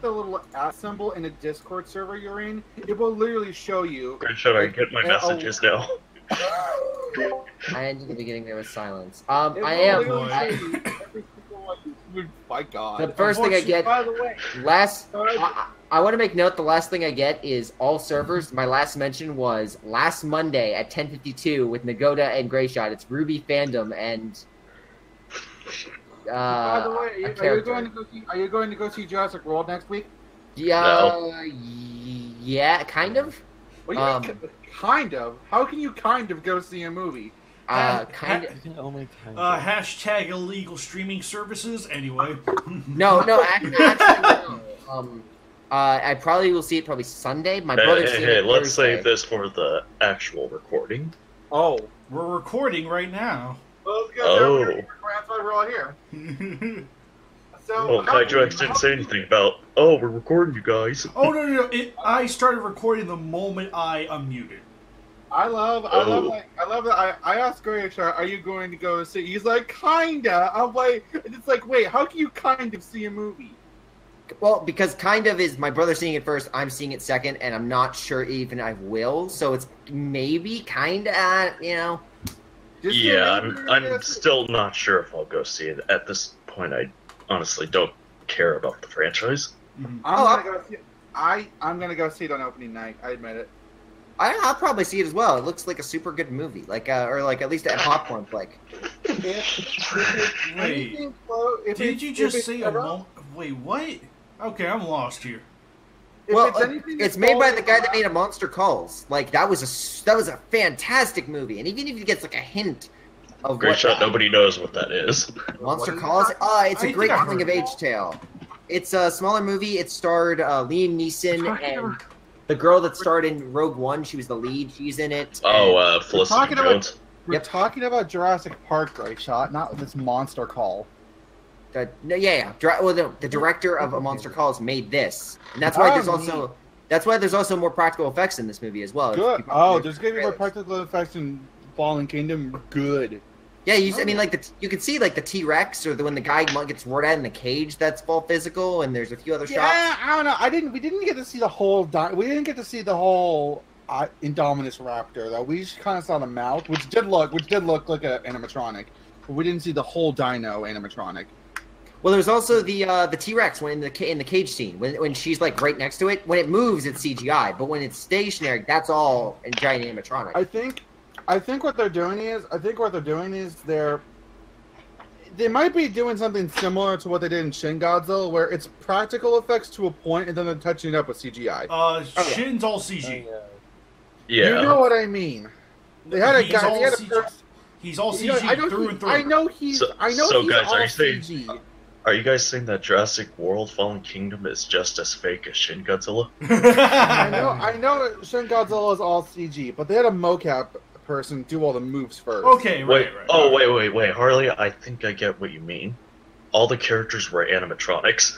the little @ symbol in a Discord server you're in, it will literally show you. Should I get my messages now? I ended the beginning there was silence. My God. The first thing I get. By the way, I want to make note. The last thing I get is all servers. My last mention was last Monday at 10:52 with Nagoda and Grayshot. It's Ruby Fandom and. By the way, are you going to go see Jurassic World next week? Yeah, yeah, kind of. What do you mean, kind of? How can you kind of go see a movie? Kind of. Hashtag illegal streaming services. Anyway. No, actually, no. I probably will see it probably Sunday. My brother's seeing it let's Thursday. save this for the actual recording. Oh, we're recording right now. Well, let's go. That's why we're all here. So, well, Kaiju didn't say anything about. Oh, we're recording, you guys. Oh no! I started recording the moment I unmuted. I love that. I asked GojiraGuy, are you going to go see? He's like, kinda. I'm like, it's like, wait, how can you kind of see a movie? Well, because kind of is my brother seeing it first, I'm seeing it second, and I'm not sure even I will. So it's maybe kind of, you know. Yeah, I'm still not sure if I'll go see it. At this point, I honestly don't care about the franchise. I'm gonna go see it on opening night. I admit it. I'll probably see it as well. It looks like a super good movie, or like at least a popcorn flick. Wait, did you just say a moment? Wait, what? Okay, I'm lost here. Well, it's made by the guy that made A Monster Calls. Like that was a fantastic movie, and even if he gets like a hint of Great shot. Nobody knows what that is. Monster Calls. It's a great coming of age tale. It's a smaller movie. It starred Liam Neeson and the girl that starred in Rogue One. She was the lead. She's in it. Oh, Felicity Jones. We're talking about Jurassic Park, Great Shot, not this Monster Call. The director of A Monster Calls made this, and that's why there's also more practical effects in this movie as well. Good. There's gonna be more practical effects in Fallen Kingdom. Good. Yeah, you can see like the T-Rex or when the guy gets roared at in the cage. That's all physical, and there's a few other shots. Yeah, I don't know. We didn't get to see the whole. We didn't get to see the whole Indominus Raptor though. We just kind of saw the mouth, which did look like an animatronic, but we didn't see the whole dino animatronic. Well, there's also the T-Rex when in the cage scene when she's like right next to it. When it moves, it's CGI, but when it's stationary, that's all a giant animatronic. I think what they're doing is they might be doing something similar to what they did in Shin Godzilla, where it's practical effects to a point, and then they're touching it up with CGI. Shin's all CG. Yeah. You know what I mean? They had a guy. He's all CG through and through. I know he's all CG. Are you guys saying that Jurassic World Fallen Kingdom is just as fake as Shin Godzilla? I know Shin Godzilla is all CG, but they had a mocap person do all the moves first. Okay, right. Wait, Harley, I think I get what you mean. All the characters were animatronics.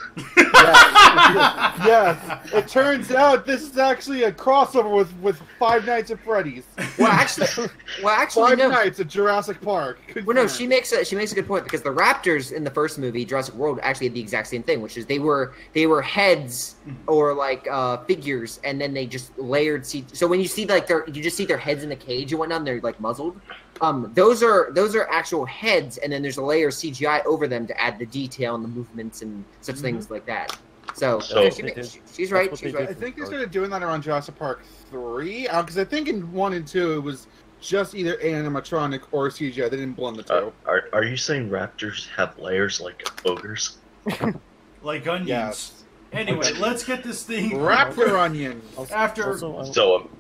Yes. It turns out this is actually a crossover with Five Nights at Freddy's. Well, actually, Five Nights at Jurassic Park. Well, no, she makes a good point because the raptors in the first movie, Jurassic World, actually had the exact same thing, which is they were heads or like figures, and then they just layered. So when you see you just see their heads in the cage and whatnot, and they're like muzzled. Those are actual heads, and then there's a layer of CGI over them to add the detail and the movements and such things like that. So she's right. She's right. I think they started doing that around Jurassic Park 3, because I think in 1 and 2 it was just either animatronic or CGI. They didn't blend the two. Are you saying raptors have layers like ogres? Like onions. Yes. Anyway, let's get this thing. Raptor onions. After.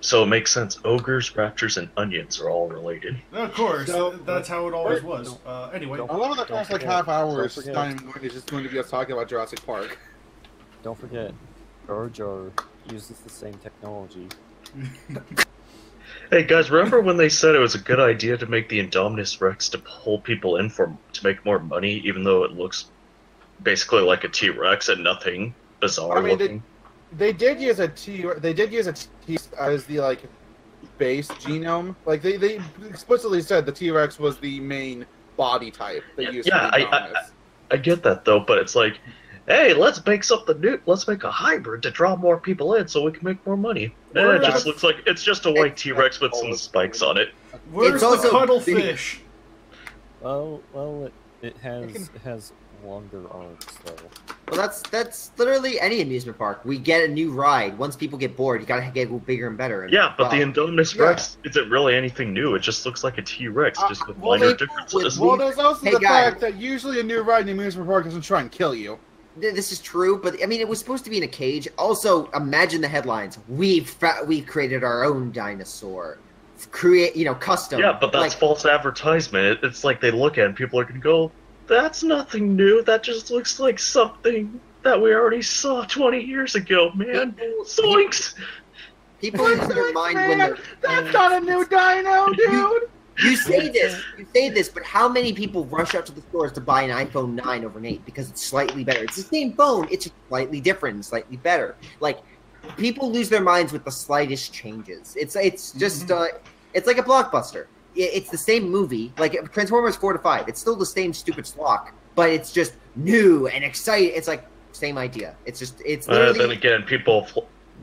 So it makes sense. Ogres, raptors, and onions are all related. Of course, that's how it always was. Anyway. I love that first half hour is just going to be us talking about Jurassic Park. Don't forget, Jar Jar uses the same technology. Hey guys, remember when they said it was a good idea to make the Indominus Rex to pull people in to make more money, even though it looks basically like a T-Rex and nothing bizarre looking? They did use a T as the base genome. Like they explicitly said the T-Rex was the main body type they used. Yeah, I get that though, but it's like hey, let's make something new. Let's make a hybrid to draw more people in so we can make more money. And it just looks like it's just a white T-Rex with some spikes on it. Where's It's the also cuttlefish? Well, it has longer arms though. Well, that's literally any amusement park. We get a new ride. Once people get bored, you gotta get bigger and better. Yeah, but the Indominus Rex isn't really anything new. It just looks like a T-Rex, just with minor differences. Well, there's also the guys. fact that usually a new ride in the amusement park doesn't try and kill you. This is true, but I mean, it was supposed to be in a cage. Also, imagine the headlines: we've created our own dinosaur, custom. Yeah, but that's false advertisement. It's like they look at it and people are gonna go, "That's nothing new. That just looks like something that we already saw 20 years ago, man." Zoinks! People lose their mind when they're. That's not a new dino, dude. You say this, but how many people rush out to the stores to buy an iPhone 9 over an 8 because it's slightly better? It's the same phone, it's just slightly different and slightly better. Like, people lose their minds with the slightest changes. It's just it's like a blockbuster. It's the same movie, like Transformers 4 to 5. It's still the same stupid slog, but it's just new and exciting. It's like same idea. It's literally. Then again, people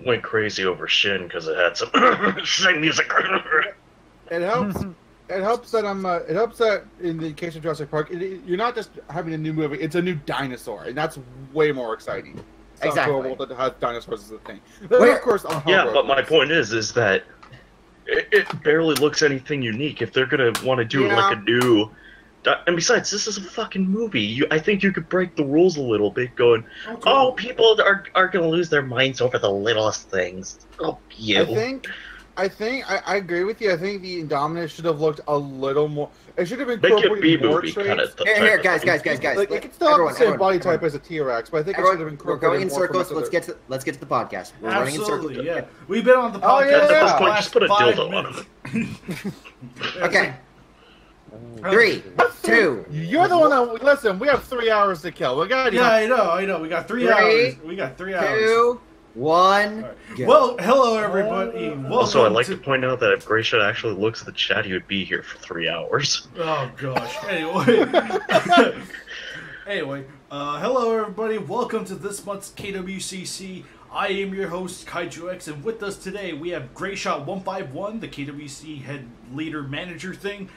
went crazy over Shin because it had some same music. It helps. It helps that It helps that in the case of Jurassic Park, you're not just having a new movie; it's a new dinosaur, and that's way more exciting. It's exactly. Cool that has dinosaurs as a thing. But of course, but my point is that it barely looks anything unique. If they're gonna want to do like a new, and besides, this is a fucking movie. I think you could break the rules a little bit, going, "Oh, people are gonna lose their minds over the littlest things." Oh, you. I agree with you. I think the Indominus should have looked a little more. It should have been make it incorporated more B-movie traits. kind of Here, guys. Like, it could still have the same body type as a T-Rex, but I think it should have incorporated. We're going in more circles. Let's get to the podcast. We're running in circles. Yeah, we've been on the podcast. At this point, last just put a 5 dildo minutes. on it. Okay. 3, 2. You're the one that listen. We have 3 hours to kill. We got. Yeah, I know. We got 3 hours. We got 3 hours. 2, 1. Right. Well, hello everybody. Also, I'd like to point out that if Grayshaw actually looks at the chat, he would be here for 3 hours. Oh gosh. Anyway, hello everybody. Welcome to this month's KWCC. I am your host Kaiju X, and with us today we have Grayshot 151, the KWC head leader manager thing.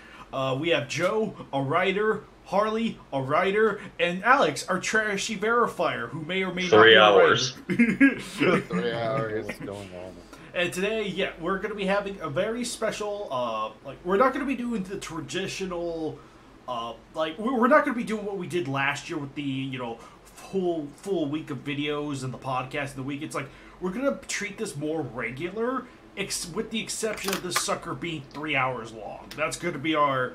We have Joe, a writer, Harley, a writer, and Alex, our trashy verifier, who may or may not be 3 hours. 3 hours. What's going on? And today, we're going to be having a very special, we're not going to be doing the traditional, we're not going to be doing what we did last year with the, full week of videos and the podcast of the week. It's like, we're going to treat this more regular, with the exception of this sucker being 3 hours long. That's going to be our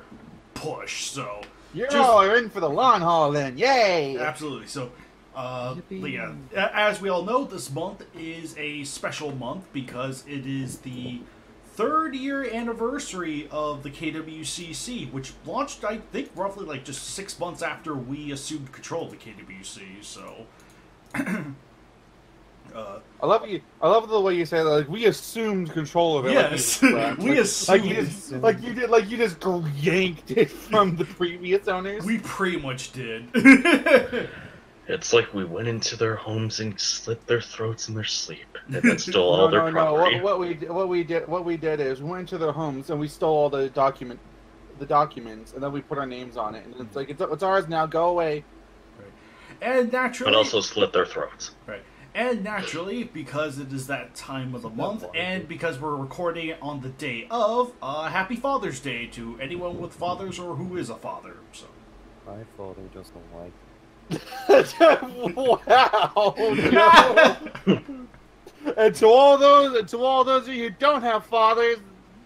push, so... You're in for the long haul then, yay! Absolutely. So, as we all know, this month is a special month because it is the 3rd year anniversary of the KWCC, which launched, I think, roughly just 6 months after we assumed control of the KWC. So, I love the way you say that. Like, we assumed control of it. Yes, we assumed. You just yanked it from the previous owners. We pretty much did. It's like we went into their homes and slit their throats in their sleep, and then stole all their property. No. What we did is we went into their homes and we stole all the documents, and then we put our names on it, and it's like it's ours now. Go away. Right. And naturally, but also slit their throats. Right. And naturally, because it is that time of the month, and because we're recording it on the day of, Happy Father's Day to anyone with fathers or who is a father. So, My father doesn't like. Wow! No. And to all those of you who don't have fathers,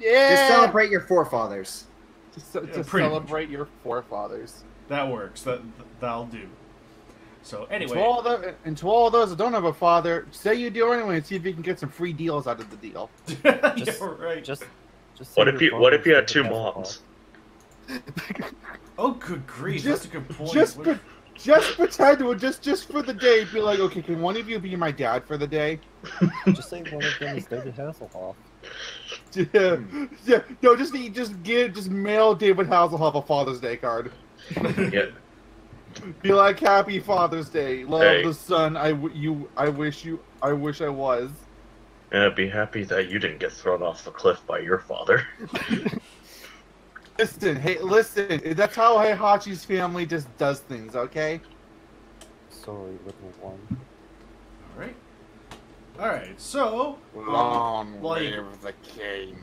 just celebrate your forefathers. Just celebrate your forefathers. That works. That'll do. So anyway, to all those that don't have a father, say you do anyway, and see if you can get some free deals out of the deal. Right. Just what if you had 2 moms? Oh, good grief! That's a good point. Just pretend, just for the day, be like, okay, can one of you be my dad for the day? Just say one of them is David Hasselhoff. Yeah. No, just mail David Hasselhoff a Father's Day card. Yeah. Be like, Happy Father's Day. Love Hey. the son. I wish I was. And be happy that you didn't get thrown off the cliff by your father. Listen. That's how Heihachi's family just does things, okay? Sorry, little one. Alright, so... Long like- live the king.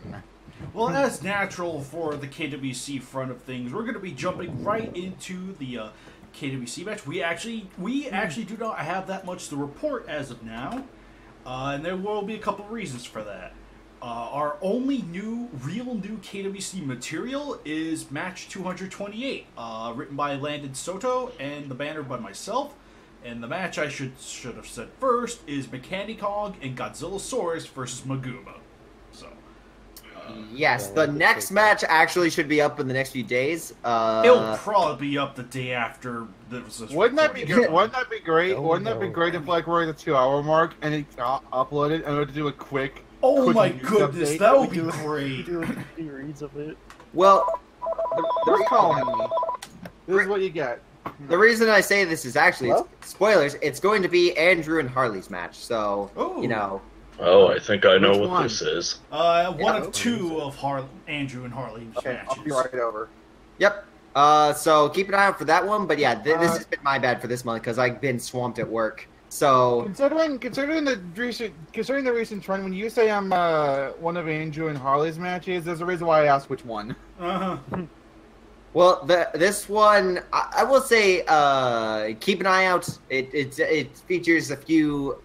Well, as natural for the KWC front of things, we're going to be jumping right into the KWC match. We actually do not have that much to report as of now, and there will be a couple reasons for that. Our only real new KWC material is match 228, written by Landon Soto and the banner by myself. And the match I should have said first is Mechanicog and Godzillasaurus versus Maguma. So. Yes, the next match actually should be up in the next few days. It'll probably be up the day after this. Wouldn't that be recording. good? Wouldn't that be great? No, Wouldn't that be no. great if like we're at the 2-hour mark and it's uploaded and we have to do a quick? Oh quick my news goodness, update? that would be We great. do like 50 reads of it. Well, They're calling me. This is what you get. the reason I say this is actually Hello? spoilers. It's going to be Andrew and Harley's match, so Ooh. you know. Oh, I think I know Which what one? this is. One Yeah. of two of Andrew and Harley's Okay, matches. I'll be right over. Yep. So keep an eye out for that one. But yeah, this has been my bad for this month because I've been swamped at work. So Considering the recent trend, when you say I'm one of Andrew and Harley's matches, there's a reason why I asked which one. Uh-huh. well, this one I will say keep an eye out. It features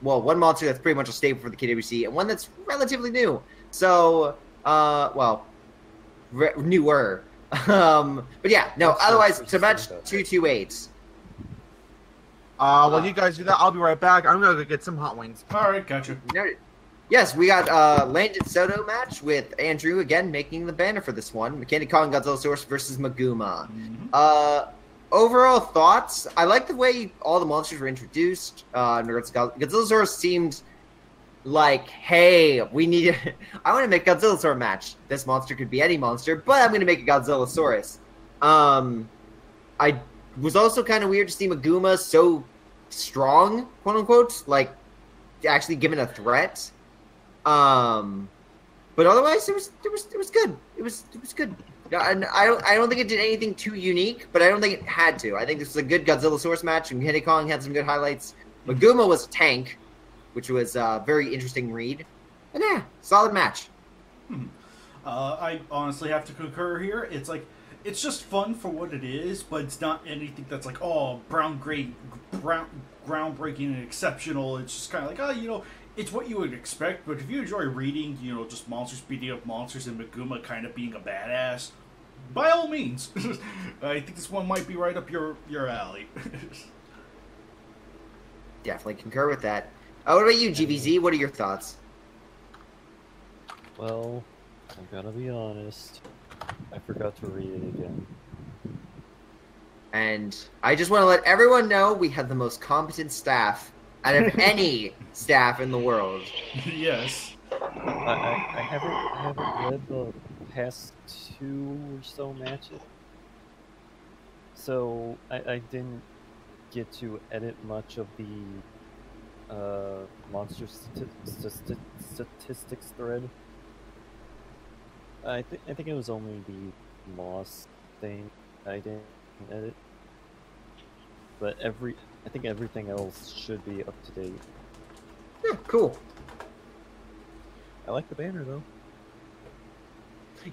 one monster that's pretty much a staple for the KWC and one that's relatively new. So newer. But yeah, no. That's Otherwise, what to match she said. 228. While you guys do that, I'll be right back. I'm gonna go get some hot wings. Alright, gotcha. Yes, we got Landon Soto match with Andrew again making the banner for this one. Mechanicon and Godzillasaurus versus Maguma. Mhm. Overall thoughts. I like the way all the monsters were introduced. Godzillasaurus seemed like, hey, we need. I want to make a Godzillasaur match. This monster could be any monster, but I'm going to make a Godzillasaurus. I was also kind of weird to see Maguma so strong, quote unquote, like actually given a threat. But otherwise, it was good. It was good. And I don't think it did anything too unique, but I don't think it had to. I think this was a good Godzillasaurus match, and Henny Kong had some good highlights. Maguma was a tank, which was a very interesting read. And yeah, solid match. I honestly have to concur here. It's like, it's just fun for what it is, but it's not anything that's like, oh, groundbreaking and exceptional. It's just kind of like, oh, you know, it's what you would expect. But if you enjoy reading, you know, just monsters beating up monsters and Maguma kind of being a badass, by all means. I think this one might be right up your alley. Definitely concur with that. What about you, GVZ? What are your thoughts? Well, I'm gonna be honest. I forgot to read it again. And I just want to let everyone know we have the most competent staff out of any staff in the world. Yes. I haven't read the past 2 or so matches, so I didn't get to edit much of the monster statistics thread. I think it was only the loss thing I didn't edit, but I think everything else should be up to date. Yeah, cool. I like the banner though.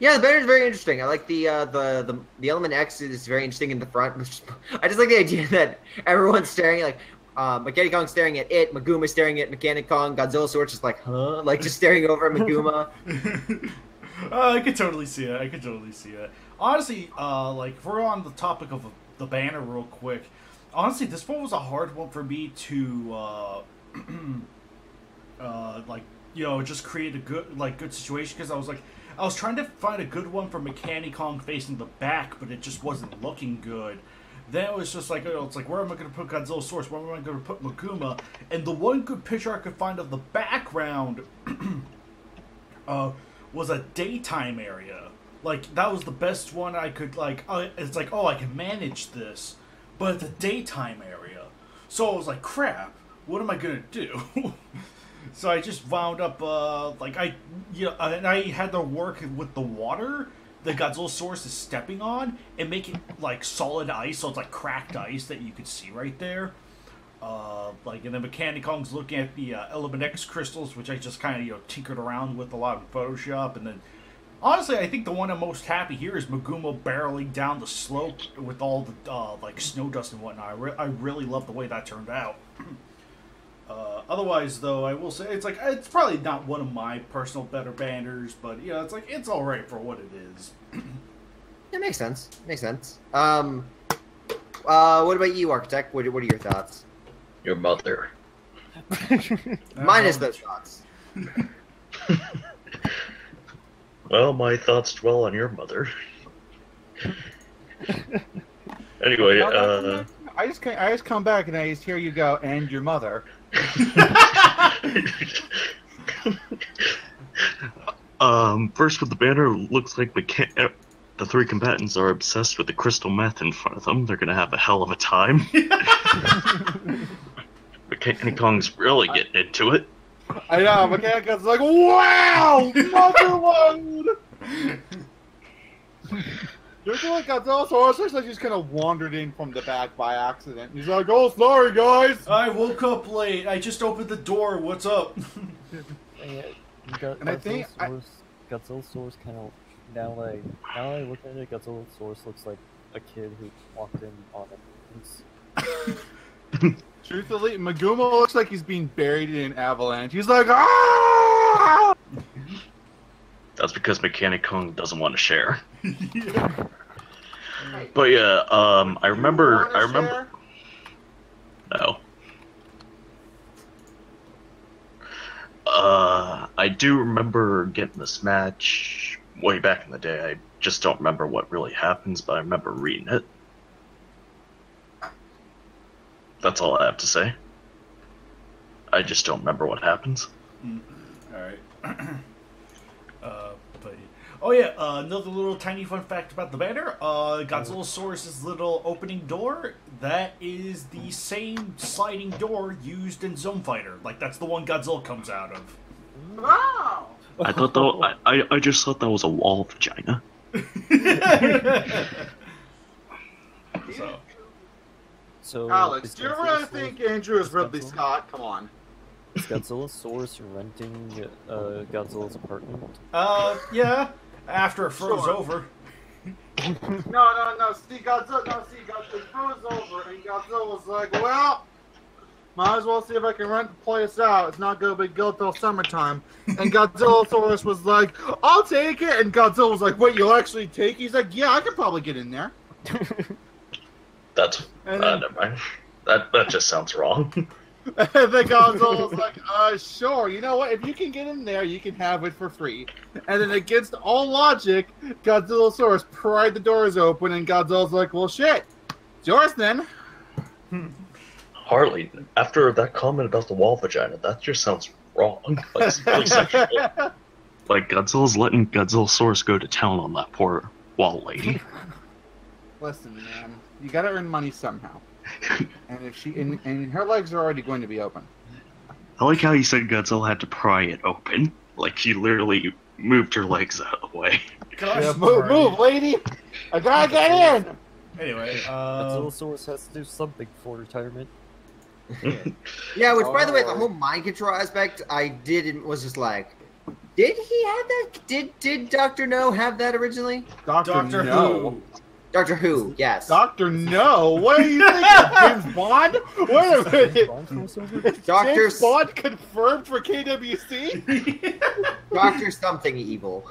Yeah, the banner is very interesting. I like the element X is very interesting in the front. I just like the idea that everyone's staring like Mechanicon staring at it, Maguma staring at Mechanicon, Godzillasaurus just like, huh? Like just staring over at Maguma. I could totally see it. Honestly, like if we're on the topic of the banner real quick, honestly, this one was a hard one for me to like, you know, just create a good situation, because I was trying to find a good one for Mechanicon facing the back, but it just wasn't looking good. Then it was just like, you know, it's like, where am I going to put Godzillasaurus? Where am I going to put Maguma? And the one good picture I could find of the background was a daytime area. Like, that was the best one I could, like, it's like, oh, I can manage this. but at the daytime area. So I was like, crap, what am I gonna do? So I just wound up, and I had to work with the water the Godzillasaurus is stepping on and make it like solid ice, so it's like cracked ice that you could see right there. And then Mechanicong's looking at the Element X crystals, which I just kind of tinkered around with a lot in Photoshop, and then honestly, I think the one I'm most happy here is Megumo barreling down the slope with all the snow dust and whatnot. I really love the way that turned out. Otherwise, though, I will say it's probably not one of my personal better banners, but it's all right for what it is. It makes sense. What about you, Architect? What are your thoughts? Your mother. Minus those thoughts. Well, my thoughts dwell on your mother. Anyway, I just come back and I just hear you go, and your mother. First with the banner, looks like the three combatants are obsessed with the crystal meth in front of them. They're gonna have a hell of a time. Mechanicong's really getting into it. I know, Mechanicong's like, wow, motherload! There's like Godzilla looks like he's kind of wandered in from the back by accident. He's like, oh, sorry, guys! I woke up late. I just opened the door. What's up? And I think Godzillasaurus kind of now that I look at it, Godzillasaurus looks like a kid who walked in on a Truthfully, Megumo looks like he's being buried in an avalanche. He's like, ah! That's because Mechanicong doesn't want to share. Yeah. But yeah, I remember. Share? No. I do remember getting this match way back in the day. I just don't remember what really happens, but I remember reading it. That's all I have to say. I just don't remember what happens. Alright. Another little tiny fun fact about the banner. Godzillasaurus' little opening door, that is the same sliding door used in Zone Fighter. Like, that's the one Godzilla comes out of. Wow! I thought that I just thought that was a wall vagina. So Alex, do you really think Andrew is Ridley Scott? Come on. Is Godzillasaurus renting Godzilla's apartment? Yeah. After it froze over. No. See, Godzilla froze over, and Godzilla was like, well, might as well see if I can rent the place out. It's not going to be good till summertime. And Godzillasaurus was like, I'll take it. And Godzilla was like, wait, you'll actually take it? He's like, yeah, I could probably get in there. That's never mind. That just sounds wrong. And then Godzilla was like, sure, you know what? If you can get in there, you can have it for free. And then against all logic, Godzillasaurus pried the doors open, and Godzilla's like, well, shit. It's yours then. Harley, after that comment about the wall vagina, that just sounds wrong. Like, it's really sexual. Like, Godzilla's letting Godzillasaurus go to town on that poor wall lady. Listen, man, you gotta earn money somehow. And if and her legs are already going to be open. I like how you said Godzilla had to pry it open. Like, she literally moved her legs out of the way. Yeah, move, lady! I gotta get in! Anyway, Godzillasaurus has to do something for retirement. Yeah, which, by the way, the whole mind control aspect, was just like, did he have that? Did Dr. No have that originally? Dr. No. Doctor Who, yes. Dr. No? What are you thinking? James Bond? Wait a minute. James Bond confirmed for KWC? Dr. Something Evil.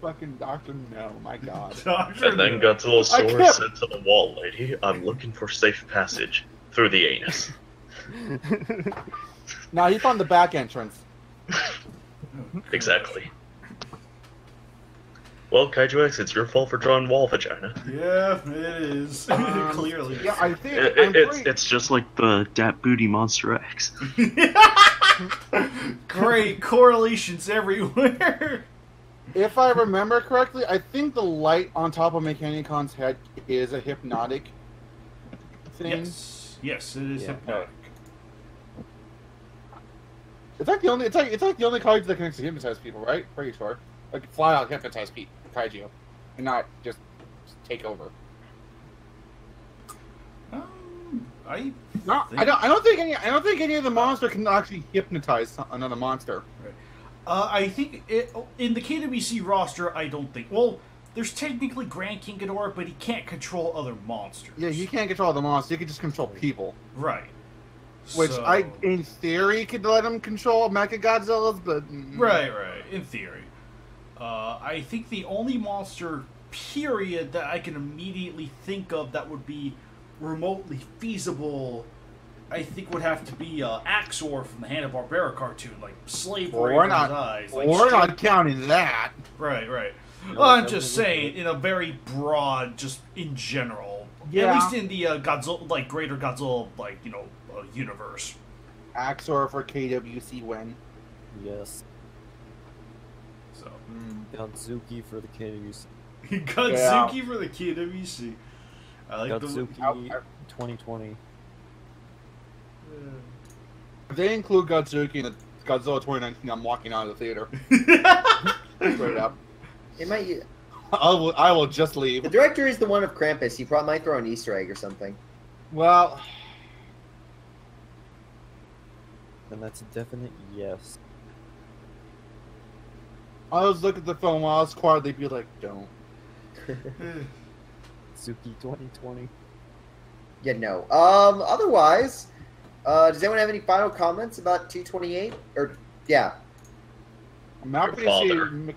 Fucking Dr. No, my god. And then Godzillasaurus said to the wall lady, I'm looking for safe passage through the anus. Nah, he found the back entrance. Exactly. Well, Kaiju X, it's your fault for drawing wall vagina. Yeah, it is. Clearly. Yeah, I think it's just like the Dat Booty Monster X. Great correlations everywhere. If I remember correctly, I think the light on top of Mechanicon's head is a hypnotic thing. Yes, it is hypnotic. It's like the only kaiju that can actually hypnotize people, right? Pretty sure. Like fly out, hypnotize kaiju, and not just take over. I don't think any of the monster can actually hypnotize another monster. Right. I think in the KWC roster, I don't think. Well, there's technically Grand King Ghidorah, but he can't control other monsters. Yeah, he can't control the monsters. He can just control people. Right. Which in theory, could let him control Mechagodzillas, but right. In theory, I think the only monster period that I can immediately think of that would be remotely feasible, I think would have to be Axor from the Hanna-Barbera cartoon, like slave we're not eyes. Like we're not counting that. Right. Well, I'm just saying, in a very broad, just in general. Yeah. At least in the Godzilla, like greater Godzilla, like universe. Axor for KWC win. Yes. So. Godzuki for the KWC. Godzuki for the KWC. I like Godzuki 2020. If they include Godzuki in the Godzilla 2019, I'm walking out of the theater. Straight up. It might. I will just leave. The director is the one of Krampus. He probably might throw an Easter egg or something. Well, And that's a definite yes. I was looking at the film while I was quietly be like, don't. Suki 2020. Yeah, no. Otherwise, does anyone have any final comments about 228? Or yeah. I'm happy to see.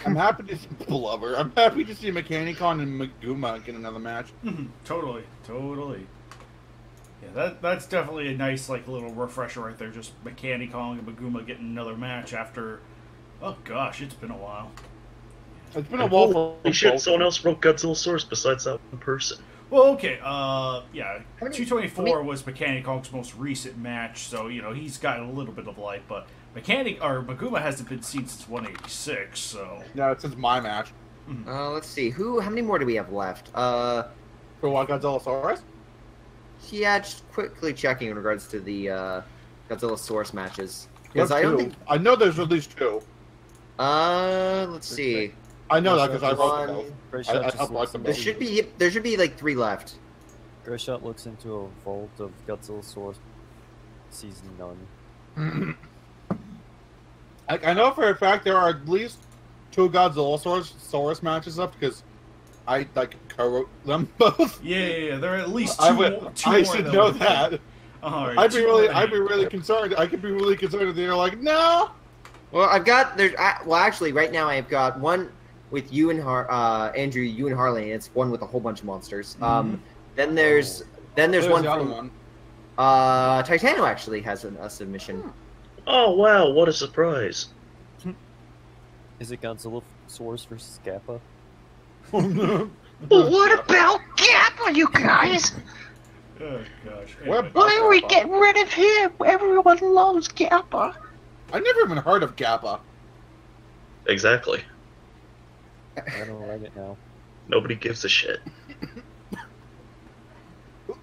I'm happy to see Blubber. I'm happy to see Mechanicon and Maguma get another match. Totally. Yeah, that's definitely a nice little refresher right there. Just Mechanicon and Maguma getting another match after. Oh gosh, it's been a while. It's been a while. Holy shit! Someone else wrote Godzilla Source besides that one person. Well, okay. Yeah. 224 was Mechanicon's most recent match, so he's gotten a little bit of light, but Maguma hasn't been seen since 186, so. Yeah, it's since my match. Let's see. How many more do we have left? For what, Godzilla Source? Yeah, just quickly checking in regards to the Godzilla Source matches. Because I know there's at least two. Let's see. I know that because I wrote them both. I helped write them both. There should be like 3 left. Grayshot looks into a vault of Godzilla Source, sees none. I know for a fact there are at least 2 Godzilla Source matches up because I co-wrote them both. Yeah. There are at least 2 I more should know that. Right, I'd be really concerned. I could be really concerned if they're like, no. Well, actually, right now I've got one with Andrew, you and Harley, and it's one with a whole bunch of monsters. Then there's one the other from one. Titano actually has a submission. Oh wow! What a surprise! Is it Godzilla Source versus Kappa? Well, what about Kappa, you guys? Oh gosh. Anyway. Why are we getting rid of him? Everyone loves Kappa. I never even heard of Kappa. Exactly. I don't like it now. Nobody gives a shit.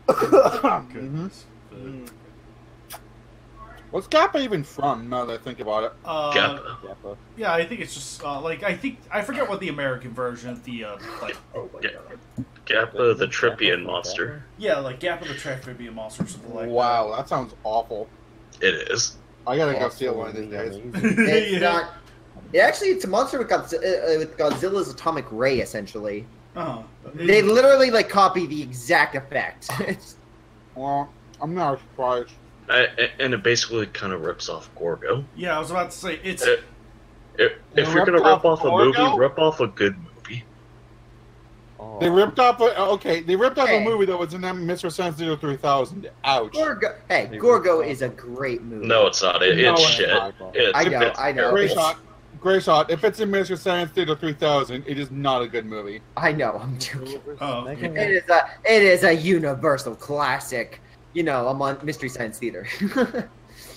Goodness. What's Kappa even from? Now that I think about it. Kappa. Yeah, I think it's just I forget what the American version of the Kappa, the Trippian monster. Yeah, like Kappa the Trippian monster or something like Wow, that sounds awful. It is. I gotta go see it one of these days. It's not. It's a monster with Godzilla's atomic ray, essentially. Uh-huh. They literally copy the exact effect. Well, I'm not surprised. And it basically kind of rips off Gorgo. Yeah, I was about to say it's. If you're gonna rip off a movie, rip off a good movie. Oh. They ripped off a movie that was in that Mr. Sense 3000. Ouch. Gorgo is a great movie. No, it's not. It's shit. I know. Great shot. If it's in Mr. Science Theater 3000, it is not a good movie. I know. I'm joking. Oh, It is a universal classic. Among Mystery Science Theater.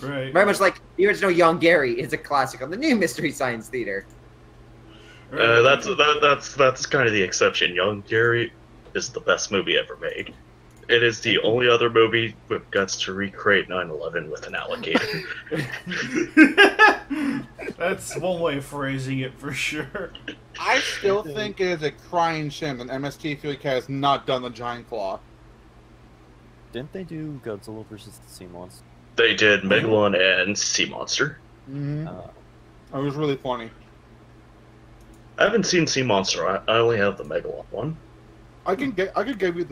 Right. Very much like the original Young Gary is a classic on the new Mystery Science Theater. That's kind of the exception. Young Gary is the best movie ever made. It is the only other movie with guts to recreate 9/11 with an alligator. That's one way of phrasing it for sure. I still think it is a crying shame that MST3K has not done the Giant Claw. Didn't they do Godzilla versus the Sea Monster? They did Megalon and Sea Monster. Mm-hmm. It was really funny. I haven't seen Sea Monster. I only have the Megalon one. I can give you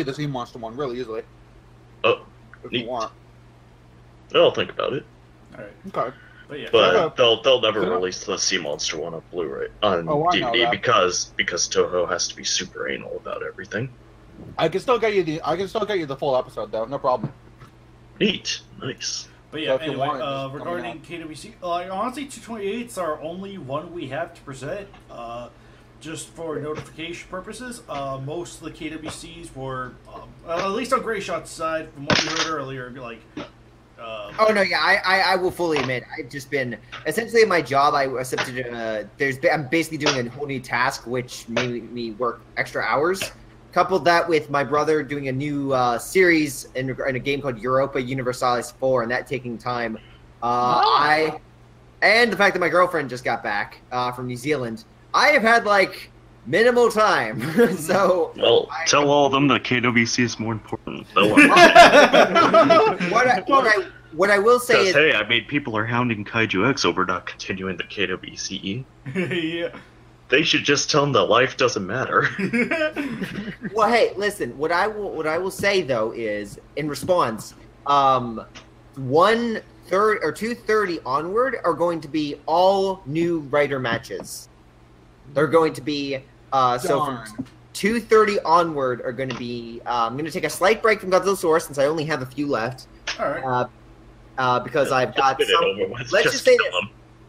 the Sea Monster one really easily. Oh, if neat. you want. I'll think about it. All right. Okay. But they'll never release the Sea Monster one on Blu-ray on DVD because Toho has to be super anal about everything. I can still get you the full episode though, no problem. Neat, nice. But yeah, So anyway, want, regarding KWC, honestly, 228's our only one we have to present. Just for notification purposes, most of the KWCs were, at least on Gray Shot's side, from what we heard earlier, like. Oh no, yeah, I will fully admit I've just been essentially in my job. I accepted. I'm basically doing a whole new task, which made me work extra hours. Coupled that with my brother doing a new series in a game called Europa Universalis 4, and that taking time. And the fact that my girlfriend just got back from New Zealand, I have had like minimal time. So tell all of them that KWC is more important. What I will say is, hey, I made people are hounding Kaiju X over not continuing the KWCE. Yeah. They should just tell them that life doesn't matter. Well, hey, listen. What I will say though is, in response, 1/3 or 230 onward are going to be all new writer matches. They're going to be so from 230 onward are going to be. I'm going to take a slight break from Godzilla Source since I only have a few left. All right. Because I've got some. Let's just say this.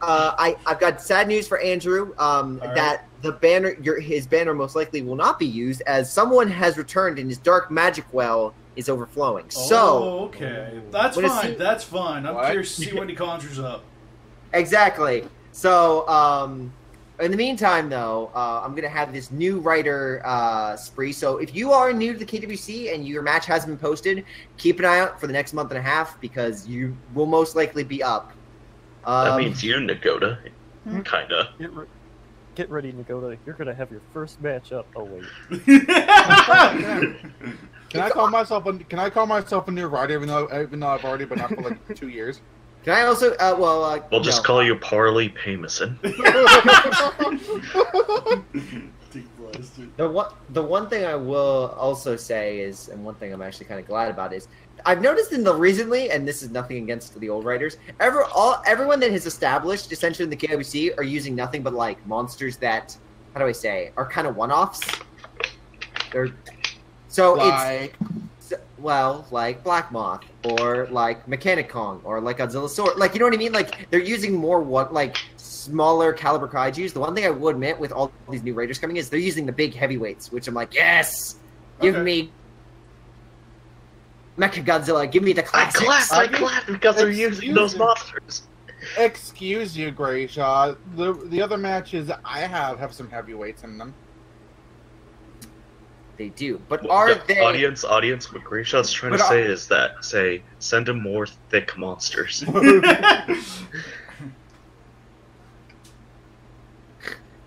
I've got sad news for Andrew. That the banner, his banner, most likely will not be used as someone has returned and his dark magic well is overflowing. Okay, that's fine. That's fine. I'm curious to see what he conjures up. Exactly. So, in the meantime, though, I'm gonna have this new writer spree. So, if you are new to the KWC and your match hasn't been posted, keep an eye out for the next month and a half because you will most likely be up. That means you, Nagoda. Kinda. Get ready, Nagoda. You're gonna have your first match up. Oh wait. Can I call myself a new writer even though I've already been up for like 2 years? Can I also? We'll just call you Parley Pamison. The one thing I will also say is, and one thing I'm actually kind of glad about is, I've noticed recently, and this is nothing against the old writers, everyone that has established essentially in the KWC are using nothing but like monsters that, how do I say, are kind of one-offs. Like Black Moth, or like Mechanic Kong, or like Godzilla Sword. Like, you know what I mean? Like, they're using more smaller caliber kaijus. The one thing I will admit with all these new raiders coming is they're using the big heavyweights, which I'm like, yes! Give me Mechagodzilla, give me the classics. I clap because they're using those monsters. Excuse you, Grayshaw. The other matches I have some heavyweights in them. They do, but are they... Audience, what Grayshaw's trying to say is that, send him more thick monsters.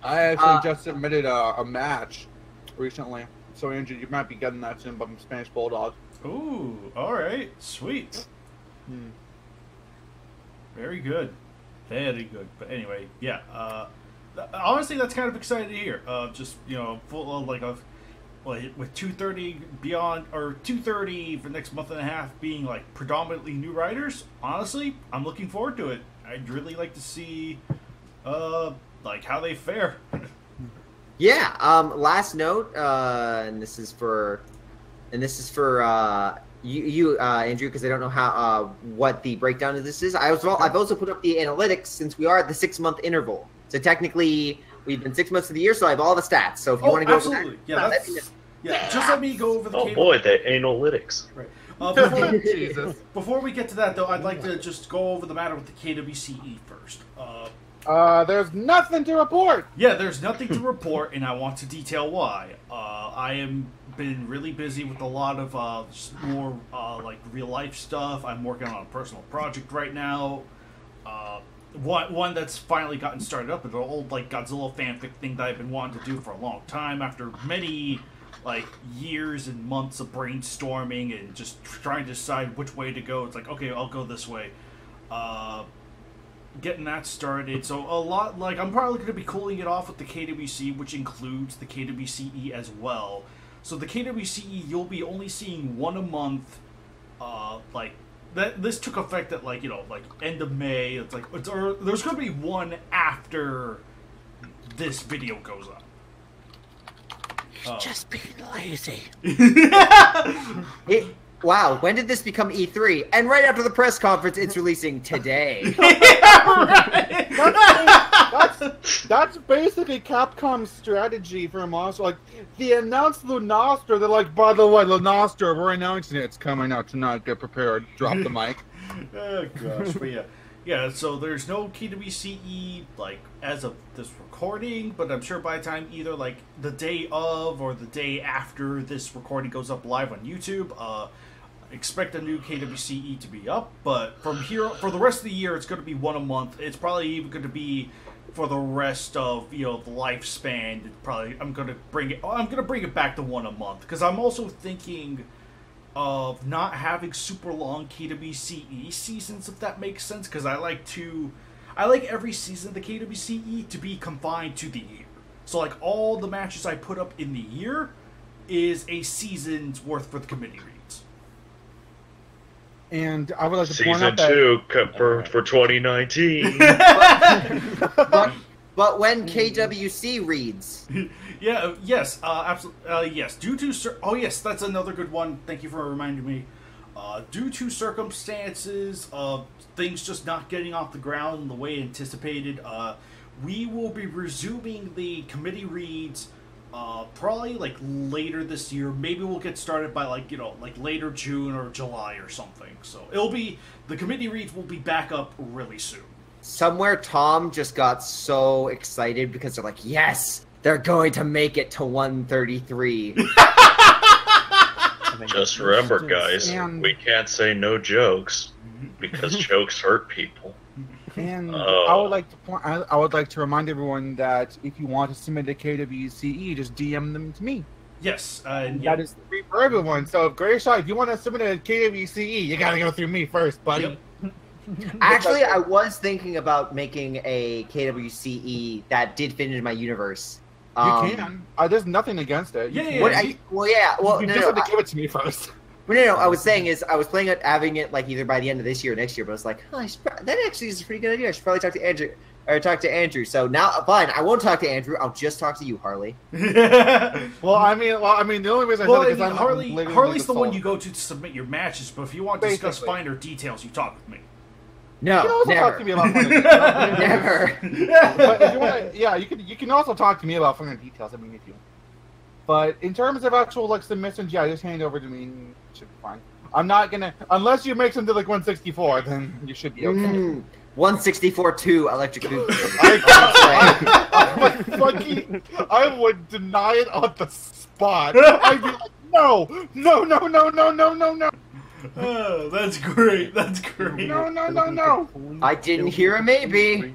I actually just submitted a match recently, so Andrew, you might be getting that soon from Spanish Bulldog. Ooh, alright, sweet. Very good. Very good. But anyway, yeah, honestly, that's kind of exciting to hear. Just, full of, with 230 beyond, or 230 for the next month and a half being predominantly new writers, honestly, I'm looking forward to it. I'd really like to see how they fare. Yeah, last note, and this is for you Andrew, because I don't know how what the breakdown of this is. I've also put up the analytics since we are at the 6-month interval. So technically we've been 6 months of the year, so I have all the stats. So if you want to go absolutely. Over that, just let me go over the the analytics. Right. Before we get to that, though, I'd like to just go over the matter with the KWCE first. There's nothing to report. Yeah, there's nothing to report, and I want to detail why. I am been really busy with a lot of more like real life stuff. I'm working on a personal project right now. One that's finally gotten started up, an old like Godzilla fanfic thing that I've been wanting to do for a long time. After many like years and months of brainstorming and just trying to decide which way to go, it's like, okay, I'll go this way. Getting that started. So a lot, like, I'm probably going to be cooling it off with the KWC, which includes the KWCE as well. So the KWCE, you'll be only seeing one a month. Like that. This took effect at like end of May. It's like there's going to be one after this video goes up. Just being lazy. Wow, when did this become E3? And right after the press conference, it's releasing today. That's basically Capcom's strategy for Monster. Like, they announced Lunastra, they're like, by the way, Lunastra, we're announcing it. It's coming out tonight. Get prepared. Drop the mic. Oh, gosh. But yeah. Yeah, so there's no KWCE, like, as of this recording, but I'm sure by the time either, like, the day of or the day after this recording goes up live on YouTube, expect a new KWCE to be up. But from here, for the rest of the year, it's going to be one a month. It's probably even going to be for the rest of, the lifespan. I'm going to bring it back to one a month, because I'm also thinking of not having super long KWCE seasons, if that makes sense, because I like every season of the KWCE to be confined to the year. So like all the matches I put up in the year is a season's worth for the committee reads. And I would like to point out that Season 2 confirmed for 2019. But when KWC reads. Yeah, yes, absolutely, yes. Due to yes, that's another good one. Thank you for reminding me. Due to circumstances of things just not getting off the ground in the way anticipated, we will be resuming the committee reads probably like later this year. Maybe we'll get started by like later June or July or something. So the committee reads will be back up really soon. Somewhere Tom just got so excited because they're like, yes, they're going to make it to 133. Just remember, guys, we can't say no jokes because jokes hurt people. And I would like to remind everyone that if you want to submit a KWCE, just DM them to me. Yes, that is free for everyone. So, Grayshot, if you want to submit a KWCE, you gotta go through me first, buddy. Yep. Actually, I was thinking about making a KWCE that did fit into my universe. You can. There's nothing against it. Yeah. You just have to give it to me first. No. I was saying is I was planning on having it like either by the end of this year or next year, but I was like, that actually is a pretty good idea. I should probably talk to Andrew. So now, fine, I won't talk to Andrew. I'll just talk to you, Harley. Well, I mean, the only reason I said it is Harley's the one you go to submit your matches. But if you want to discuss finer details, you talk with me. No, you can also never. talk to me about finer details. Never. But if you want to, you can also talk to me about finer details. I mean, if you. But in terms of actual like submissions, just hand it over to me and it should be fine. I'm not gonna unless you make something like 164, then you should be okay. 164-2 electric boot. I would deny it on the spot. I'd be like, no. Oh, that's great. That's great. No. I didn't hear a maybe.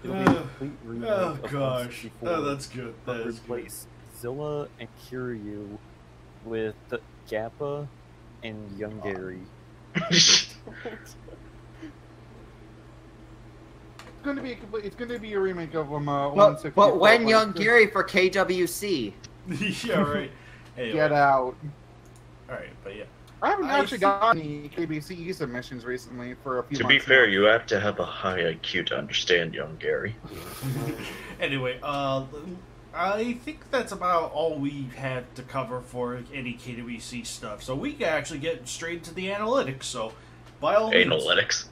Oh gosh. Oh, that's good. That is good. Replace Zilla and Kiryu with Gappa and Young Gary. It's gonna be a remake of 164. But when Young Gary for KWC? Yeah, right. Hey, Get out. Alright, but yeah. I haven't actually gotten any KBCE submissions recently for a few months. To be fair, you have to have a high IQ to understand Young Gary. Anyway, I think that's about all we had to cover for any KWC stuff. So we can actually get straight into the analytics. So, by all means. Analytics.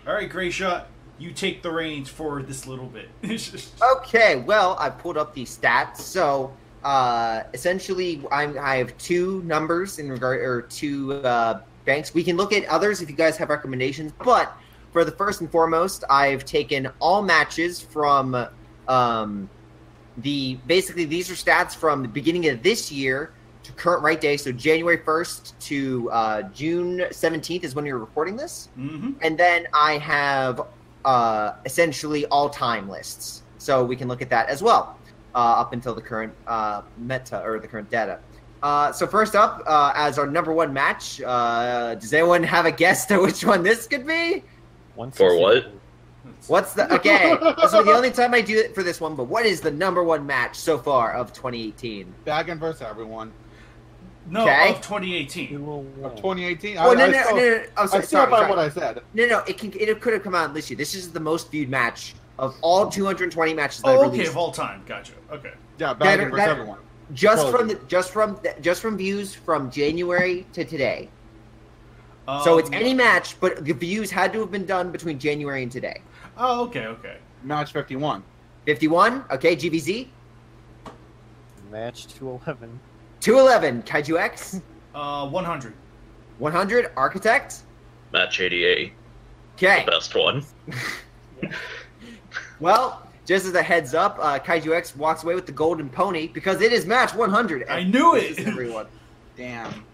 Alright, Grayshot, you take the reins for this little bit. Okay, well, I pulled up the stats. So, essentially, I have two numbers in regard, or two banks. We can look at others if you guys have recommendations, but for the first and foremost, I've taken all matches from basically these are stats from the beginning of this year to current right day. So January 1st to June 17th is when you're recording this. Mm-hmm. And then I have essentially all time lists. So we can look at that as well up until the current meta or the current data. So first up, as our number one match, does anyone have a guess to which one this could be? For what? What's the okay? This will be the only time I do it for this one. But what is the number one match so far of 2018? Baggin versus everyone. No, Okay. of 2018. Of 2018. Oh, no. I'm I sorry, still by sorry. what I said. No. It could have come out this year. This is the most viewed match of all 220 matches that I've Oh, okay, released. of all time. Gotcha. Okay. Yeah, Baggin versus that- everyone. Just Trilogy. from views from January to today. So it's any match, but the views had to have been done between January and today. Oh, okay. Match 51. 51. Okay, GVZ. Match 211. 211. Kaiju X. 100. 100. Architect. Match 88, Okay. the best one. Well, just as a heads up, Kaiju X walks away with the golden pony because it is match 100. I knew it! Everyone. Damn.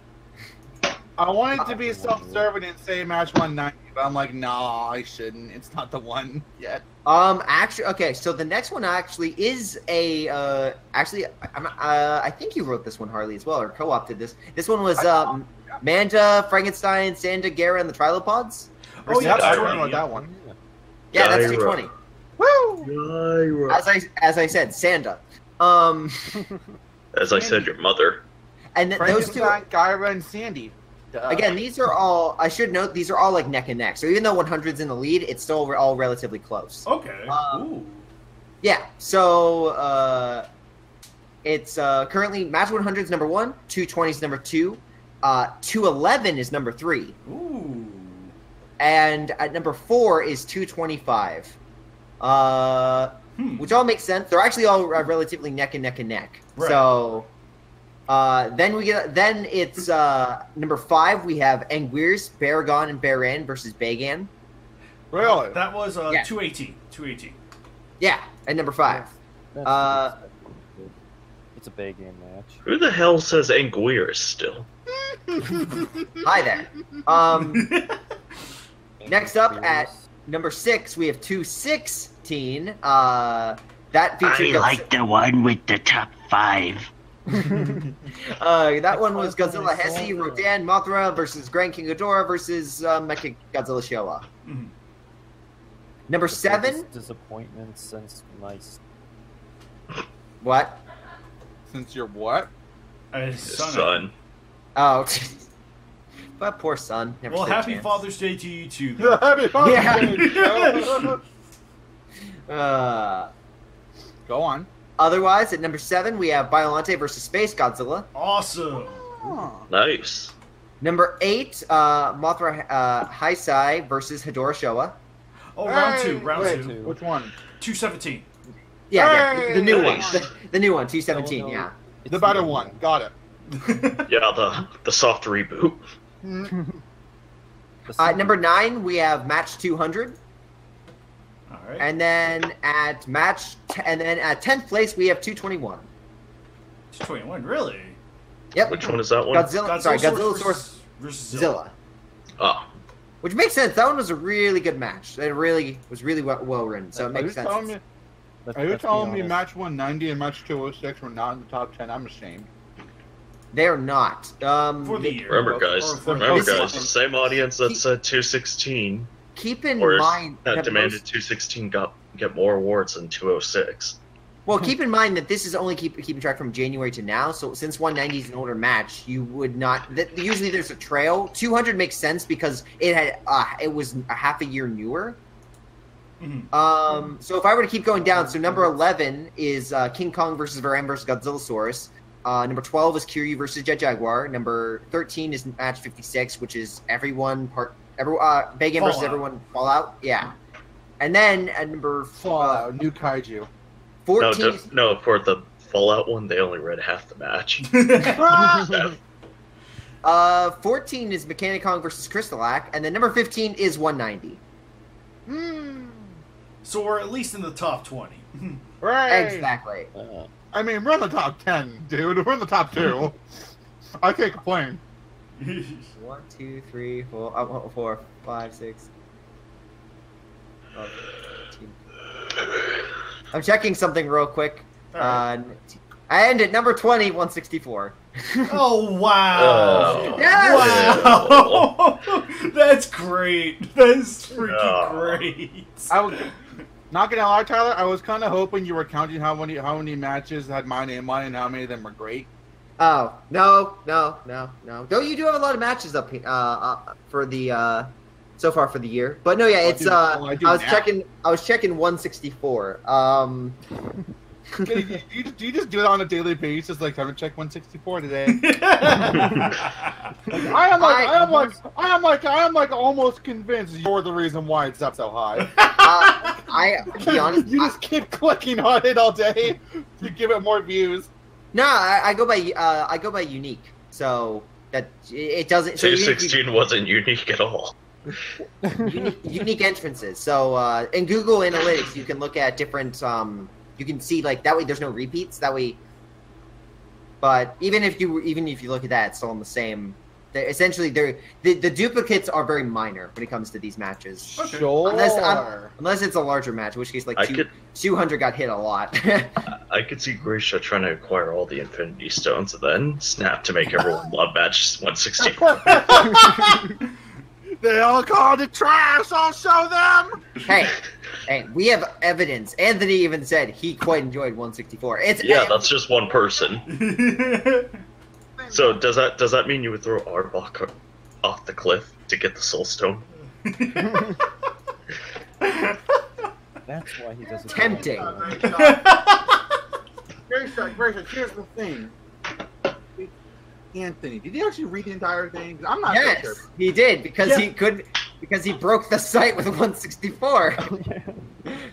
I wanted to be self-serving and say match 190, but I'm like, nah, I shouldn't. It's not the one yet. Actually, okay. So the next one actually is a. I think you wrote this one, Harley, as well, or co-opted this. This one was Manta, Frankenstein, Sanda, Gera, and the Trilopods. Oh, yeah, I that's remember right. that one. Yeah, that's Gyra. 220. Woo! As I said, Sanda. As I said, your mother. And those two. Frankenstein, Gyra, and Sandy. Duh. Again, these are all. I should note these are all like neck and neck. So even though 100's in the lead, it's still all relatively close. Okay. Ooh. Yeah. So it's currently match 100 is number 1, 220 is number 2, 211 is number 3, Ooh. and at number 4 is 225. Which all makes sense. They're actually all relatively neck and neck and neck. Right. So then it's number 5. We have Anguir's, Baragon, and Baran versus Bagan. Really? That was Yeah. 218. 218. Yeah, at number 5. It's a big game match. Who the hell says Anguirus still? Hi there. Next up at number 6, we have 216. That featured. I like the one with the top 5. That one was Godzilla Hesi, Rodan, Mothra versus Grand King Ghidorah versus Mecha Godzilla Showa. Mhm. Number The 7. biggest disappointment since nice. What? Since you're what? His Son. Oh, but poor son. Never Well, stood a happy chance. Father's Day to you too. Then. Happy Father's Yeah. Day, Joe. Uh, Go on. Otherwise, at number 7, we have Biollante versus Space Godzilla. Awesome. Oh. Nice. Number 8, Mothra Heisei versus Hedorah Showa. Oh, round 2. Hey, Round wait, 2. Which one? 217. Yeah, Hey! the new one. Nice. The new one, 217, No, no. yeah. It's The better one. Got it. Yeah, the soft reboot. Number 9, we have match 200. All right. And then at and then at 10th place, we have 221. 221. Really? Yep. Which one is that one? Godzilla Source versus Zilla. Oh, Which makes sense. That one was a really good match. It was really well written, so it Are makes you sense. telling me, Let's are you be telling me honest. match 190 and match 206 were not in the top 10? I'm ashamed. They're not. For the year. remember, guys. Or for Remember, This guys. is- The same audience that said 216 Keep in or mind that demanded 216 get more awards than 206. Well, keep in mind that this is only keeping track from January to now. So since 190 is an older match, you would not. Usually there's a trail. 200 makes sense because it was a half a year newer. Mhm. So if I were to keep going down, so number 11 is King Kong versus Varan versus Godzillasaurus. Number 12 is Kiryu versus Jet Jaguar. Number 13 is match 56, which is Bagan versus everyone Fallout. Yeah. And then at number Fallout, new kaiju. 14 No, for the Fallout one, they only read half the match. 14 is Mechanic Kong versus Crystalak, and then number 15 is 190. So we're at least in the top 20. Right. Exactly. I mean, we're in the top 10, dude. We're in the top 2. I can't complain. 1, 2, 3, 4, 4, 5, 6. I'm checking something real quick. Right. I end at number 20, 164. Oh, wow. Oh. Yes! Wow. That's great. That's freaking great. I was not gonna lie, Tyler. I was kind of hoping you were counting how many matches had my name on it and how many of them were great. Oh, no. Though you do have a lot of matches up for the so far for the year. But no, yeah, it's I was checking 164. Do you just do it on a daily basis? Like, I'm gonna check 164 today. I am like almost convinced you're the reason why it's up so high. To be honest, you just keep clicking on it all day to give it more views. No, I go by unique. So that it doesn't. So 216 wasn't unique at all. unique entrances. So in Google Analytics, you can look at different. You can see like that way. There's no repeats that way. But even if you look at that, it's still in the same. Essentially, the duplicates are very minor when it comes to these matches. Okay. Sure. Unless it's a larger match, in which case 200 got hit a lot. I could see Grisha trying to acquire all the Infinity Stones and then snap to make everyone love match 164. They all called it trash. I'll show them. Hey, we have evidence. Anthony even said he quite enjoyed 164. That's just one person. So does that mean you would throw Arbok off the cliff to get the Soul Stone? That's why he doesn't. Tempting. Gracious, here's the thing. Anthony, did he actually read the entire thing? 'Cause I'm not Yes, sure. he did because he broke the site with 164.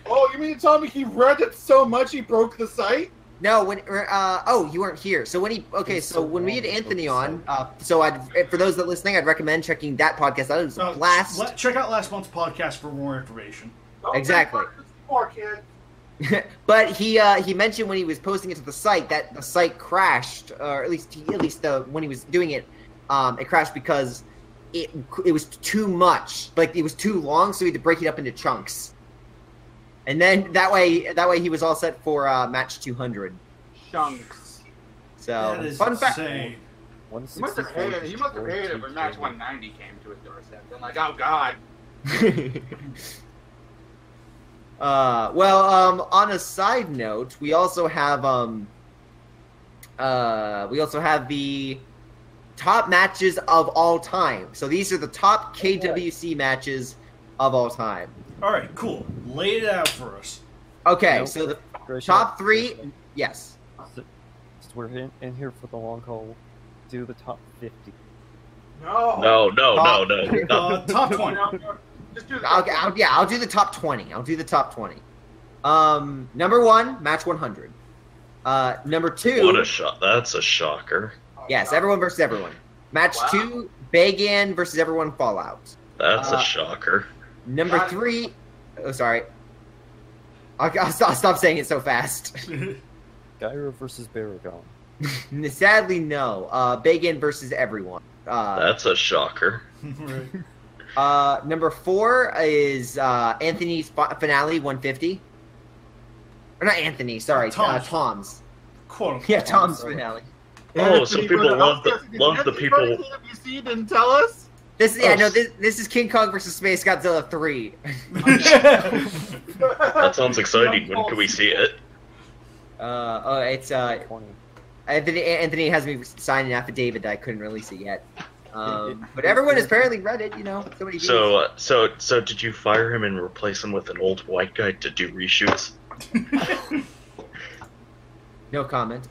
Oh, you mean to tell me he read it so much he broke the site? No, you weren't here. So when we had Anthony on, for those that listening, I'd recommend checking that podcast. That was check out last month's podcast for more information. Exactly. Poor kid. But he mentioned when he was posting it to the site that the site crashed, or at least when he was doing it, it crashed because it was too much. Like it was too long, so he had to break it up into chunks. And then that way he was all set for match 200. Chunks. So That is fun fact. insane. He must have hated it when match 190 came to his doorstep. They're like, oh god. On a side note, we also have the top matches of all time. So these are the top KWC matches of all time. All right, cool. Lay it out for us. Okay, Nope. so the Grisha, top 3, yes. So we're in here for the long haul. Do the top 50. No. No. Top 20. Just do I'll do the top 20. I'll do the top 20. Number 1, match 100. Number 2. What a shot! That's a shocker. Yes, everyone versus everyone. Match 2, Bagan versus everyone Fallout. That's a shocker. Number 3. Oh, sorry. I'll stop saying it so fast. Gyro versus Baragon. Sadly, no. Bagan versus everyone. That's a shocker. Right. Number 4 is Anthony's finale 150. Or not Anthony, sorry. Tom's. Quote. Yeah, Tom's finale. Oh, so people love the people. KWC didn't tell us. This is King Kong versus Space Godzilla 3. That sounds exciting. When can we see it? It's 20. Anthony has me sign an affidavit that I couldn't release it yet. But everyone has apparently read it, somebody So did you fire him and replace him with an old white guy to do reshoots? No comment.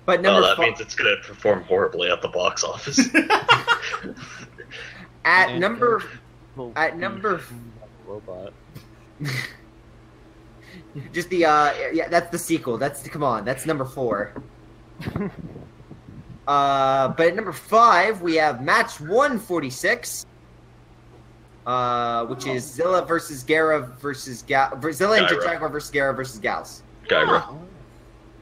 But that means it's gonna perform horribly at the box office. at number robot. just the that's the sequel. That's number 4. But at number 5 we have match 146. which is Zilla versus Gara versus Zilla and Gyra. Jaguar versus Gara versus Gals. Gyra.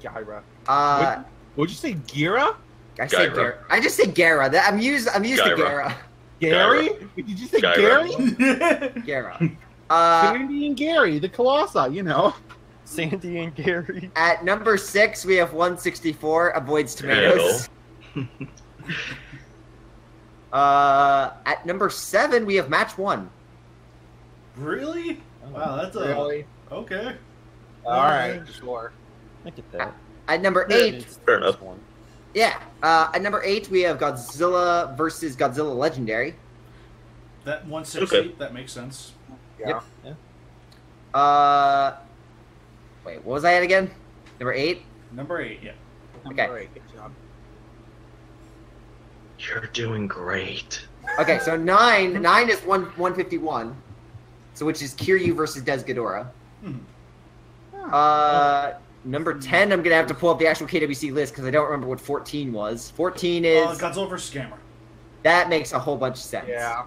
Gyra. Would you say Gira? I say Gyra. Gara. I just say Gara. I'm used to Gyra. Gara. Gary? Did you say Gyra. Gary? Gara. Sandy and Gary, the Colossi, you know. Sandy and Gary. At number 6, we have 164, avoids tomatoes. At number 7, we have match 1. Really? Wow, that's a Really? okay. Alright, sure. I get that. At number 8, Fair enough. One. yeah. At number 8, we have Godzilla versus Godzilla Legendary. That 160, that makes sense. Yeah. Wait, what was I at again? Number 8? Number 8, yeah. Okay. Alright, good job. You're doing great. Okay, so 9 is 151. So which is Kiryu versus Des Ghidorah. Number 10, I'm gonna have to pull up the actual KWC list because I don't remember what 14 was. 14 is Godzilla vs. Scammer. that makes a whole bunch of sense. Yeah.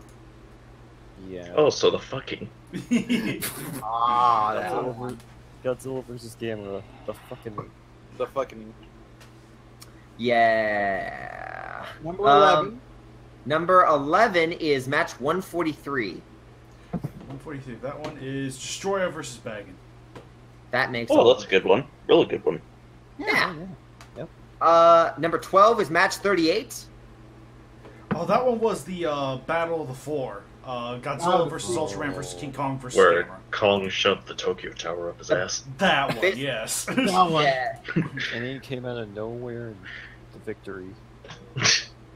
Yeah. Oh, so the fucking. Ah, that Godzilla, one. Godzilla versus Gamera. The fucking Yeah. number 11. Number 11 is match 143. 143. That one is Destroyer versus Baggin. That makes Oh, that's a good one. Really good one. yeah. Yep. Number 12 is match 38. Oh, that one was the Battle of the Four. Godzilla versus Ultraman versus King Kong versus Where Scammer. Kong shoved the Tokyo Tower up his ass. That one, This- yes. That one. Yeah. And he came out of nowhere and the victory.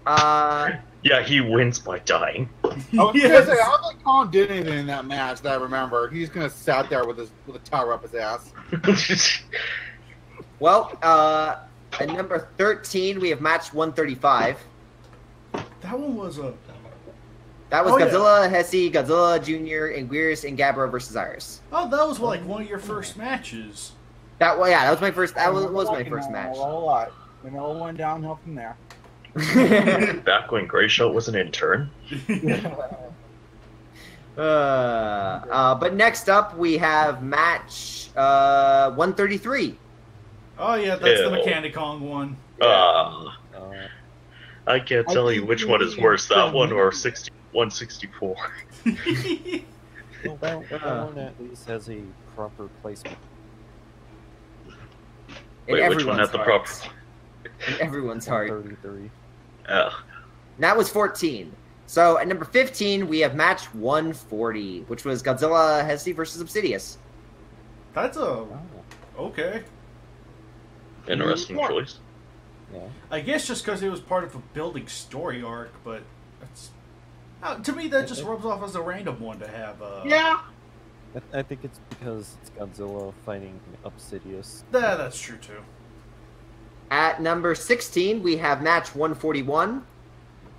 Yeah, he wins by dying. I was gonna Yes. say, I don't think Kong did anything in that match that I remember. He's gonna sat there with a tower up his ass. Well, at number 13, we have match 135. That one was a. That was Oh, yeah. Godzilla, Hesse, Godzilla Jr., and Anguirus and Gabra versus Iris. Oh, that was like one of your first matches. That was my first. That was my first match. A lot. And it all went downhill from there. Back when Grayshow was an intern. But next up, we have match 133. Oh yeah, that's the Ew. Mechanic-Kong one. I can't tell you which one is worse, that one or 164. Well, that one at least has a proper placement. In Wait, which one had everyone's the proper? hearts. In everyone's heart. 33. And that was 14. So at number 15, we have match 140, which was Godzilla Hesse versus Obsidious. That's a Oh, okay. Interesting choice. yeah. I guess just because it was part of a building story arc, but that's to me that just rubs off as a random one to have. Yeah. I think it's because it's Godzilla fighting Obsidious. That's true too. At number 16, we have match 141,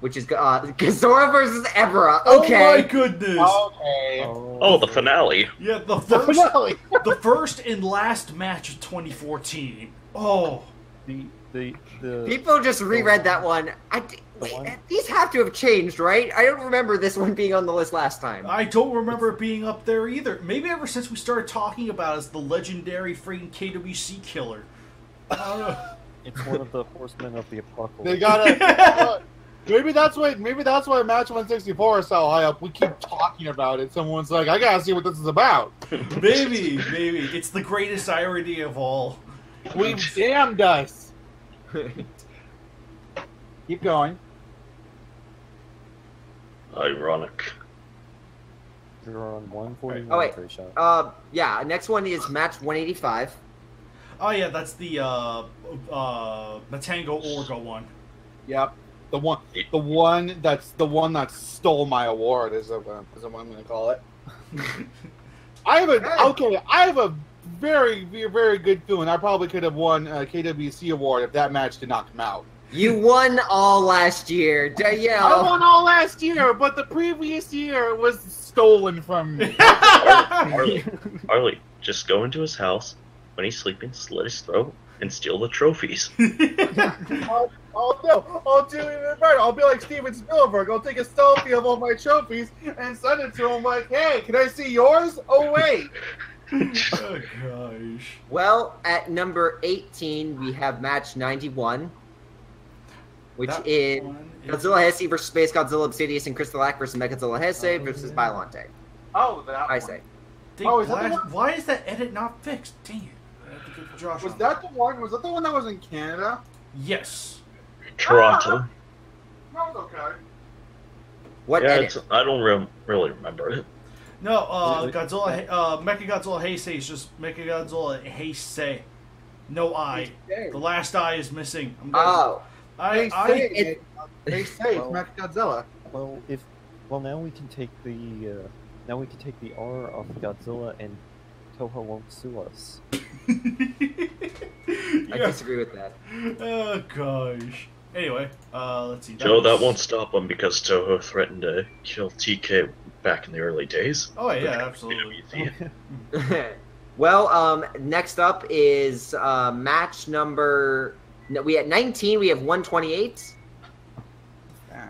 which is Ghidorah versus Ebra. Okay. Oh my goodness! Okay. Oh, the finale. Yeah, the The first, finale. the first and last match of 2014. Oh, The People just reread that one. These have to have changed, right? I don't remember this one being on the list last time. I don't remember it being up there either. Maybe ever since we started talking about it as the legendary freaking KWC killer. I don't know. it's one of the horsemen of the apocalypse. They gotta. Maybe that's why match 164 is so high up. We keep talking about it. Someone's like, I gotta see what this is about. Maybe. It's the greatest irony of all. We damned us. Keep going. Ironic. You're on 141. Oh, wait. Great shot. Yeah, next one is match 185. Oh yeah, that's the Matango Orgo one. Yep. The one that stole my award is what I'm going to call it. I have a very, very good feeling I probably could have won a KWC award if that match did not come out. You won all last year. I won all last year, but the previous year was stolen from me. Harley, just go into his house when he's sleeping, slit his throat, and steal the trophies. I'll do even better. I'll be like Steven Spielberg. I'll take a selfie of all my trophies and send it to him like, hey, can I see yours? Oh, wait. Oh, gosh. Well, at number 18, we have match 91, which That is one Godzilla Heisei versus Space Godzilla Obsidious and Crystalak versus Mechagodzilla Heisei versus Biollante. Oh, that I one. say. Is that the one? Why is that edit not fixed? Dang it. I have to get Josh Was on that the one? Was that the one that was in Canada? Yes. Toronto. That was okay. What Yeah, edit? I don't really remember it. No, Mechagodzilla Heisei is just Mechagodzilla Heisei. No I. The last I is missing. Oh. They say it's Mechagodzilla. Well, now we can take the R off Godzilla, and Toho won't sue us. I disagree with that. Oh gosh. Anyway, let's see. Joe, that won't stop them because Toho threatened to kill TK back in the early days. Oh yeah, absolutely. Well, next up is match number. No, we at 19. We have 128.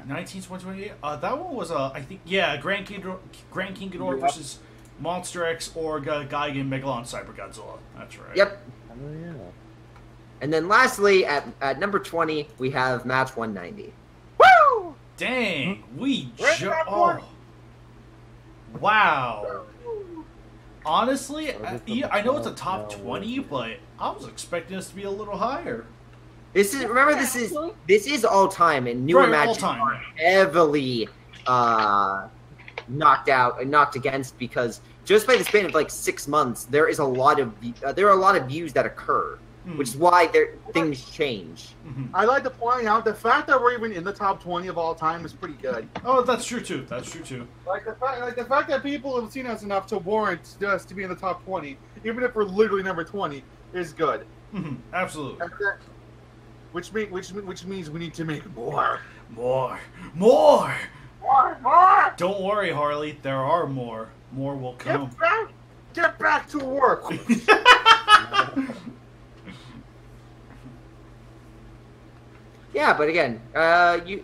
1928. That one was I think Grand King Ghidorah versus Monster X or Gigan Megalon Cyber Godzilla. That's right. Yep. Oh yeah. And then lastly, at number 20, we have match 190. Woo! Dang, Oh. Wow. Honestly, I know it's a top 20, but I was expecting us to be a little higher. This is all time, and newer Right, matches all-time. are heavily knocked against because just by the span of like 6 months, there are a lot of views that occur, which is why things change. I like to point out the fact that we're even in the top 20 of all time is pretty good. Oh, that's true too. Like the fact that people have seen us enough to warrant us to be in the top 20, even if we're literally number 20, is good. Absolutely. Which means we need to make more. More. Don't worry, Harley. There are more. More will come. Get back to work. Yeah, but again,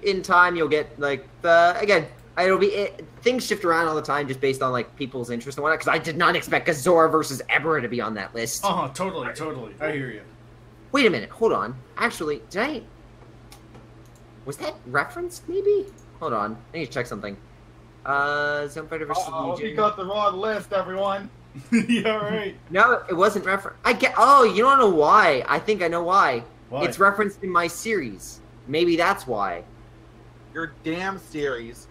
in time you'll get things shift around all the time just based on like people's interest and whatnot. Because I did not expect Gazora versus Ebra to be on that list. Totally. I hear you. Wait a minute, hold on. Actually, was that referenced? Maybe. Hold on, I need to check something. Zone Fighter versus Legion. We got the wrong list, everyone. Yeah, right. No, it wasn't referenced. Oh, you don't know why? I think I know why. Why? It's referenced in my series. Maybe that's why. Your damn series.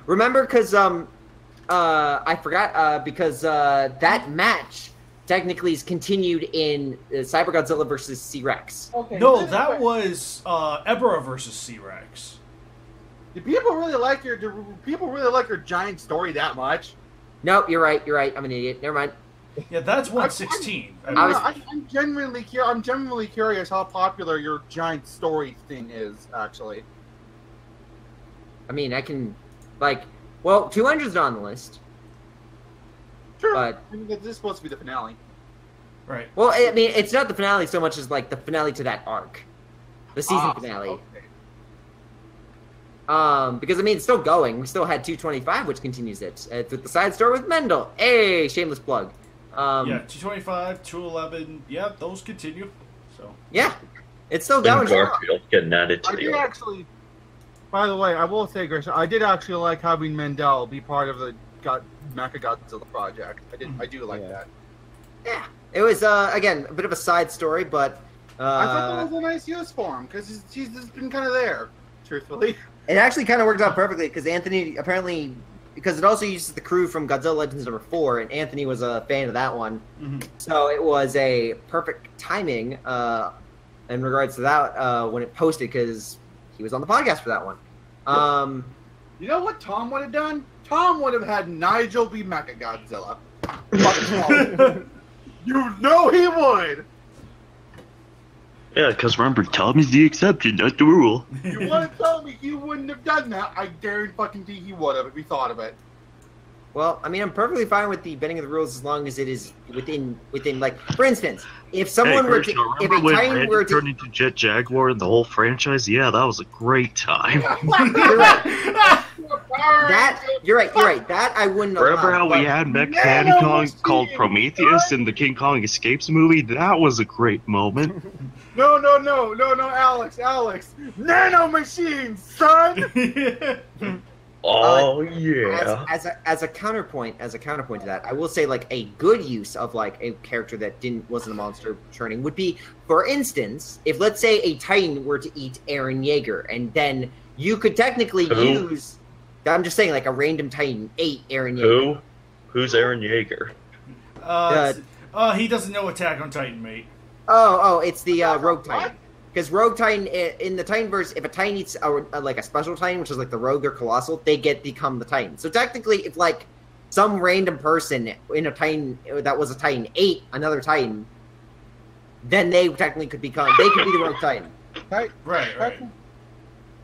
Remember, because I forgot because that match technically is continued in Cyber Godzilla versus C-Rex. Okay. No, that was Ebra versus C-Rex. Do people really like your giant story that much? No, you're right. I'm an idiot. Never mind. Yeah, that's 116. I'm genuinely curious how popular your giant story thing is, actually. I mean, I can, 200's not on the list. Sure. But I mean, this is supposed to be the finale. Right. Well, I mean, it's not the finale so much as like the finale to that arc, the season finale. Okay. Because I mean, it's still going. We still had 225, which continues it with the side story with Mendel. Hey, shameless plug. Yeah, 225, 211. Yeah, those continue. So. Yeah, it's still And going. Garfield getting added to I the did arc. actually. By the way, I will say, Grayson, I did actually like having Mendel be part of the Mechagodzilla project. I do like that. Yeah, it was again a bit of a side story, but I thought that was a nice use for him because he's just been kind of there, truthfully. it actually kind of worked out perfectly because Anthony apparently, because it also uses the crew from Godzilla Legends number 4, and Anthony was a fan of that one, so it was a perfect timing in regards to that when it posted because he was on the podcast for that one. You know what Tom would have done? Tom would have had Nigel be Mechagodzilla. You know he would. Yeah, because remember, Tom is the exception, not the rule. You want to tell me he wouldn't have done that? I guarantee he would have if he thought of it. Well, I mean, I'm perfectly fine with the bending of the rules as long as it is within like, for instance, if someone were to, if a Titan were to turn into Jet Jaguar and the whole franchise, yeah, that was a great time. You're right. You're right. That I wouldn't. Remember how we had Mech Kong called Prometheus in the King Kong Escapes movie? That was a great moment. No, Alex. Nano machines, son! Oh yeah. As a counterpoint to that, I will say like a good use of like a character that wasn't a monster churning would be, for instance, if let's say a Titan were to eat Eren Yeager, and then you could technically use. I'm just saying, like a random Titan ate Eren Yeager. Who's Eren Yeager? He doesn't know Attack on Titan, mate. Oh, it's the Rogue Titan. Because Rogue Titan, in the Titanverse, if a Titan eats like a special Titan, which is like the Rogue or Colossal, they become the Titan. So technically, if like some random person in a Titan that was a Titan ate another Titan, then they technically could be the Rogue Titan. Right.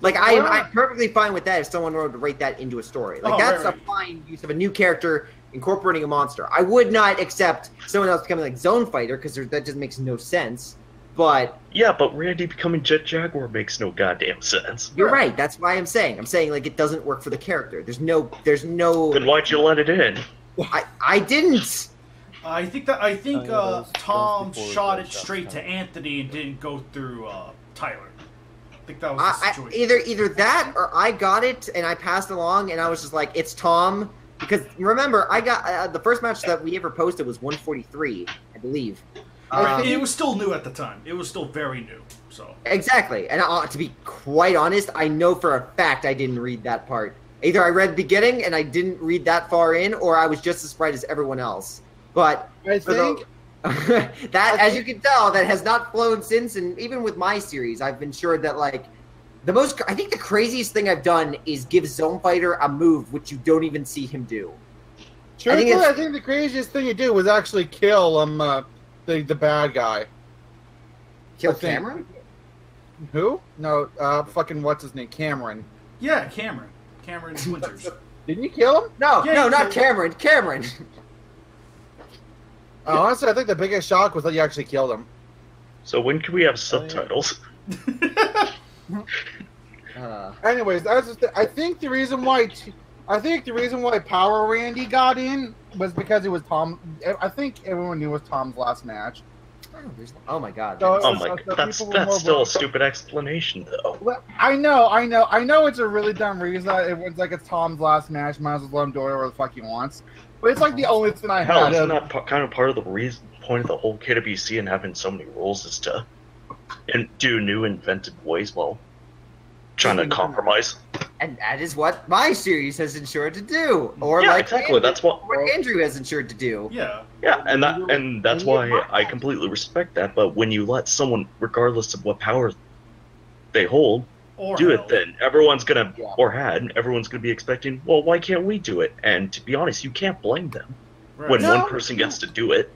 Like I'm perfectly fine with that if someone were to write that into a story. Like that's a fine use of a new character incorporating a monster. I would not accept someone else becoming like Zone Fighter because that just makes no sense. But Randy becoming Jet Jaguar makes no goddamn sense. You're right. That's why I'm saying like it doesn't work for the character. There's no. Then why'd you let it in? I didn't. I think Tom shot it straight to Anthony and didn't go through Tyler. I think that was the situation. Either that or I got it and I passed along and I was just like, it's Tom. Because remember, I got the first match that we ever posted was 143, I believe. It was still new at the time. It was still very new. So exactly, and to be quite honest, I know for a fact I didn't read that part. Either I read the beginning and I didn't read that far in, or I was just as bright as everyone else. But I think as you can tell, that has not flown since. And even with my series, I've been sure that like I think the craziest thing I've done is give Zone Fighter a move which you don't even see him do. Truthfully, I think the craziest thing you did was actually kill the bad guy. Kill Cameron? Who? No, fucking what's his name? Cameron. Yeah, Cameron. Cameron Winters. Didn't you kill him? No, not Cameron. Cameron. Honestly, I think the biggest shock was that you actually killed him. So when can we have subtitles? Anyways, I think the reason why Power Randy got in was because it was Tom. I think everyone knew it was Tom's last match. Oh my god! That's still a stupid explanation, though. Well, I know. It's a really dumb reason. It's like it's Tom's last match. Might as well let him do whatever the fuck he wants. But it's like the only thing I had. Isn't that kind of part of the point of the whole KWC and having so many rules is to do new invented ways while trying to compromise. And that is what my series has ensured to do. Exactly. That's what Andrew has ensured to do. Yeah, and that's why I completely respect that. But when you let someone, regardless of what power they hold, do it, then everyone's gonna everyone's gonna be expecting. Well, why can't we do it? And to be honest, you can't blame them when one person gets to do it.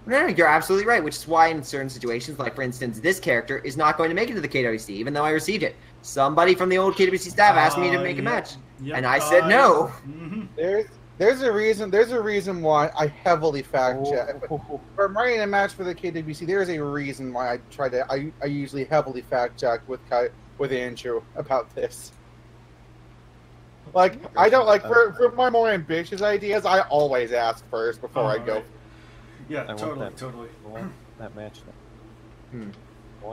No, you're absolutely right, which is why in certain situations, like for instance, this character is not going to make it to the KWC, even though I received it. Somebody from the old KWC staff asked me to make a match, and I said no. There's a reason why I heavily fact check. For writing a match for the KWC, there's a reason why I usually heavily fact check with Andrew about this. Like I don't like for my more ambitious ideas, I always ask first before I go. Yeah, totally. That match.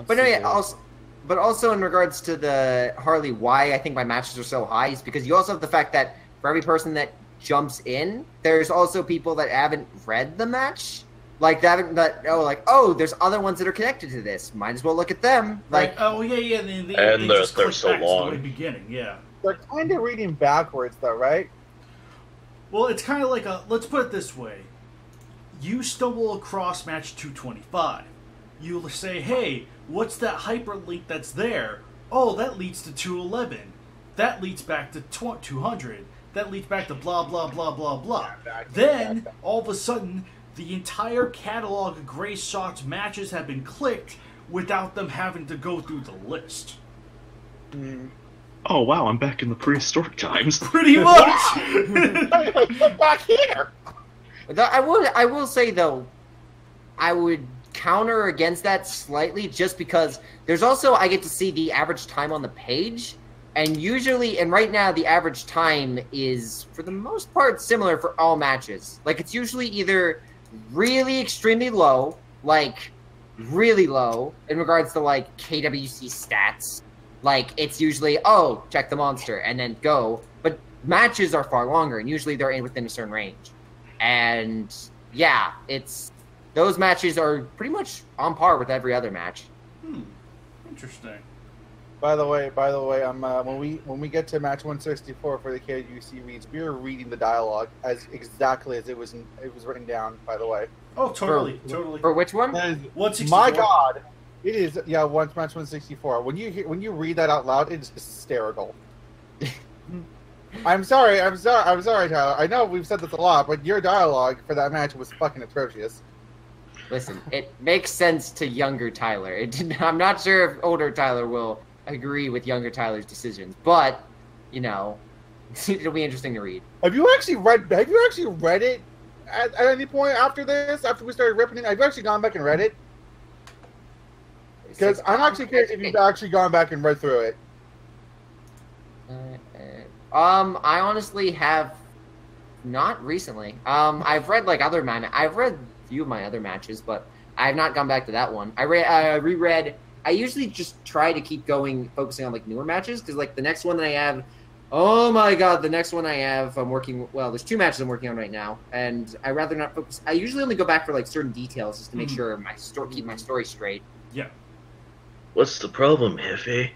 But no, yeah, also in regards to the Harley, why I think my matches are so high is because you also have the fact that for every person that jumps in, there's also people that haven't read the match. Like there's other ones that are connected to this. Might as well look at them. Like And they're so long. To the beginning, yeah. They're kind of reading backwards, though, right? Well, it's kind of like let's put it this way. You stumble across match 225. You'll say, hey, what's that hyperlink that's there? Oh, that leads to 211. That leads back to 200. That leads back to blah, blah, blah, blah, blah. Then, all of a sudden, the entire catalog of Gray Sox matches have been clicked without them having to go through the list. Oh wow, I'm back in the prehistoric times. Pretty much. I'm back here. I will say though, I would counter against that slightly just because there's also I get to see the average time on the page, and usually and right now the average time is for the most part similar for all matches. Like it's usually either really extremely low, like really low in regards to like KWC stats. Like it's usually check the monster and then go, but matches are far longer and usually they're within a certain range. And yeah, those matches are pretty much on par with every other match. Interesting. By the way, I'm when we get to match 164 for the KWC reads, we are reading the dialogue as exactly as it was written down. By the way. Oh, totally. For which one? 164. My God, it is match 164. When you read that out loud, it's hysterical. I'm sorry, Tyler. I know we've said this a lot, but your dialogue for that match was fucking atrocious. Listen, it makes sense to younger Tyler. I'm not sure if older Tyler will agree with younger Tyler's decisions, but it'll be interesting to read. Have you actually read it at any point after this? After we started ripping it, have you actually gone back and read it? Because I'm actually curious if you've actually gone back and read through it. I honestly have not recently. I've read I've read a few of my other matches, but I have not gone back to that one. I reread. I usually just try to keep focusing on like newer matches because like the next one that I have. Oh my God, the next one I have, there's two matches I'm working on right now, and I'd rather not focus. I usually only go back for like certain details just to make sure keep my story straight. Yeah. What's the problem, Hefe?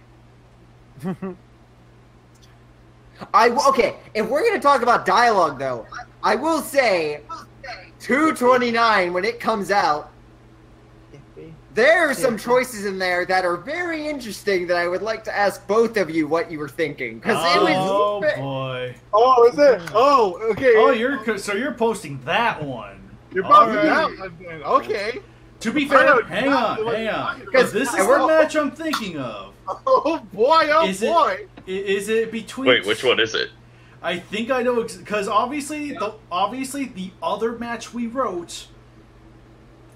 Okay, if we're going to talk about dialogue, though, I will say 229, when it comes out, there are some choices in there that are very interesting that I would like to ask both of you what you were thinking. Boy. Oh, is it? Oh, okay. Oh, you're posting that one. You're posting that one then. Okay. To be fair, hang on. Because this is the match I'm thinking of. Oh boy, boy. Is it between... Wait, which one is it? I think I know, because obviously the other match we wrote,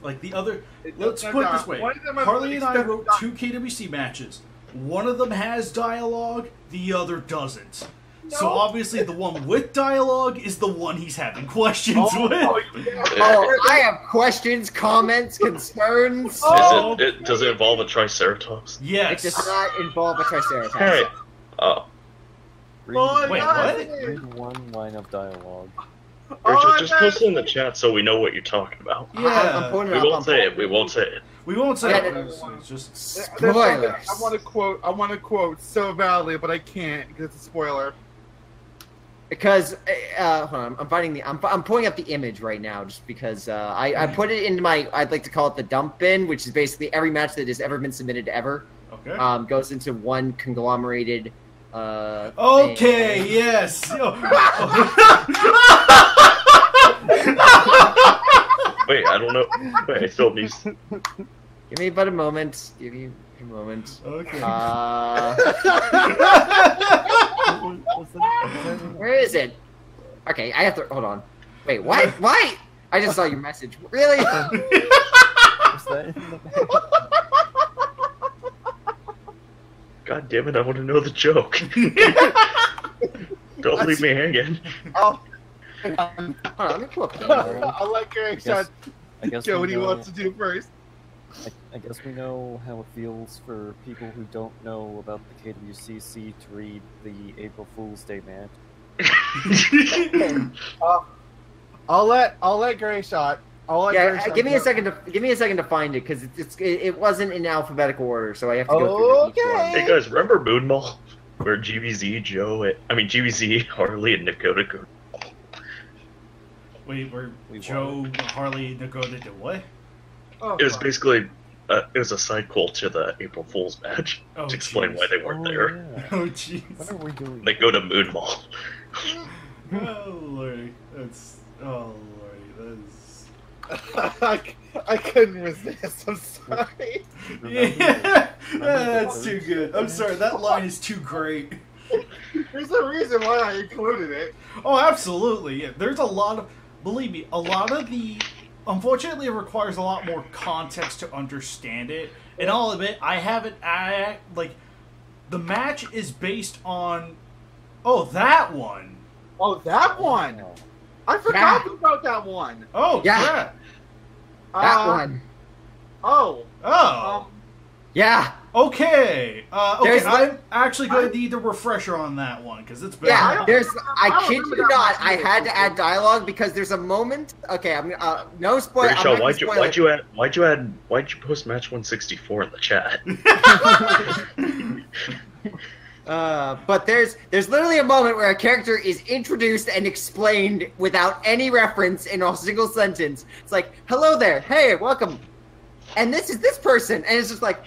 like the other... Let's put it this way. Harley and I wrote 2 KWC matches. One of them has dialogue, the other doesn't. No. So obviously the one with dialogue is the one he's having questions with. I have questions, comments, concerns. Does it involve a Triceratops? Yes. It does not involve a Triceratops. Alright. Wait, what? Read one line of dialogue. Just post it in the chat so we know what you're talking about. Yeah. We won't say it. We won't say it. It's just spoilers. I want to quote so badly, but I can't because it's a spoiler. Because hold on, I'm pulling up the image right now just because I put it into I'd like to call it the dump bin, which is basically every match that has ever been submitted ever. Okay. Goes into one conglomerated. Okay. Thing. Yes. Wait, I don't know. Wait, I still need. Give me but a moment. Give you a moment. Okay. Where is it? Okay, I have to hold on. Wait, what? Why? I just saw your message. Really? God damn it! I want to know the joke. Don't leave me hanging. Oh. Hold on, let me pull up. I'll let Greg show what he wants to do first. I guess we know how it feels for people who don't know about the KWCC to read the April Fool's Day match. I'll let Gray shot. Give me a second to find it because it wasn't in alphabetical order, so I have to go through each one. Hey guys, remember Moonmall, where GBZ, Harley, and Nagoda go? Wait, where Joe, Harley, Nagoda did what? It was basically it was a sequel to the April Fool's match to explain why they weren't there. Yeah. Oh jeez. What are we doing? They go to Moonmall. Oh lordy, that's I couldn't resist. I'm sorry. Yeah, that's too good. I'm sorry. That line is too great. There's a reason why I included it. Oh, absolutely. Yeah, there's a lot of, believe me, a lot of the. Unfortunately, it requires a lot more context to understand it. And I'll admit, the match is based on. Oh, that one. Oh, that one. I forgot about that one. Oh, Yeah. crap. That one. Oh. Yeah. Okay. There's I'm actually going to need a refresher on that one because it's been. Yeah, I kid remember you that not, much I either. had to add dialogue because there's a moment. Okay, I'm no spoiler. Rachel, why'd you post match 164 in the chat? But there's literally a moment where a character is introduced and explained without any reference in a single sentence. It's like, "Hello there, hey, welcome," and this is this person, and it's just like,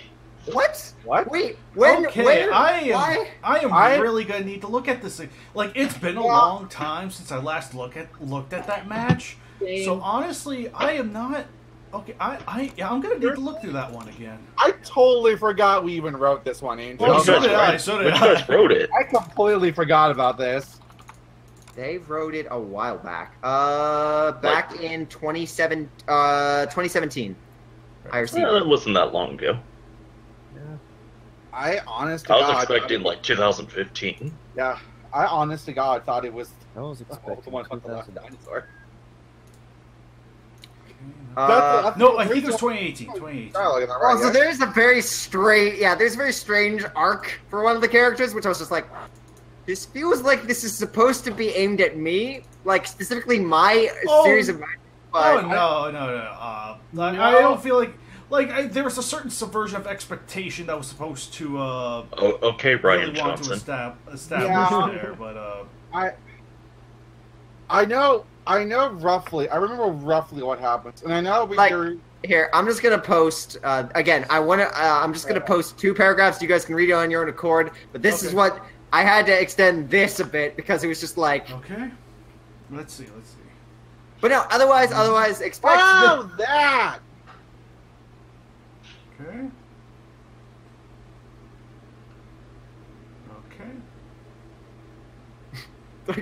what? What? Wait, when? Okay, where? I am I- really gonna need to look at this thing. Like, it's been a long time since I last looked at that match. So honestly, I am not. Okay, I'm gonna need to look through that one again. I totally forgot we even wrote this one, Angel. Well, Which so guys did I. wrote- So did Which I. guys wrote it? I completely forgot about this. They wrote it a while back. Back in 2017. I received Well, it. that wasn't that long ago. I honest to I was God, expecting like 2015. yeah, I honest to God thought it was I was the expecting one fucking last 2000. dinosaur. Uh, No, I think it was 2018. 2018. Dialogue in that, Well, right? so Yeah. there's a very strange arc for one of the characters, which I was just like, this feels like this is supposed to be aimed at me, like specifically my series of matches. Oh But no! I don't feel like there was a certain subversion of expectation that was supposed to Oh, okay, Ryan really want to Johnson. establish Yeah. there, but I know roughly. I remember roughly what happens, and I know we Like- were- here, I'm just gonna post again. I'm just gonna post 2 paragraphs. You guys can read it on your own accord. But this is Okay. what I had to extend this a bit because it was just like. okay. Let's see. But no, otherwise expect. Oh, that! Okay.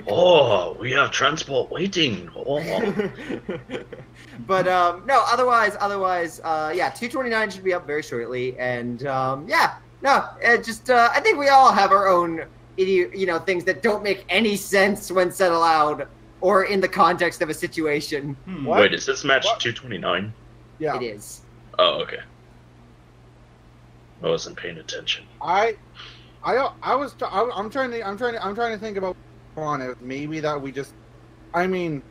Oh, we have transport waiting. Oh. But no, otherwise, yeah, 229 should be up very shortly, and yeah, no, I think we all have our own things that don't make any sense when said aloud or in the context of a situation. What? Wait, is this match What? 229? Yeah, It is. Oh, okay. I wasn't paying attention. I'm trying to think about on it. Maybe that we just. I mean,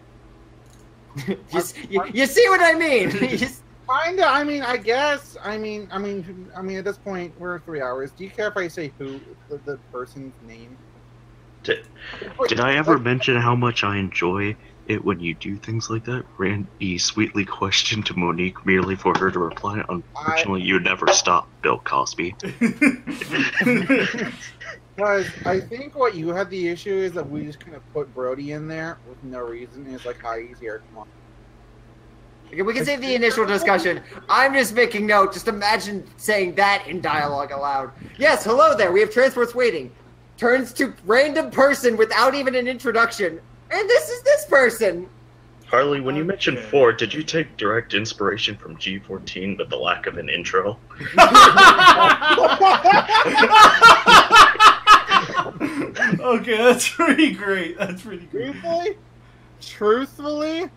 you see what I mean? You just- kinda. I mean, I guess. I mean, at this point, we're 3 hours. Do you care if I say who the person's name? Did I ever mention how much I enjoy it when you do things like that? Randy sweetly questioned to Monique merely for her to reply. Unfortunately, you never stop, Bill Cosby. Because I think what you had the issue is that we just kind of put Brody in there with no reason. And it's like, hi, he's here. Come on. Okay, we can save the initial discussion. I'm just making note. Just imagine saying that in dialogue aloud. Yes, hello there. We have transports waiting. Turns to random person without even an introduction. And this is this person. Harley, when you mentioned Okay. 4, did you take direct inspiration from G14 but the lack of an intro? Okay, that's pretty great. That's pretty great. Truthfully,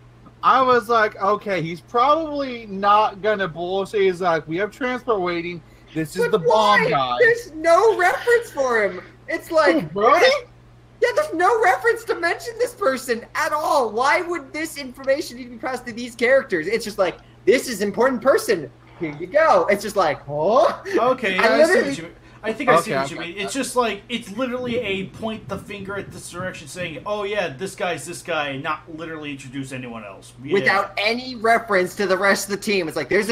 I was like, okay, he's probably not gonna bullshit. He's like, we have transport waiting. This is But the bomb why? guy. There's no reference for him. It's like, Brody? yeah, there's no reference to mention this person at all. Why would this information need to be passed to these characters? It's just like, this is important person. Here you go. It's just like, huh? Okay, I I see literally- what you mean. I think I see what you Okay. mean. It's just like, it's literally a point the finger at this direction saying, oh yeah, this guy's this guy, not literally introduce anyone else. Yeah. Without any reference to the rest of the team. It's like, there's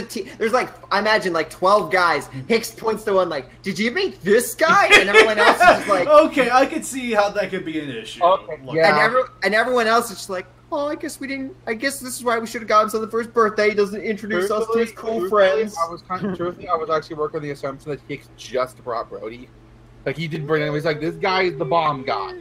like, I imagine like 12 guys. Hicks points to one like, did you meet this guy? And everyone else is just like, Okay, I can see how that could be an issue. Okay, Look, yeah. and everyone else is just like, oh, I guess this is why we should have got him on the first birthday. He doesn't introduce us to his cool Truthfully, friends. I was actually working on the assumption that Hicks just brought Brody. Like he did bring it. He's like, this guy is the bomb guy.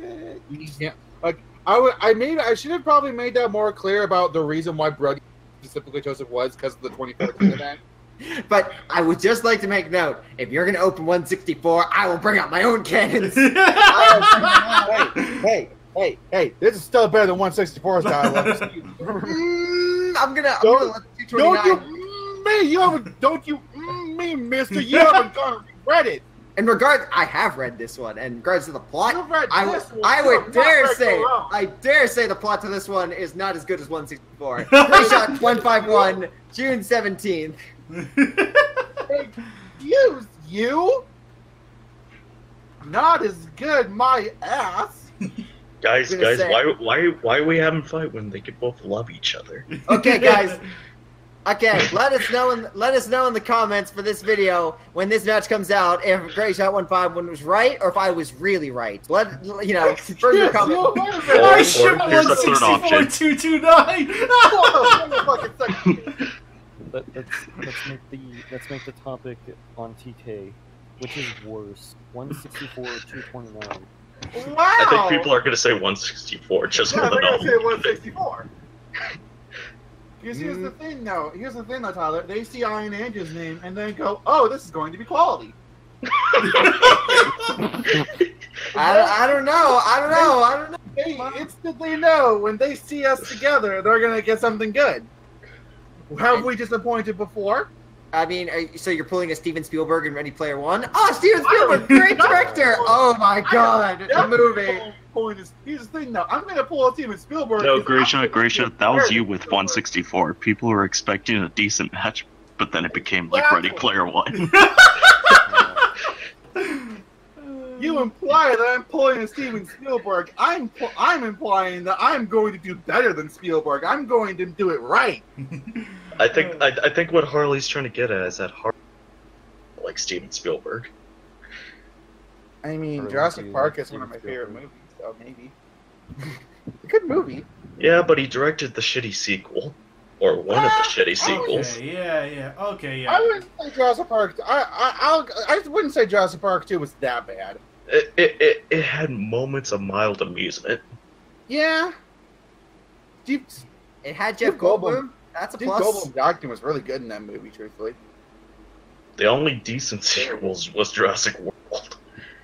Yeah. Like I should have probably made that more clear about the reason why Brody specifically chose it was because of the 2014 event. But I would just like to make note: if you're going to open 164, I will bring out my own cannons. Hey! This is still better than 164's dialogue. I'm gonna let 229. Don't you, Mister? You haven't gone read it. In regards, I have read this one. And in regards to the plot, You've read I this one. would You have not dare read say, the wrong. I dare say the plot to this one is not as good as 164. Free shot 151, June 17th. Excuse you? Not as good, my ass. Guys, gonna say- why are we having fight when they could both love each other? Okay, guys. Okay, let us know in the comments for this video when this match comes out if Great Shot 151 was right or if I was really right. Let you know. Further comment. I ship here's the third 164 option. 229. Let's make the topic on TK, which is worse, 164 or 229. Wow! I think people are going to say 164 just for Yeah, the they're gonna say number. 164. Because here's the thing, though. Tyler. They see Iron Andrew's name and then go, "Oh, this is going to be quality." I don't know. They instantly know when they see us together, they're gonna get something good. Have we disappointed before? I mean, so you're pulling a Steven Spielberg in Ready Player One? Oh, Steven Spielberg, great director! Oh my god, the movie. Here's the thing, though. I'm gonna pull a Steven Spielberg. No, Grisha, that was you with 164. People were expecting a decent match, but then it became like Ready Player One. You imply that I'm pulling a Steven Spielberg. I'm implying that I'm going to do better than Spielberg. I'm going to do it right. I think what Harley's trying to get at is that Harley like Steven Spielberg. I mean, Or Jurassic do Park is Steven one of my favorite Spielberg. movies, so maybe. A good movie. Yeah, but he directed the shitty sequel, or one of the shitty sequels. Okay, yeah. Okay, yeah. I wouldn't say Jurassic Park. I wouldn't say Jurassic Park 2 was that bad. It had moments of mild amusement. Yeah. Deep It had Jeff Goldblum. Goldblum. That's a plus. Goldblum's acting was really good in that movie, truthfully. The only decent sequels was Jurassic World.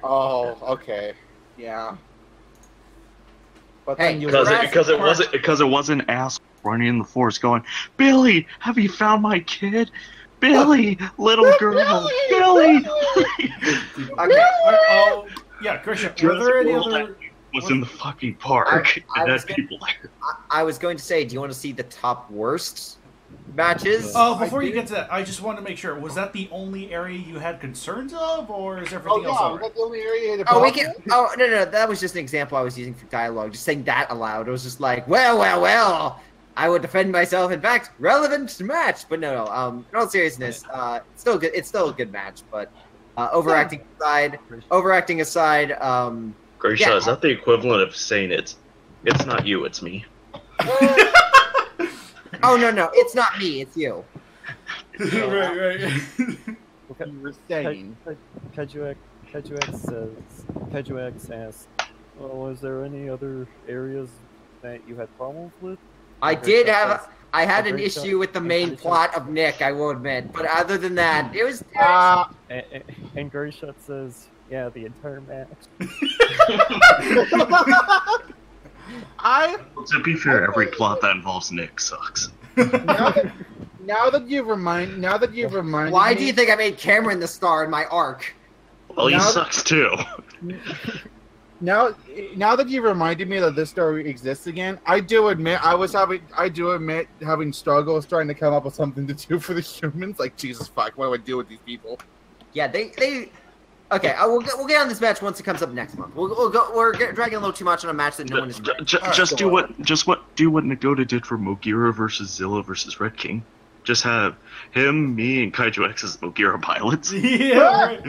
Oh, okay. Yeah. But Hey, then you Because it wasn't ass running in the forest going, Billy, have you found my kid? Billy, little girl, Billy. Okay. Yeah, Christian, were there any other... Was in the fucking park. I It was had people there. I was going to say, do you want to see the top worst matches? Oh, before you get to that, I just wanted to make sure, was that the only area you had concerns of, or is everything else yeah, alright? that's the only area you had a Oh, we problem can. with? Oh, no, that was just an example I was using for dialogue. Just saying that aloud. It was just like, well. I would defend myself. In fact, relevant match. But no. In all seriousness, it's still good. It's still a good match. But overacting aside, Grisha, Yeah. is that the equivalent of saying it's not you, it's me? Oh no, it's not me. It's you. right. You were saying. Kaiju X asks, well, is there any other areas that you had problems with? I had an Great shot. issue with the main Great shot. plot of Nick, I will admit. But other than that, it was. And Gershot says, yeah, the entire match. To be fair, every plot that involves Nick sucks. Now that you've reminded Why me, do you think I made Cameron the star in my arc? Well, he Now- sucks too. Now that you reminded me that this story exists again, I do admit having struggles trying to come up with something to do for the humans. Like, Jesus fuck, what do I do with these people? Yeah, they. Okay, we'll get on this match once it comes up next month. We'll go. We're dragging a little too much on a match that no one is. Just do what Nagoda did for Mogira versus Zilla versus Red King. Just have him, me, and Kaiju X as Mogira pilots, Yeah, right.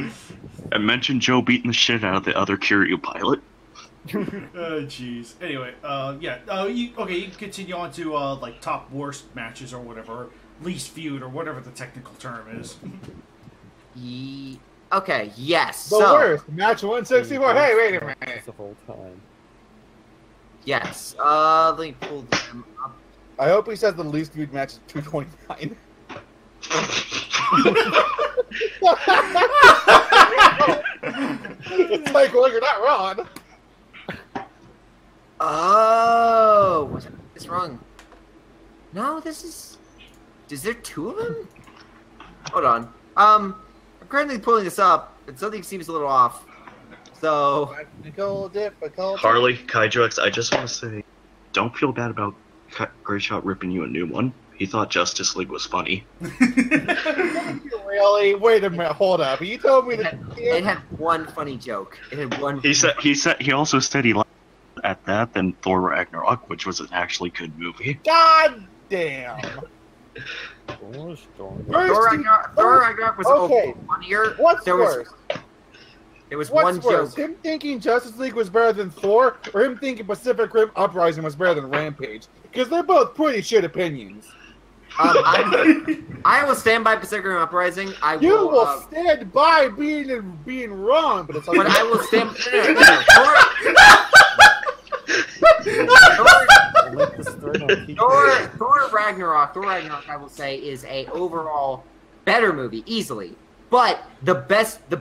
and mention Joe beating the shit out of the other Kiryu pilot. Oh, jeez. Anyway, you can continue on to, like, top worst matches or whatever, least feud or whatever the technical term is. Okay, yes. The worst. Match 164. Hey, wait a minute. Of all time. Yes. Let me pull them up. I hope he says the least viewed match is 229. It's like, well, you're not wrong. Oh, what's this wrong? No, this is. Is there two of them? Hold on. I'm currently pulling this up, and something seems a little off. So. Difficult. Harley, Kaiju X, I just want to say, don't feel bad about Great Shot ripping you a new one. He thought Justice League was funny. Really? Wait a minute. Hold up. You told me that it had one funny joke. It had one. He also said he liked at that than Thor Ragnarok, which was an actually good movie. God damn. Thor Ragnarok was okay. funnier. What's worse? There was What's one worse? joke. Him thinking Justice League was better than Thor, or him thinking Pacific Rim Uprising was better than Rampage? Because they're both pretty shit opinions. I will stand by Pacific Rim Uprising. You will stand by being wrong, but it's like. But I will stand. Thor Ragnarok, I will say, is a overall better movie, easily. But the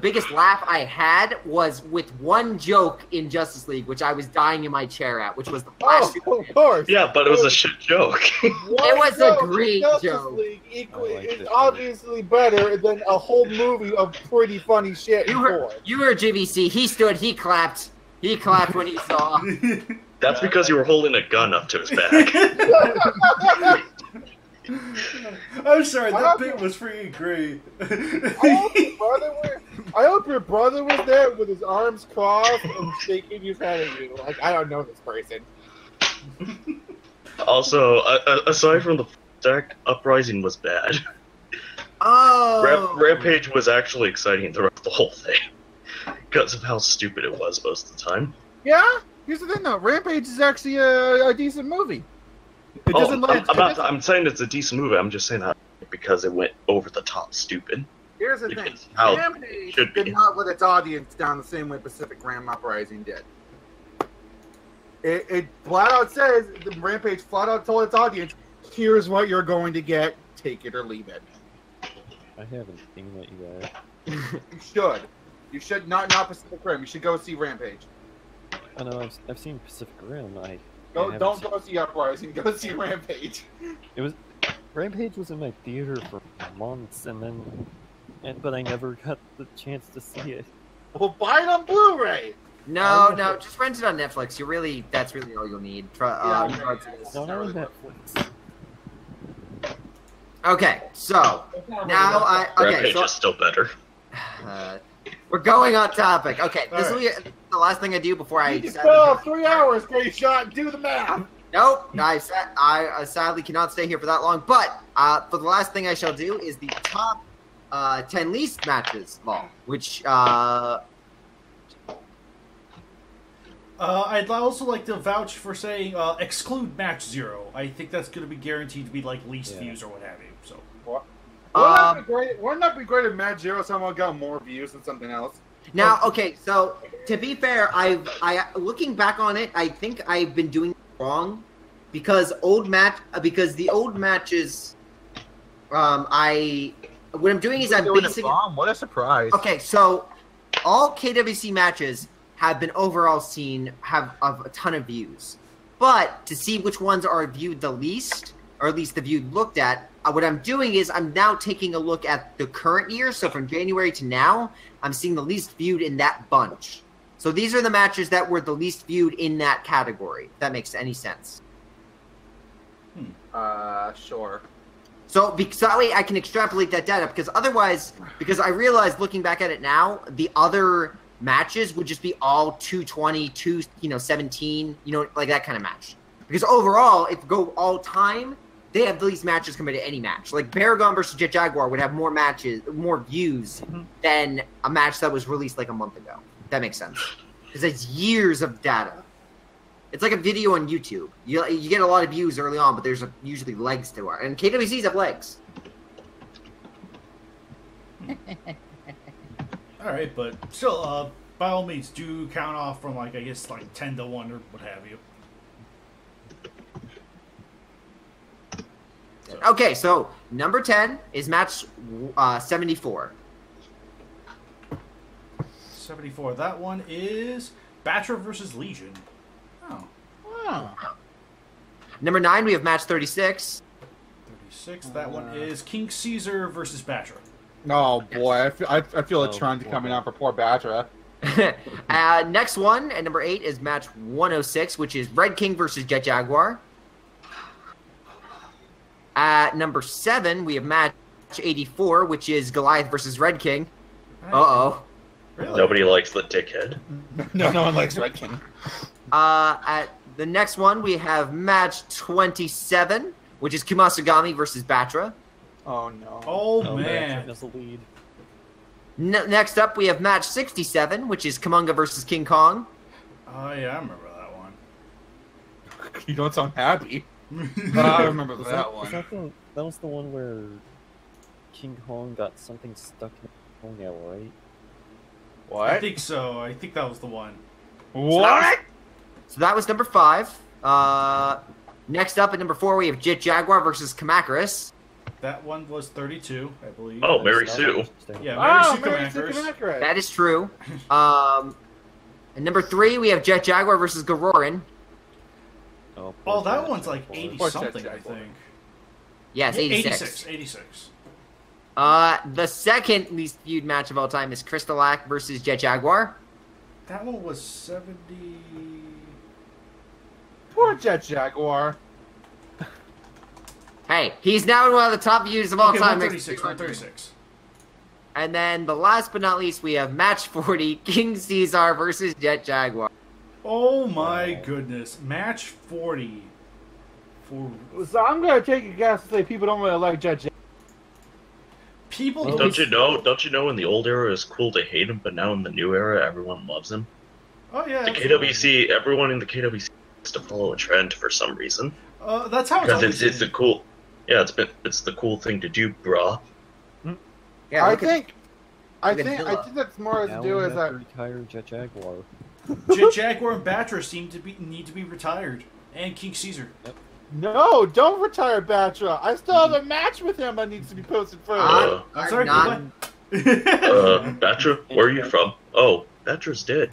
biggest laugh I had was with one joke in Justice League, which I was dying in my chair at, which was the Flash. Oh, of course. Yeah, but it was a shit joke. It was a great Justice League is obviously better than a whole movie of pretty funny shit. You heard GVC. He stood. He clapped. He clapped when he saw. That's because you were holding a gun up to his back. I'm sorry, that bit was freaking great. I hope your brother was there with his arms crossed and shaking his head at you. Like, I don't know this person. Also, aside from the deck, Uprising was bad. Oh! Rampage was actually exciting throughout the whole thing. Because of how stupid it was most of the time. Yeah? Here's the thing though, Rampage is actually a decent movie. I'm saying it's a decent movie. I'm just saying that because it went over the top stupid. Here's the thing. How Rampage should be. did not let its audience down the same way Pacific Rim Uprising did. It flat out says, the Rampage flat out told its audience, here's what you're going to get, take it or leave it. I haven't seen it yet. You should. You should not Pacific Rim. You should go see Rampage. I know, I've seen Pacific Rim. Don't go see Uprising. Go see Rampage. Rampage was in my theater for months, but I never got the chance to see it. Well, buy it on Blu-ray. No, just rent it on Netflix. That's really all you'll need. Not on Netflix. Okay, so now Rampage is still better. We're going on topic. Okay, this will be the last thing I do before I. You still 3 hours, Great Shot. Do the math. Nope, I sadly cannot stay here for that long. But for the last thing I shall do is the top 10 least matches law, which. I'd also like to vouch for saying exclude match 0. I think that's going to be guaranteed to be like least views or what have you. So. Wouldn't that be great if Match Zero somehow got more views than something else? Now, okay, so to be fair, I looking back on it, I think I've been doing it wrong because the old matches, what I'm doing is I'm basically What a surprise! Okay, so all KWC matches have been overall seen have a ton of views, but to see which ones are viewed the least, or at least the viewed looked at. What I'm doing is I'm now taking a look at the current year. So from January to now, I'm seeing the least viewed in that bunch. So these are the matches that were the least viewed in that category, if that makes any sense. Sure. So that way I can extrapolate that data, because otherwise, because I realized looking back at it now, the other matches would just be all 220, 217, like that kind of match. Because overall, if you go all time, they have the least matches compared to any match. Like Baragon versus Jet Jaguar would have more views than a match that was released like a month ago. That makes sense. Because it's years of data. It's like a video on YouTube. You get a lot of views early on, but there's usually legs to it. And KWCs have legs. All right, but still, by all means, do count off from like I guess like 10 to 1 or what have you. Okay, so number 10 is match 74. 74. That one is Batra versus Legion. Oh. Wow. Number 9, we have match 36. 36. That one is King Caesar versus Batra. Oh boy, I feel a trend coming out for poor Batra. Next one, at number 8, is match 106, which is Red King versus Jet Jaguar. At number 7, we have match 84, which is Goliath versus Red King. Uh-oh. Really? Nobody likes the dickhead. No one likes Red King. At the next one, we have match 27, which is Kumasugami versus Batra. Oh no. Oh, man. That's the lead. Next up, we have match 67, which is Kamunga versus King Kong. Oh, yeah, I remember that one. You don't sound happy. I remember Was that one. that was the one where King Kong got something stuck in the toenail, right? What? I think so. I think that was the one. What? So that was number 5. Next up at number 4, we have Jet Jaguar versus Kamakuris. That one was 32, I believe. Oh, Mary That was Sue. interesting. Yeah, Oh, Mary Sue Mary Sue Kamakuris. Kamakuris. That is true. And number 3, we have Jet Jaguar versus Garorin. Oh, Oh, that Jet one's like Jaguar. 80 Poor something, Jet I Jaguar. think. Yes, 86. 86. The second least viewed match of all time is Crystalac versus Jet Jaguar. That one was 70. Poor Jet Jaguar. Hey, he's now one of the top views of all Okay, time. 136. 136. And then the last but not least, we have match 40, King Caesar versus Jet Jaguar. Oh my Wow. goodness. Match 40. For So I'm gonna take a guess and say people don't really like Jet Jaguar. people. Well, Don't you know in the old era it was cool to hate him, but now in the new era everyone loves him? Oh, yeah. The absolutely. KWC, everyone in the KWC has to follow a trend for some reason. That's how it's Because always it's been. the cool, it's the cool thing to do, brah. Yeah, I look at- think look at Zilla. that's more Now to do we with have that. to retire Jet Jaguar. Jet Jaguar and Batra need to be retired. And King Caesar. No, don't retire Batra. I still have a match with him that needs to be posted first. Uh, I'm sorry, not- Batra, where are you from? Oh, Batra's dead.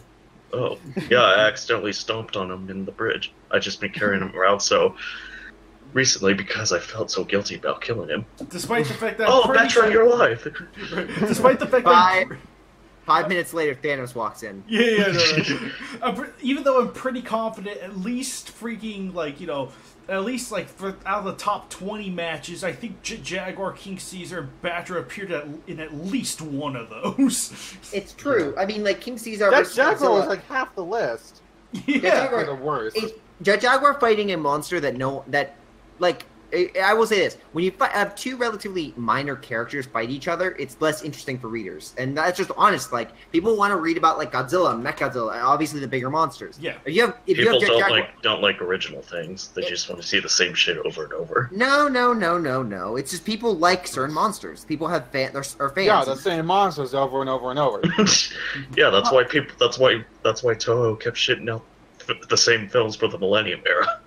Oh, yeah, I accidentally stomped on him in the bridge. I just been carrying him around so recently because I felt so guilty about killing him. Despite the fact that Oh, I'm pretty Batra, sure- you're alive! Despite the fact that 5 minutes later, Thanos walks in. yeah, no. Even though I'm pretty confident, at least freaking at least for out of the top 20 matches, I think Jaguar, King Caesar, and Batra appeared in at least one of those. It's true. I mean, like King Caesar That versus Jaguar was Godzilla. like half the list. Yeah. Jaguar- For the worst. Jet Jaguar fighting a monster I will say this: when you have two relatively minor characters fight each other, it's less interesting for readers, and that's just honest. Like people want to read about like Godzilla, Mechagodzilla, and obviously the bigger monsters. Yeah. If you People have Jet Jaguar, don't like original things. They just want to see the same shit over and over. no. It's just people like certain monsters. People have fans. Yeah, the same monsters over and over and over. Yeah, that's why Toho kept shitting out the same films for the Millennium Era.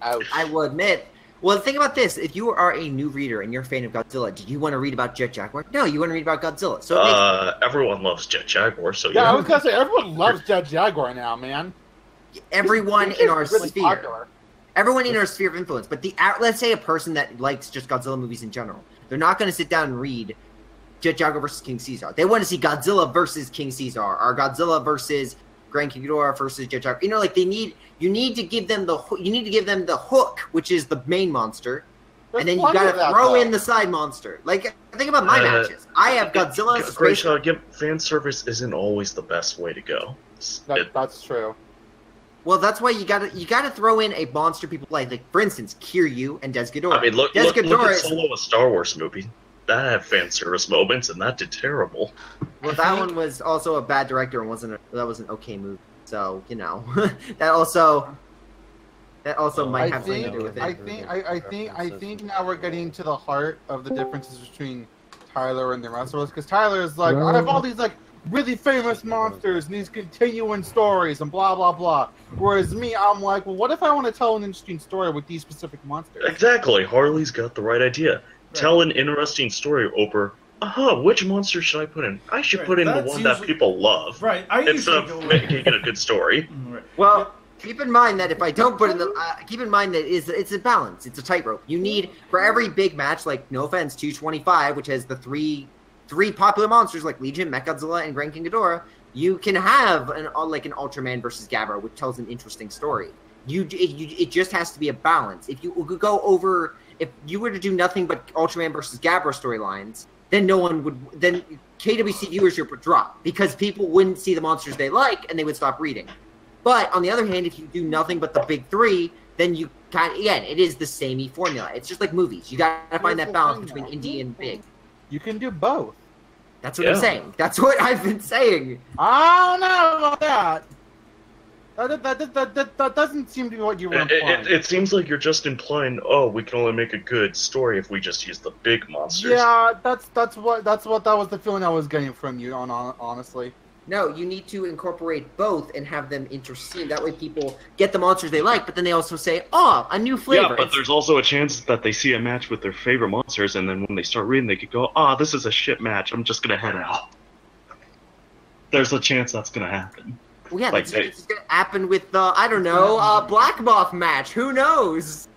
Ouch. I will admit. Well, think about this: if you are a new reader and you're a fan of Godzilla, do you want to read about Jet Jaguar? No, you want to read about Godzilla. So it makes Everyone loves Jet Jaguar, so Yeah, yeah. I was gonna say everyone loves Jet Jaguar now, man. everyone in our It's really sphere. popular. Everyone in our sphere of influence, but let's say a person that likes just Godzilla movies in general, they're not going to sit down and read Jet Jaguar versus King Caesar. They want to see Godzilla versus King Caesar, or Godzilla versus Grand King Ghidorah versus Jet Jaguar. You know, like you need to give them the hook, which is the main monster, and then you plenty got of that, to throw though. in the side monster. Like think about my matches. I have Godzilla. Great Space- fan service isn't always the best way to go. That's true. Well, that's why you gotta throw in a monster people like. Like for instance, Kiryu and Des Ghidorah. I mean, look Des at Ghidorah is- Solo, a Star Wars movie. That had fan service moments, and that did terrible. Well, that one was also a bad director and that was an okay movie. So that also might have something to do with it. I think now we're getting to the heart of the differences between Tyler and the rest of us, because Tyler is like, I have all these like really famous monsters and these continuing stories and blah blah blah. Whereas me, I'm like, well, what if I want to tell an interesting story with these specific monsters? Exactly. Harley's got the right idea. Right. Tell an interesting story over. Which monster should I put in? I should put in the one that people love. Right. Instead of making it a good story. Right. Well, keep in mind that if I don't put in the, keep in mind that it's a balance. It's a tightrope. You need for every big match, like no offense, 225, which has the three popular monsters like Legion, Mechagodzilla, and Grand King Ghidorah. You can have an Ultraman versus Gabra, which tells an interesting story. It just has to be a balance. If you were to do nothing but Ultraman versus Gabra storylines, then then KWC viewership would drop because people wouldn't see the monsters they like and they would stop reading. But on the other hand, if you do nothing but the big three, then you it is the samey formula. It's just like movies. You gotta find that balance between indie and big. You can do both. That's what I'm saying. That's what I've been saying. I don't know about that. That doesn't seem to be what you were implying. It seems like you're just implying, we can only make a good story if we just use the big monsters. Yeah, that was the feeling I was getting from you, honestly. No, you need to incorporate both and have them interesting. That way people get the monsters they like, but then they also say, a new flavor. Yeah, but there's also a chance that they see a match with their favorite monsters, and then when they start reading, they could go, this is a shit match, I'm just going to head out. There's a chance that's going to happen. Well, yeah, it's going to happen with, Black Moth match. Who knows?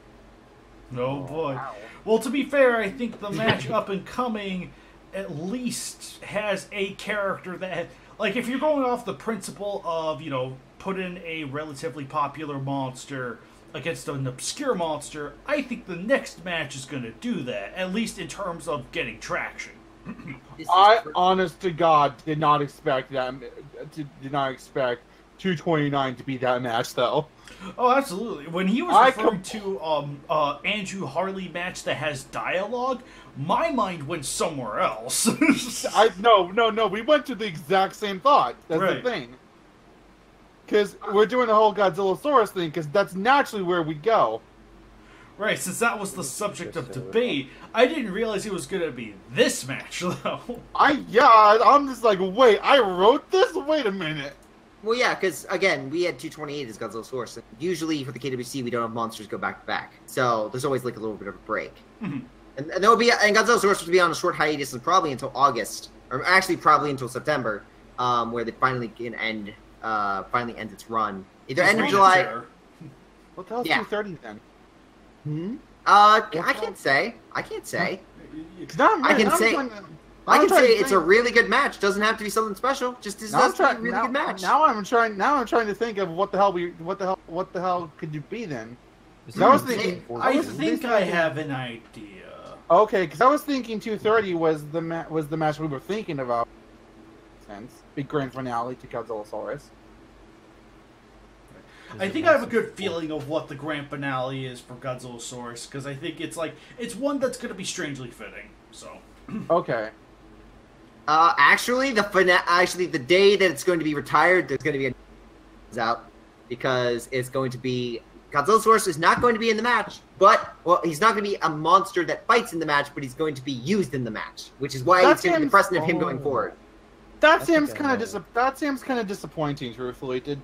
Oh, boy. Wow. Well, to be fair, I think the match up and coming at least has a character that... Like, if you're going off the principle of, put in a relatively popular monster against an obscure monster, I think the next match is going to do that, at least in terms of getting traction. I, honest to God, did not expect 229 to be that match, though. Oh, absolutely. When he was referring to Andrew Harley match that has dialogue, my mind went somewhere else. No, we went to the exact same thought. That's the thing. Because we're doing the whole Godzillasaurus thing, because that's naturally where we go. Right, since that was the subject of debate, I didn't realize it was going to be this match, though. I'm just like, wait, I wrote this? Wait a minute. Well, yeah, because, again, we had 228 as Godzillasaurus. Usually, for the KWC, we don't have monsters go back-to-back. So, there's always, a little bit of a break. Mm-hmm. And there will be, and Godzillasaurus will be on a short hiatus and probably until August, or actually probably until September, where they finally ends its run. Either end of July... What the hell is 230 then? I can't say. I can say it's a really good match. Doesn't have to be something special. Just is a really good match. Now I'm trying to think of what the hell could you be then? I was thinking. I think I have an idea. Okay, because I was thinking 230 was the match we were thinking about. Big grand finale to Godzillasaurus. I think I have a good feeling of what the grand finale is for Godzillasaurus, because I think it's one that's going to be strangely fitting. So. Okay. Actually, the day that it's going to be retired, there's going to be out because it's going to be Godzillasaurus is not going to be in the match, he's not going to be a monster that fights in the match, but he's going to be used in the match, which is why it's going to be the precedent of him going forward. That seems kind of disappointing, truthfully, to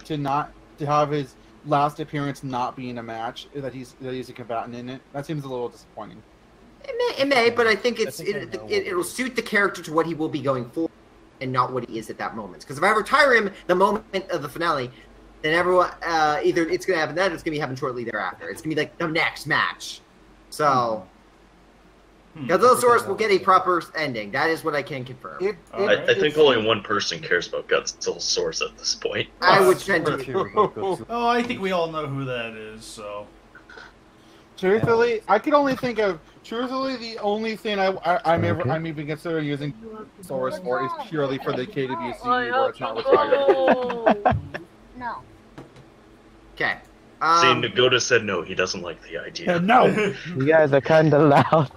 have his last appearance not be in a match that he's a combatant in it. That seems a little disappointing. It may, but I think it'll suit the character to what he will be going forward, and not what he is at that moment. Because if I retire him the moment of the finale, then everyone either it's going to happen then, or it's going to be happening shortly thereafter. It's going to be like the next match. So, Godzillasaurus will get a proper ending. That is what I can confirm. I think only one person cares about Godzillasaurus at this point. I would tend to. Oh, I think we all know who that is. So, truthfully, I can only think of. Truthfully, the only thing I'm even considering using Source for is purely for the KWC where it's not retired. No. Okay. See, Nagoda said no, he doesn't like the idea. No! You guys are kinda loud.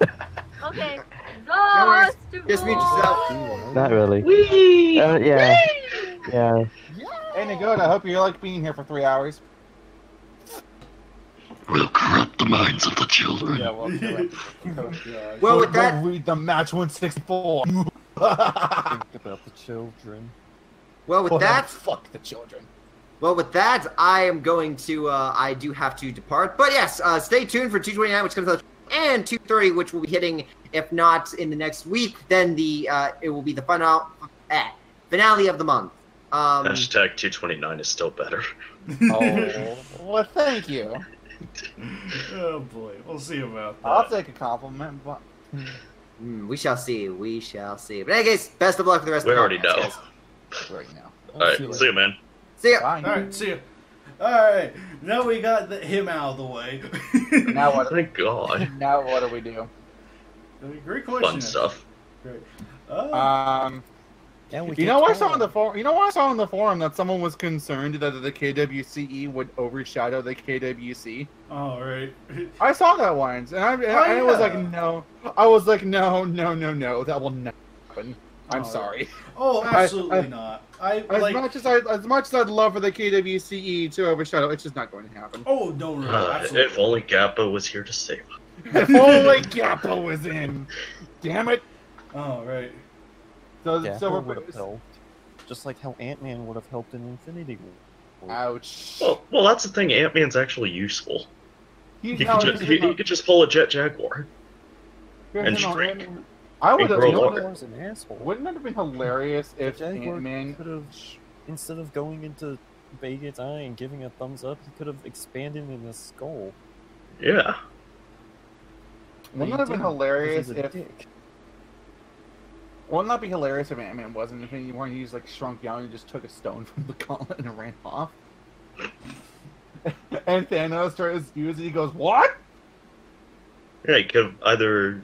Okay. No worries. Just mute yourself. Not really. Whee! Yeah. Yeah. Hey Nagoda, I hope you like being here for 3 hours. We'll corrupt the minds of the children. Yeah, Well, with that... Read the match 164. Think about the children. Well, with that, fuck the children. Well, with that, I am going to. I do have to depart, but yes, stay tuned for 229, which comes out, and 230, which will be hitting. If not in the next week, then it will be the finale of the month. Hashtag 229 is still better. Oh, well, thank you. Oh boy, we'll see about that. I'll take a compliment, but We shall see. We shall see. But anyways, best of luck for the rest of the already podcast, know. guys. right now. Alright, see you, man. See ya. Bye. All right, see you. All right, now we got him out of the way. Now what? Thank God. Now what do we do? Great question. Fun stuff. Great. Yeah, we You know, I saw on the forum. You know, I saw on the forum that someone was concerned that the KWCE would overshadow the KWC. All right. I saw that once, and I was like, no. I was like, no, that will never happen. I'm sorry. Oh, absolutely not. As much as I'd love for the KWCE to overshadow, it's just not going to happen. Oh no, absolutely. If only Gappa was here to save us. If only Gappa was in. Damn it. All right. So would have helped, just like how Ant-Man would have helped in Infinity War. Ouch. Well, that's the thing. Ant-Man's actually useful. He He could just pull a Jet Jaguar and shrink. I would have. grow You know, longer. Was an asshole. wouldn't it have been hilarious if Jaguar Ant-Man? could have, instead of going into Vega's eye and giving a thumbs up, he could have expanded in his skull. Yeah. Wouldn't it have been hilarious Because he's a if? dick. Wouldn't that be hilarious if Ant-Man wasn't Infinity War and he just like shrunk down and just took a stone from the gauntlet and ran off? And Thanos tries to use it. He goes, "What?" Yeah, he could have either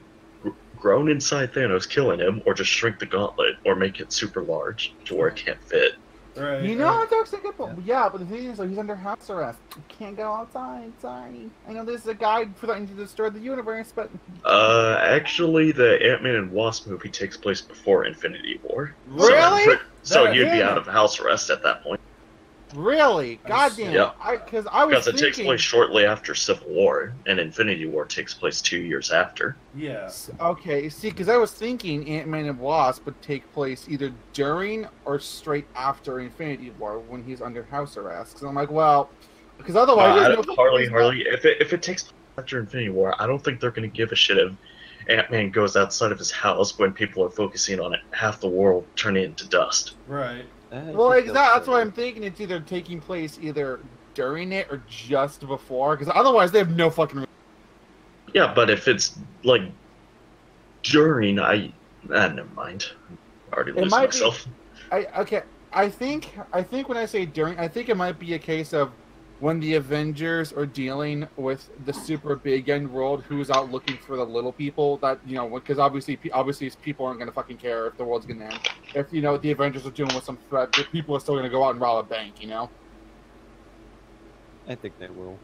grown inside Thanos, killing him, or just shrink the gauntlet, or make it super large to where it can't fit. Right. You know, that's actually a good point. Yeah, but the thing is, he's under house arrest. He can't go outside. Sorry. I know this is a guide threatening to destroy the universe, but Actually, the Ant-Man and Wasp movie takes place before Infinity War. Really? So he'd be Yeah. out of house arrest at that point. really, goddamn. Yeah. Because I was Because it takes place shortly after Civil War, and Infinity War takes place 2 years after. Yeah. Okay, see, because I was thinking Ant-Man and Wasp would take place either during or straight after Infinity War when he's under house arrest. Because I'm like, well, because otherwise, Harley. If it takes place after Infinity War, I don't think they're going to give a shit if Ant-Man goes outside of his house when people are focusing on it, half the world turning into dust. Right. Well, exactly. That's why I'm thinking it's either taking place either during it or just before. Because otherwise, they have no fucking. Yeah, but if it's like during, never mind. I already lose myself. I think when I say during, I think it might be a case of when the Avengers are dealing with the super big end world, who's out looking for the little people. That, you know, because obviously people aren't gonna fucking care if the world's gonna end. If, you know, the Avengers are dealing with some threat, the people are still gonna go out and rob a bank. You know. I think they will.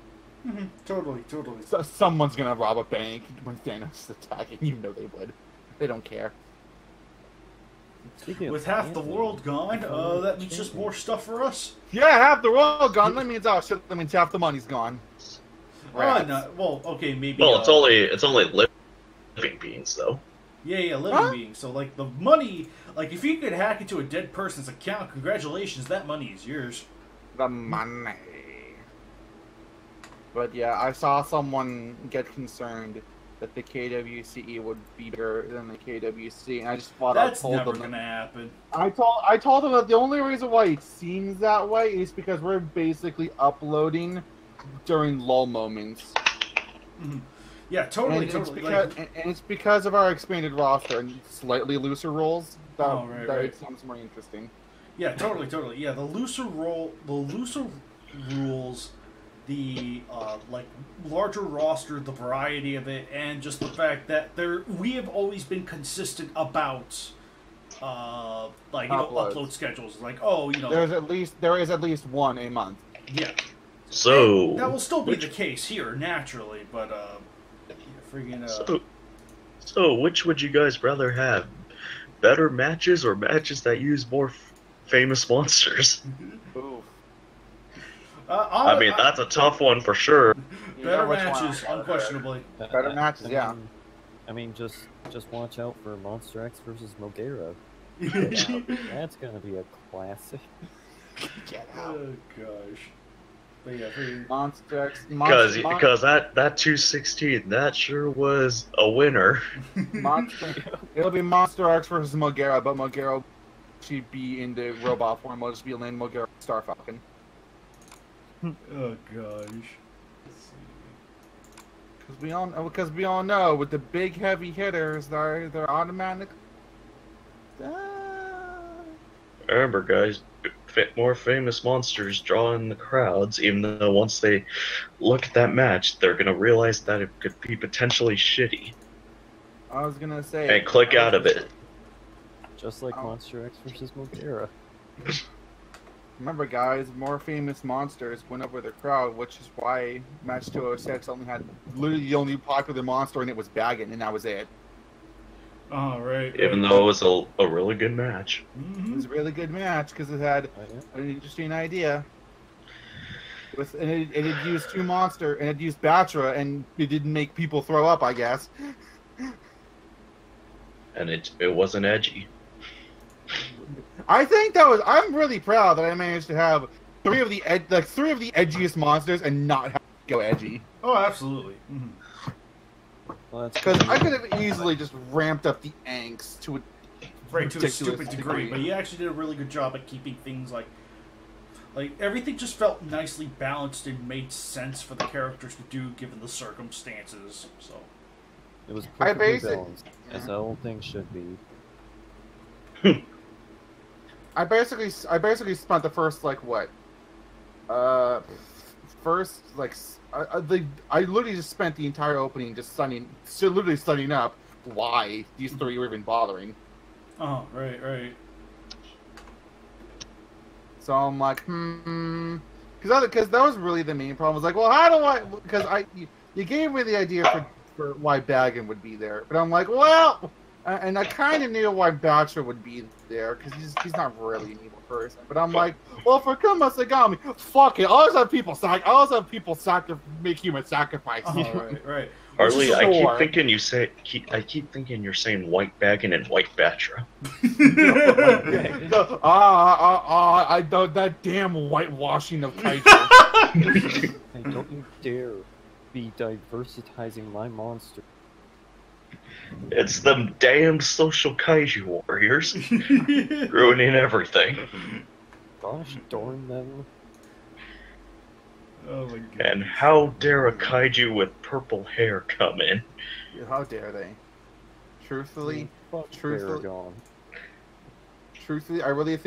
Mm-hmm. Totally. So someone's gonna rob a bank when Thanos is attacking. You know they would. They don't care. With half the world gone, that means just more stuff for us. Yeah, half the world gone. That means that means half the money's gone. No, well, okay, maybe. Well, it's only living beings, though. Yeah, living beings. So, like, the money, like, if you could hack into a dead person's account, congratulations, that money is yours. The money. But yeah, I saw someone get concerned that the KWCE would be bigger than the KWC, and I just thought That's I told never them. gonna happen. I told them that the only reason why it seems that way is because we're basically uploading during lull moments. Mm-hmm. Yeah, totally. And it's because of our expanded roster and slightly looser roles that, it sounds more interesting. Yeah, totally. Yeah, the looser rules, the like larger roster, the variety of it, and just the fact that we have always been consistent about upload schedules. Like, there is at least one a month. Yeah. So and that will still be the case here naturally, but So which would you guys rather have? Better matches or matches that use more famous monsters? Ooh. I mean, that's a tough one for sure. Better matches, unquestionably. Better matches, yeah. I mean, just watch out for Monster X versus Mogera. Yeah, that's gonna be a classic. Get out. Oh gosh. But yeah, for Monster X. Because that 216, that sure was a winner. It'll be Monster X versus Mogera, but Mogera should be in the robot form. It'll just be Lane Mogera Star Falcon. oh gosh. Because we all know with the big heavy hitters, they're automatic. Remember, guys, more famous monsters draw in the crowds, even though once they look at that match, they're gonna realize that it could be potentially shitty. I was gonna say. And click out of it. Just like Monster X versus Mogera. Remember, guys, more famous monsters went over the crowd, which is why Match 206 only had literally the only popular monster, and it was Baggin, and that was it. Oh, right. Even though it was a really good match. It was a really good match because it had an interesting idea. And it used two monster, and it used Batra, and it didn't make people throw up, I guess. And it wasn't edgy. I think I'm really proud that I managed to have three of the edgiest monsters and not have to go edgy. Oh, absolutely. Mm-hmm. Well, because I could have easily just ramped up the angst to a stupid degree, but you actually did a really good job at keeping things like everything just felt nicely balanced and made sense for the characters to do given the circumstances. So it was perfectly balanced, as the whole thing should be. I basically spent the first I literally just spent the entire opening just studying up why these three were even bothering. Oh, right. So I'm like, because that was really the main problem. I was like, well, how do I? Because you gave me the idea for why Baggin would be there, but I'm like, well. And I kind of knew why Batra would be there, because he's not really an evil person. But I'm like, well, for Kumasagami, fuck it. I'll just have people make human sacrifices. Oh, right. Harley, I keep thinking you're saying White Baggin and White Batra. I don't that damn whitewashing of Kaiju. Hey, don't you dare be diversitizing my monster. It's them damn social kaiju warriors ruining everything. Gosh darn them. Oh my god. And how dare a kaiju with purple hair come in? How dare they? Truthfully, I really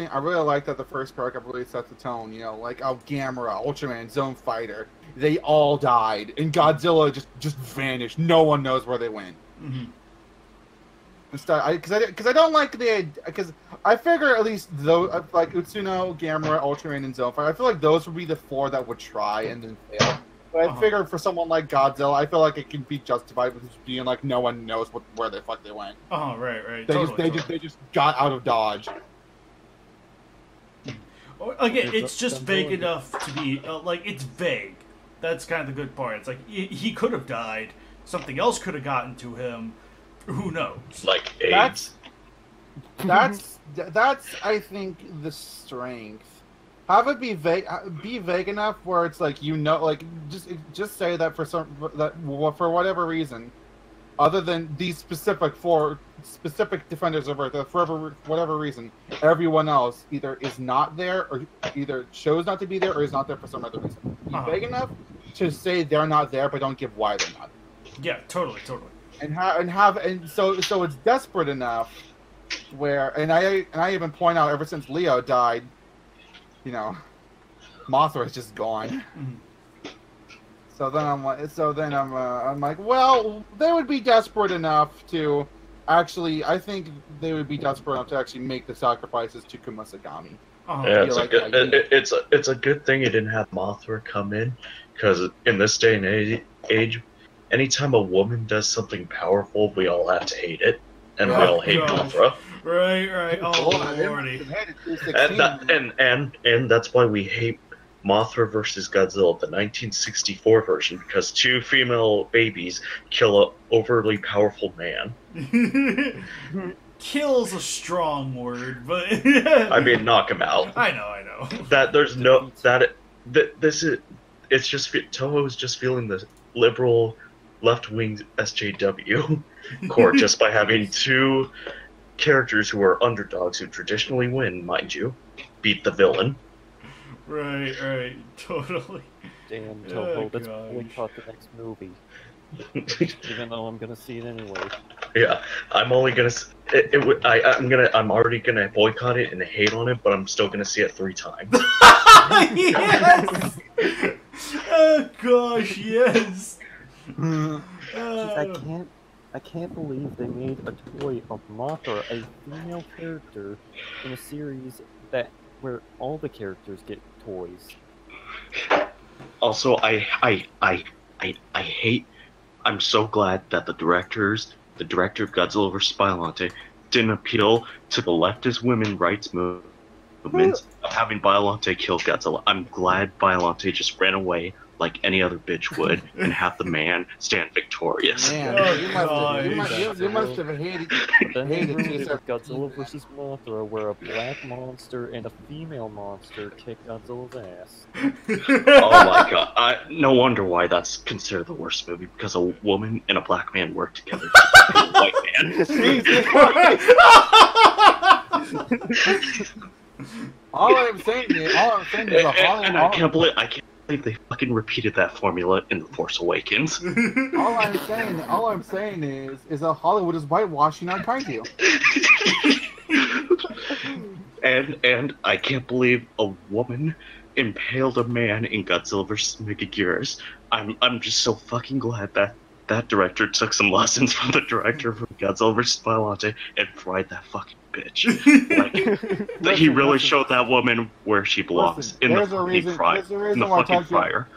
like that the first paragraph really set the tone. You know, like Gamera, Ultraman, Zone Fighter, they all died, and Godzilla just vanished. No one knows where they went. Mm-hmm. Because I don't like because I figure at least those like Utsuno, Gamera, Ultraman, and Zone Fighter, I feel like those would be the four that would try and then fail. But I figure for someone like Godzilla, I feel like it can be justified with just being like no one knows where the fuck they went. Oh, right. They just got out of Dodge. Again, it's just vague enough to be it's vague. That's kind of the good part. It's like he could have died. Something else could have gotten to him. Who knows? Like AIDS. That's I think the strength. Have it be vague enough where it's like just say that for whatever reason, other than these specific defenders of Earth, for whatever reason, everyone else either is not there or either chose not to be there or is not there for some other reason. Be vague enough to say they're not there, but don't give why they're not. Yeah, totally. And so it's desperate enough where I even point out ever since Leo died, you know, Mothra is just gone. Mm-hmm. So then I'm like, well, they would be desperate enough to actually. I think they would be desperate enough to actually make the sacrifices to Kumasagami. Yeah, it's a good thing it didn't have Mothra come in, because in this day and age, anytime a woman does something powerful, we all have to hate it, and we all hate Mothra. Right. Oh, lordy. And that's why we hate Mothra versus Godzilla, the 1964 version, because two female babies kill a overly powerful man. Kill's a strong word, but I mean, knock him out. I know. That there's no that this is it's just Toho's just feeling the liberal left-wing SJW court just by having two characters who are underdogs who traditionally win, mind you, beat the villain. Right, totally. Damn, Toho, let's boycott the next movie. Even though I'm gonna see it anyway. Yeah, I'm only gonna. I'm already gonna boycott it and hate on it, but I'm still gonna see it 3 times. Yes! Oh gosh, yes. I can't believe they made a toy of Mothra, a female character, in a series where all the characters get toys. Also, I hate. I'm so glad that the director of Godzilla vs. Biollante didn't appeal to the leftist women rights movements of having Biollante kill Godzilla. I'm glad Biollante just ran away like any other bitch would and have the man stand victorious. Man, you must have hated Godzilla vs. Mothra, where a black monster and a female monster kick Godzilla's ass. Oh my god. No wonder why that's considered the worst movie, because a woman and a black man work together to fight a white man. All I'm saying is, I can't believe they fucking repeated that formula in The Force Awakens. all I'm saying is that Hollywood is whitewashing our kaiju. and I can't believe a woman impaled a man in Godzilla vs. Megaguirus. I'm just so fucking glad that director took some lessons from the director from Godzilla vs. Biollante and fried that fucking bitch. Like, he really showed that woman where she belongs, in the fucking fryer.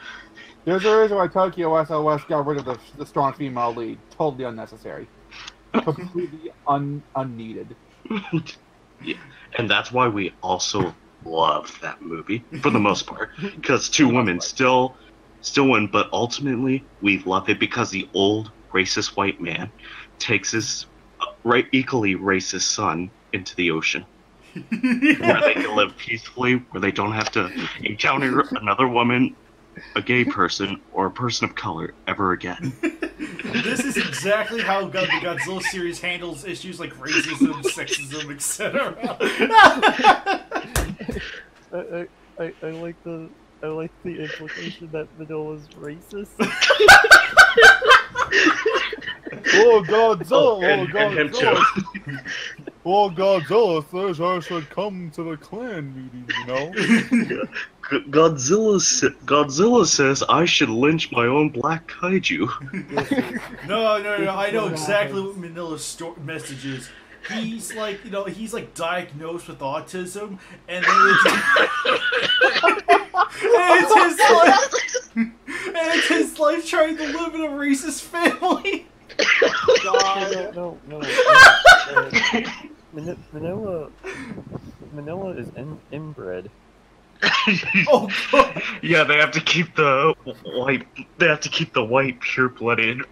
There's a reason why Tokyo SOS got rid of the strong female lead. Totally unnecessary. Completely unneeded. Yeah. And that's why we also loved that movie, for the most part. Because two women still win, but ultimately we love it because the old racist white man takes his equally racist son into the ocean. Where they can live peacefully, where they don't have to encounter another woman, a gay person, or a person of color ever again. This is exactly how the Godzilla series handles issues like racism, sexism, etc. I like the implication that Manila's racist. Oh, Godzilla! And him too. Well, Godzilla says I should come to the clan meeting, you know? Godzilla says I should lynch my own black kaiju. No, I know exactly what Manila's message is. He's like, he's like diagnosed with autism, and then it's his life trying to live in a racist family. No. Manila is inbred. Oh God. Yeah, they have to keep the white. They have to keep the white pure-blooded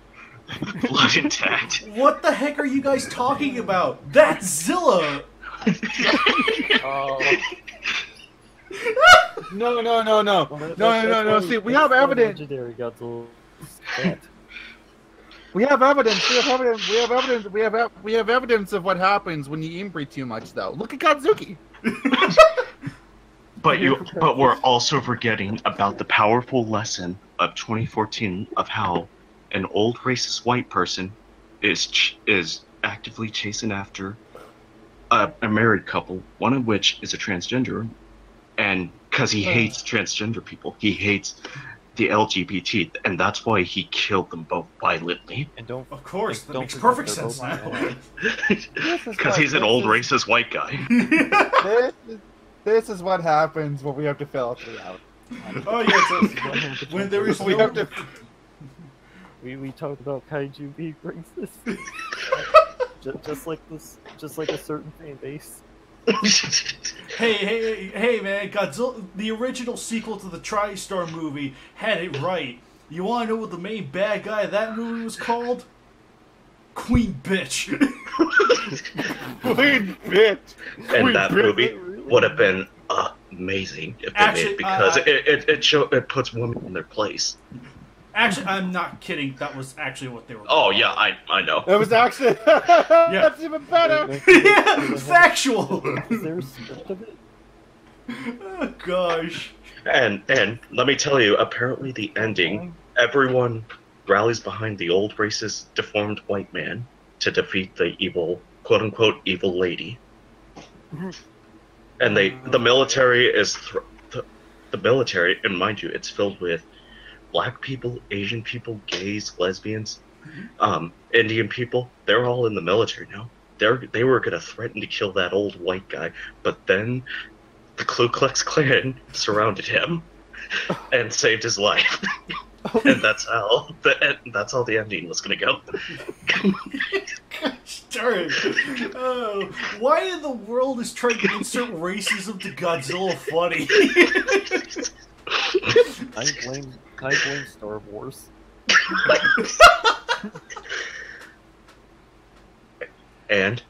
blood intact. What the heck are you guys talking about? That's Zilla. No. See, we have evidence. Legendary Godzilla. We have evidence. We have evidence of what happens when you inbreed too much, though. Look at Godzuki. But we're also forgetting about the powerful lesson of 2014 of how an old racist white person is actively chasing after a married couple, one of which is a transgender, and because he hates transgender people, he hates the LGBT, and that's why he killed them both violently. And of course, that makes perfect sense now. Because he's an old racist white guy. This is what happens when we have to fill it out. Oh yeah, so when there is we have to. We talked about Kaiju being racist. just like a certain fan base. Hey, man! Godzilla, the original sequel to the TriStar movie, had it right. You want to know what the main bad guy of that movie was called? Queen bitch. Queen bitch. And that movie would have been amazing if they made it, because it puts women in their place. Actually, I'm not kidding. That was actually what they were. Oh yeah, I know. It was actually. That's even better. Yeah, factual. Is there a script of it? Oh gosh. And let me tell you, apparently the ending, everyone rallies behind the old racist, deformed white man to defeat the evil, quote unquote, evil lady. And the military is the military, and mind you, it's filled with black people, Asian people, gays, lesbians, Indian people. They're all in the military now. They were gonna threaten to kill that old white guy, but then the Ku Klux Klan surrounded him and saved his life. And that's how the ending was gonna go. Gosh darn. Oh, why in the world is trying to insert racism to Godzilla funny? I blame Star Wars. and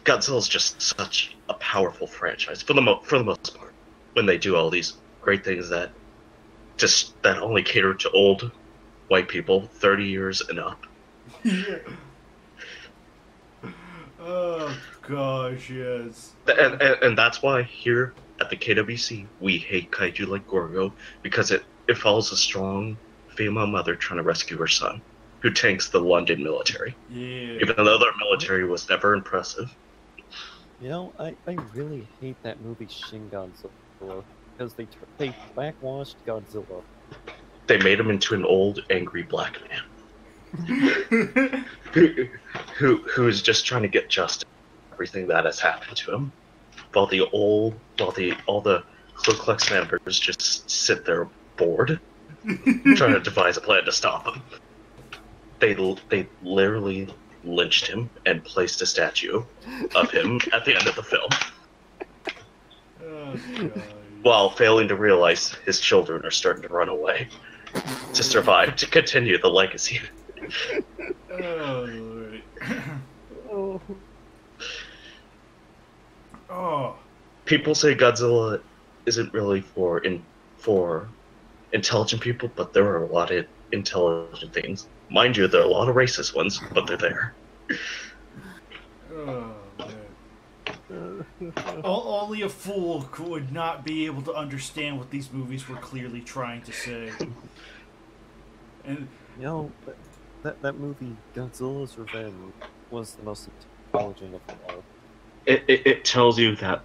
Godzilla's just such a powerful franchise for the most part. When they do all these great things that only cater to old white people, 30 years and up. Yeah. Oh gosh, yes. And that's why here at the KWC we hate Kaiju like Gorgo, because it follows a strong female mother trying to rescue her son, who tanks the London military. Yeah. Even though their military was never impressive. You know, I really hate that movie Shin Godzilla, because they blackwashed Godzilla. They made him into an old, angry black man. who's just trying to get justice for everything that has happened to him. While all the Ku Klux members just sit there bored, trying to devise a plan to stop him. They literally lynched him and placed a statue of him at the end of the film. Oh, God. While failing to realize his children are starting to run away to survive, to continue the legacy. Oh, Lord. Oh. Oh. People say Godzilla isn't really for intelligent people, but there are a lot of intelligent things. Mind you, there are a lot of racist ones, but they're there. Oh, man. Only a fool could not be able to understand what these movies were clearly trying to say. And You know, that movie, Godzilla's Revenge, was the most intelligent of them all. It tells you that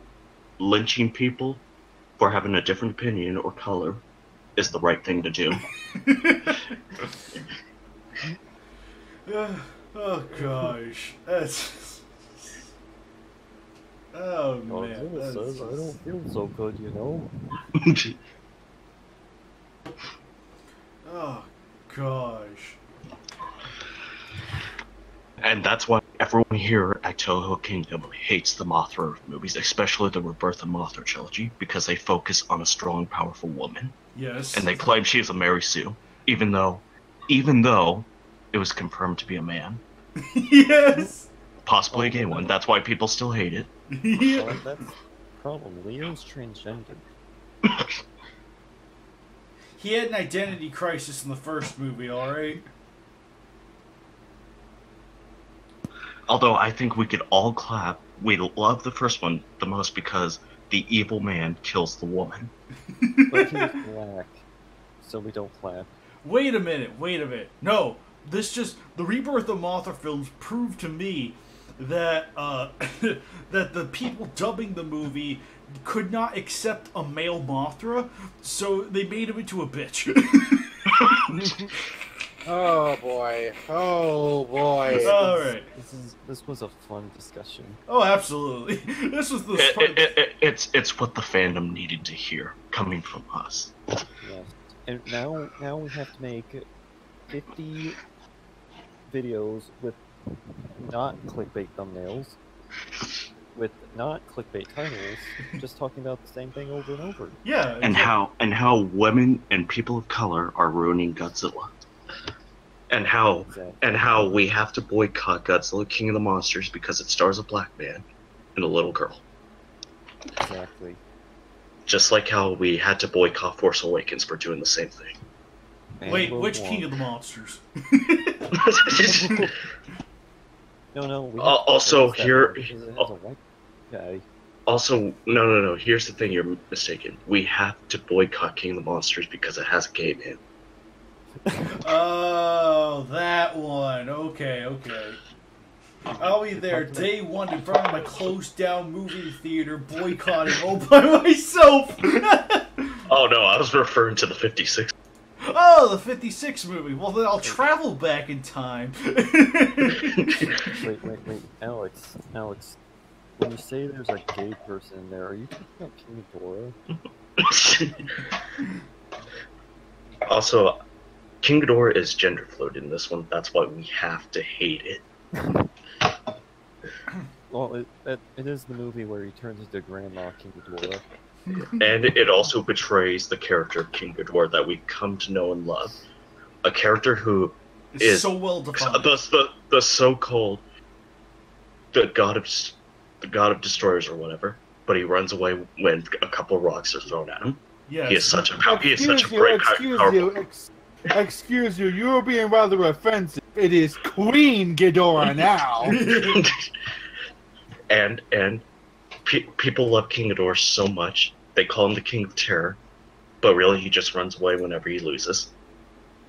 lynching people for having a different opinion or color is the right thing to do. Oh gosh, that's. Oh man, Godzilla says, I don't feel so good, you know? Oh gosh. And that's why everyone here at Toho Kingdom hates the Mothra movies, especially the Rebirth of Mothra trilogy, because they focus on a strong, powerful woman. Yes. And they claim she is a Mary Sue, even though it was confirmed to be a man. Yes. Possibly a gay one. That's why people still hate it. Yeah. Well, that's the problem. Leo's transgender. He had an identity crisis in the first movie, alright? Although I think we could all clap. We love the first one the most because the evil man kills the woman. But he's black, so we don't clap. Wait a minute. No, the Rebirth of Mothra films proved to me that that the people dubbing the movie could not accept a male Mothra, so they made him into a bitch. Oh boy. Oh boy. All right. This was a fun discussion. Oh, absolutely. This was the fun. It's what the fandom needed to hear coming from us. Yes. And now we have to make 50 videos with not clickbait thumbnails, with not clickbait titles, just talking about the same thing over and over. Yeah. And how women and people of color are ruining Godzilla. and how we have to boycott Godzilla King of the Monsters because it stars a black man and a little girl. Exactly. Just like how we had to boycott Force Awakens for doing the same thing. And Wait, Rogue which One. King of the Monsters? No. We Also, have to here- because it has a white guy. Also, no. Here's the thing: you're mistaken. We have to boycott King of the Monsters because it has a gay man. Oh, that one. Okay. I'll be there day one in front of my closed down movie theater boycotting all by myself. Oh no, I was referring to the 56. Oh, the 56 movie. Well, then I'll travel back in time. Wait, Alex. When you say there's a gay person in there, are you talking about King Ghidorah? Also, King Ghidorah is gender fluid in this one. That's why we have to hate it. Well, it is the movie where he turns into Grandma King Ghidorah. And it also betrays the character of King Ghidorah that we've come to know and love. A character who It's is so well defined. the so-called the god of destroyers or whatever, but he runs away when a couple of rocks are thrown at him. Yes. He is such a great powerful. Excuse you, you're being rather offensive. It is Queen Ghidorah now. and people love King Ghidorah so much they call him the King of Terror, but really he just runs away whenever he loses.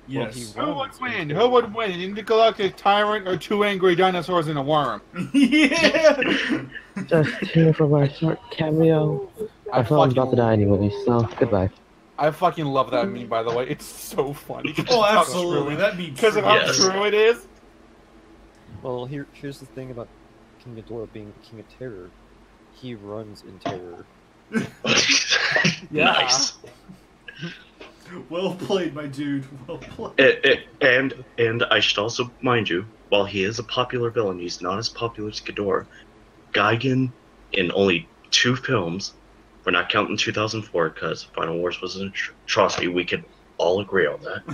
Yes. Well, Who would win? Who would win? An intergalactic tyrant or two angry dinosaurs and a worm? Yeah. Just here for my short cameo. I thought I was about to die anyway, so goodbye. I fucking love that meme, by the way. It's so funny. Oh, absolutely. That means Because of how Yes. true it is. Well, here's the thing about King Ghidorah being the King of Terror. He runs in terror. Yeah. Nice. Well played, my dude. Well played. And I should also mind you, while he is a popular villain, he's not as popular as Ghidorah. Gigan, in only 2 films, we're not counting 2004 because Final Wars was an atrocity, we can all agree on that.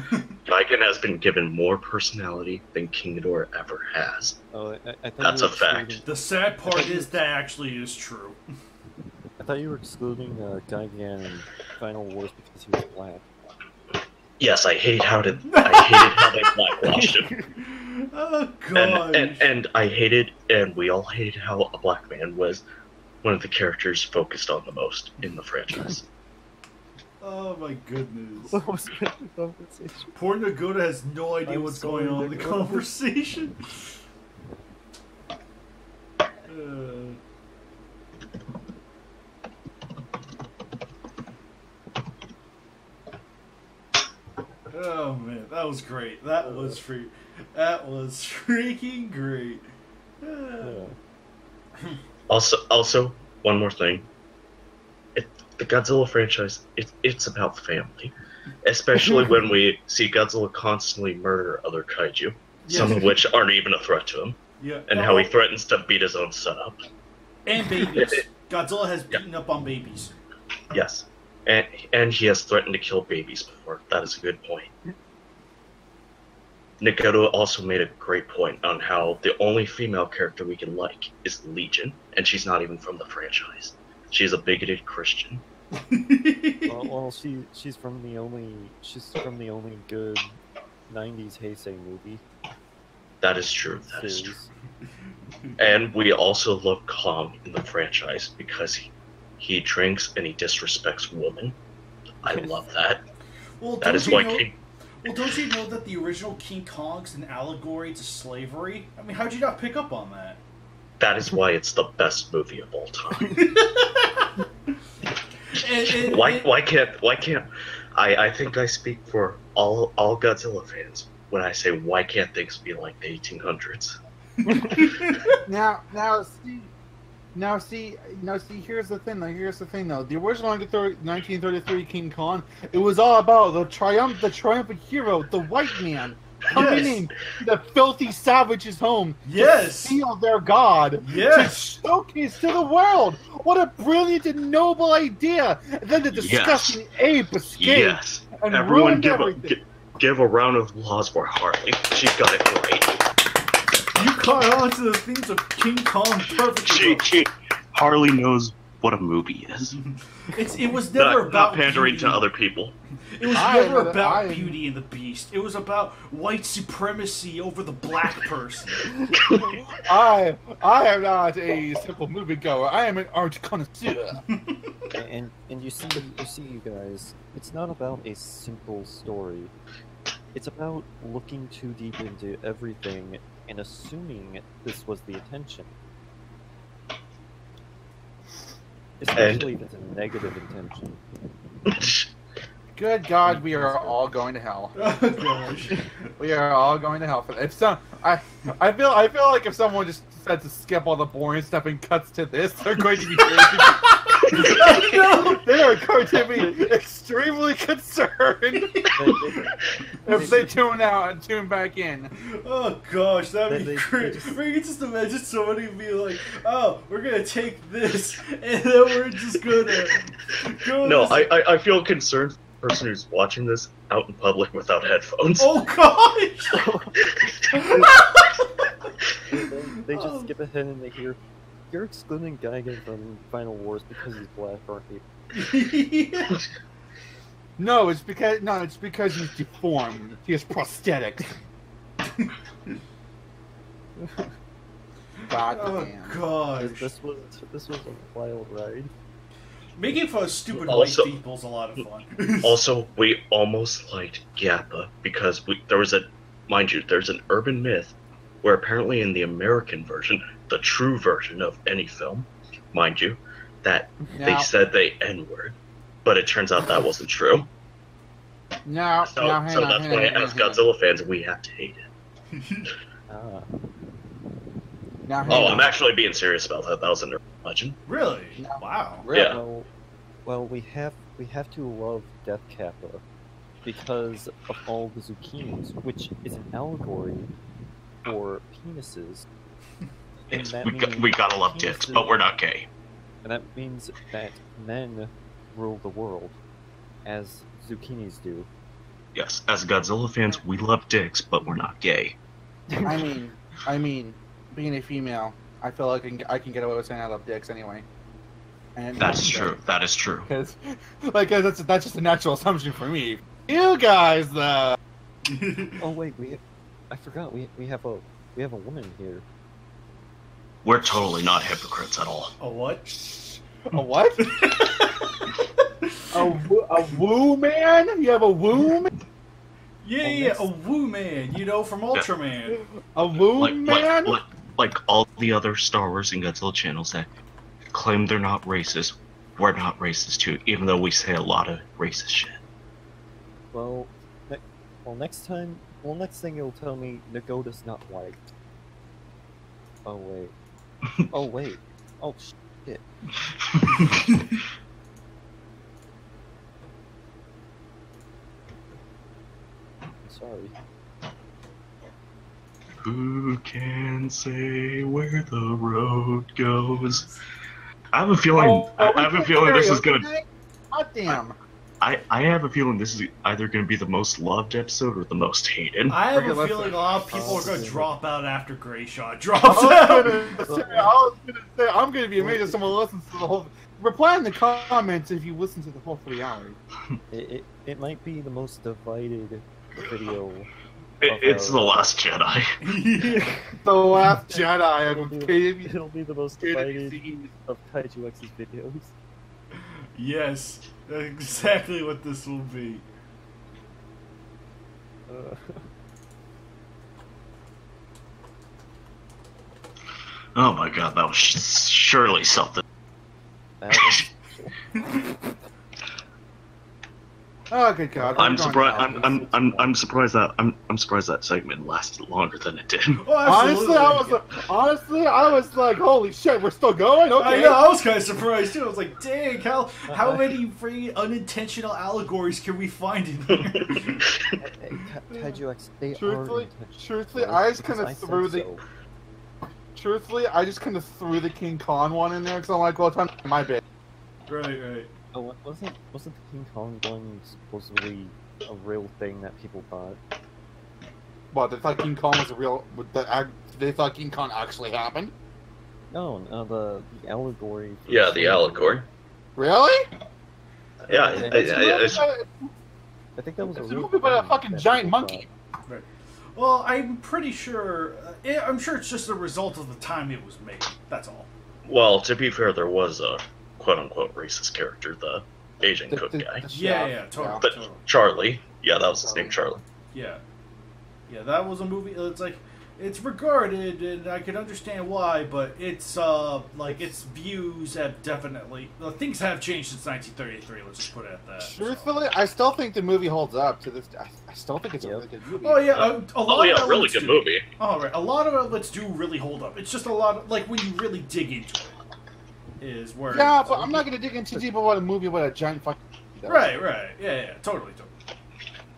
Gigan has been given more personality than King Ghidorah ever has. Oh, I thought That's you a were fact. excluding- The sad part is that actually is true. I thought you were excluding Gigan in Final Wars because he was black. Yes, I hated how they blackwashed him. Oh god. And I hated, and we all hated how a black man was one of the characters focused on the most in the franchise. Oh my goodness. What was the conversation? Poor Nagoda has no idea I'm what's sorry, going on in the Nagoda. conversation. Oh man, that was great. That was freaking great. Yeah. Also, one more thing. The Godzilla franchise, it's about family. Especially when we see Godzilla constantly murder other kaiju, some of which aren't even a threat to him, Yeah. and how he threatens to beat his own son up. And babies. Godzilla has beaten up on babies. Yes. And he has threatened to kill babies before. That is a good point. Nagoda also made a great point on how the only female character we can like is Legion, and she's not even from the franchise. She's a bigoted Christian. Well, she's from the only good '90s Heisei movie. That is true. That is true. series. And we also love Kong in the franchise because he drinks and he disrespects women. I love that. Well, That is why know, King. Well, don't you know that the original King Kong's an allegory to slavery? I mean, how'd you not pick up on that? That is why it's the best movie of all time. Why can't I think I speak for all Godzilla fans when I say why can't things be like the 1800s? Now see. Here's the thing. Though. The original 1933 King Kong, it was all about the triumphant hero, the white man, coming in the filthy savage's home to steal their god, to showcase to the world. What a brilliant and noble idea! And then the disgusting ape escaped and Everyone ruined everything. give a round of applause for Harley. She got it right. You caught on to the themes of King Kong perfectly. Harley knows what a movie is. It was never about not pandering beauty. to other people. It was never about Beauty and the Beast. It was about white supremacy over the black person. I am not a simple moviegoer. I am an art connoisseur. And you see, you guys, it's not about a simple story. It's about looking too deep into everything and assuming this was the intention. Especially if it's a negative intention. Good God, we are all going to hell. Oh gosh. We are all going to hell for that. I feel like if someone just decides to skip all the boring stuff and cuts to this, they're going to be they are going to be extremely concerned if they tune out and tune back in. Oh gosh, that'd be great. We can just imagine somebody be like, "Oh, we're gonna take this, and then we're just gonna go." No, I feel concerned for the person who's watching this out in public without headphones. Oh gosh! They just skip ahead and they hear, "You're excluding Gigan from Final Wars because he's black, aren't you?" No, it's because he's deformed. He has prosthetics. God damn. Gosh. This was a wild ride. Making fun of stupid Also- white people's a lot of fun. Also, we almost liked Gappa because there's an urban myth where apparently in the American version, the true version of any film, mind you, that they said the N-word, but it turns out that wasn't true. So that's why as Godzilla fans, we have to hate it. I'm actually being serious about that. That was an urban legend. Really? Wow. Yeah. Well, we have to love Death Kappa because of all the zucchinis, which is an allegory for penises. Yes, we gotta love dicks, but we're not gay. And that means that men rule the world, as zucchinis do. Yes, as Godzilla fans, we love dicks, but we're not gay. I mean, being a female, I feel like I can get away with saying I love dicks anyway. And That's true. That is true. Because, that's just a natural assumption for me. You guys, though. Oh wait, I forgot we have a woman here. We're totally not hypocrites at all. A what? A what? a woo man? You have a woo man? Yeah, a woo man, from Ultraman. A woo man? Like all the other Star Wars and Godzilla channels that claim they're not racist, we're not racist too, even though we say a lot of racist shit. Next thing you'll tell me Nagoda's not white. Oh wait. Oh wait. Oh shit. I'm sorry. Who can say where the road goes? I have a feeling. I have a feeling this is gonna. God damn. I have a feeling this is either going to be the most loved episode or the most hated. I have a feeling a lot of people are going to drop out after Grayshot drops I out. was gonna say, I'm going to be amazed if someone listens to the whole. Reply in the comments if you listen to the whole 3 hours. It might be the most divided video. It's The Last Jedi. The Last Jedi. It'll be the most divided of KWCC videos. Yes, that's exactly what this will be. Oh my god, that was surely something. Oh good God! I'm surprised. I'm surprised that segment lasted longer than it did. Oh, honestly, I was like, holy shit, we're still going. Okay. I know. I was kind of surprised too. I was like, dang, how many free unintentional allegories can we find in here? KWCC, they Truthfully, I just kind of threw the. Truthfully, I just kind of threw the King Kong one in there because I'm like, well, it's on my bit. Right. Oh, wasn't the King Kong one supposedly a real thing that people thought. What, they thought King Kong was a real... They thought King Kong actually happened? No, the allegory. Yeah, the allegory. Really? Yeah, I think that was It's a a real movie about a thing fucking that giant people monkey. Right. Well, I'm pretty sure. I'm sure it's just a result of the time it was made. That's all. well, to be fair, there was a quote-unquote racist character, the Asian cook guy. Yeah, totally. But Charlie. Yeah, that was his name, Charlie. Yeah, that was a movie. It's like it's regarded, and I can understand why, but it's like its views have definitely things have changed since 1933. Let's just put it at that. Truthfully, I still think the movie holds up to this. I still think it's a really good movie. Oh yeah, a lot of really outlets good do. movie. All right, a lot of outlets do really hold up. It's just a lot of, like, when you really dig into it is where. Yeah, but I'm not gonna dig in too deep about a movie about a giant fucking. Right. Yeah, totally.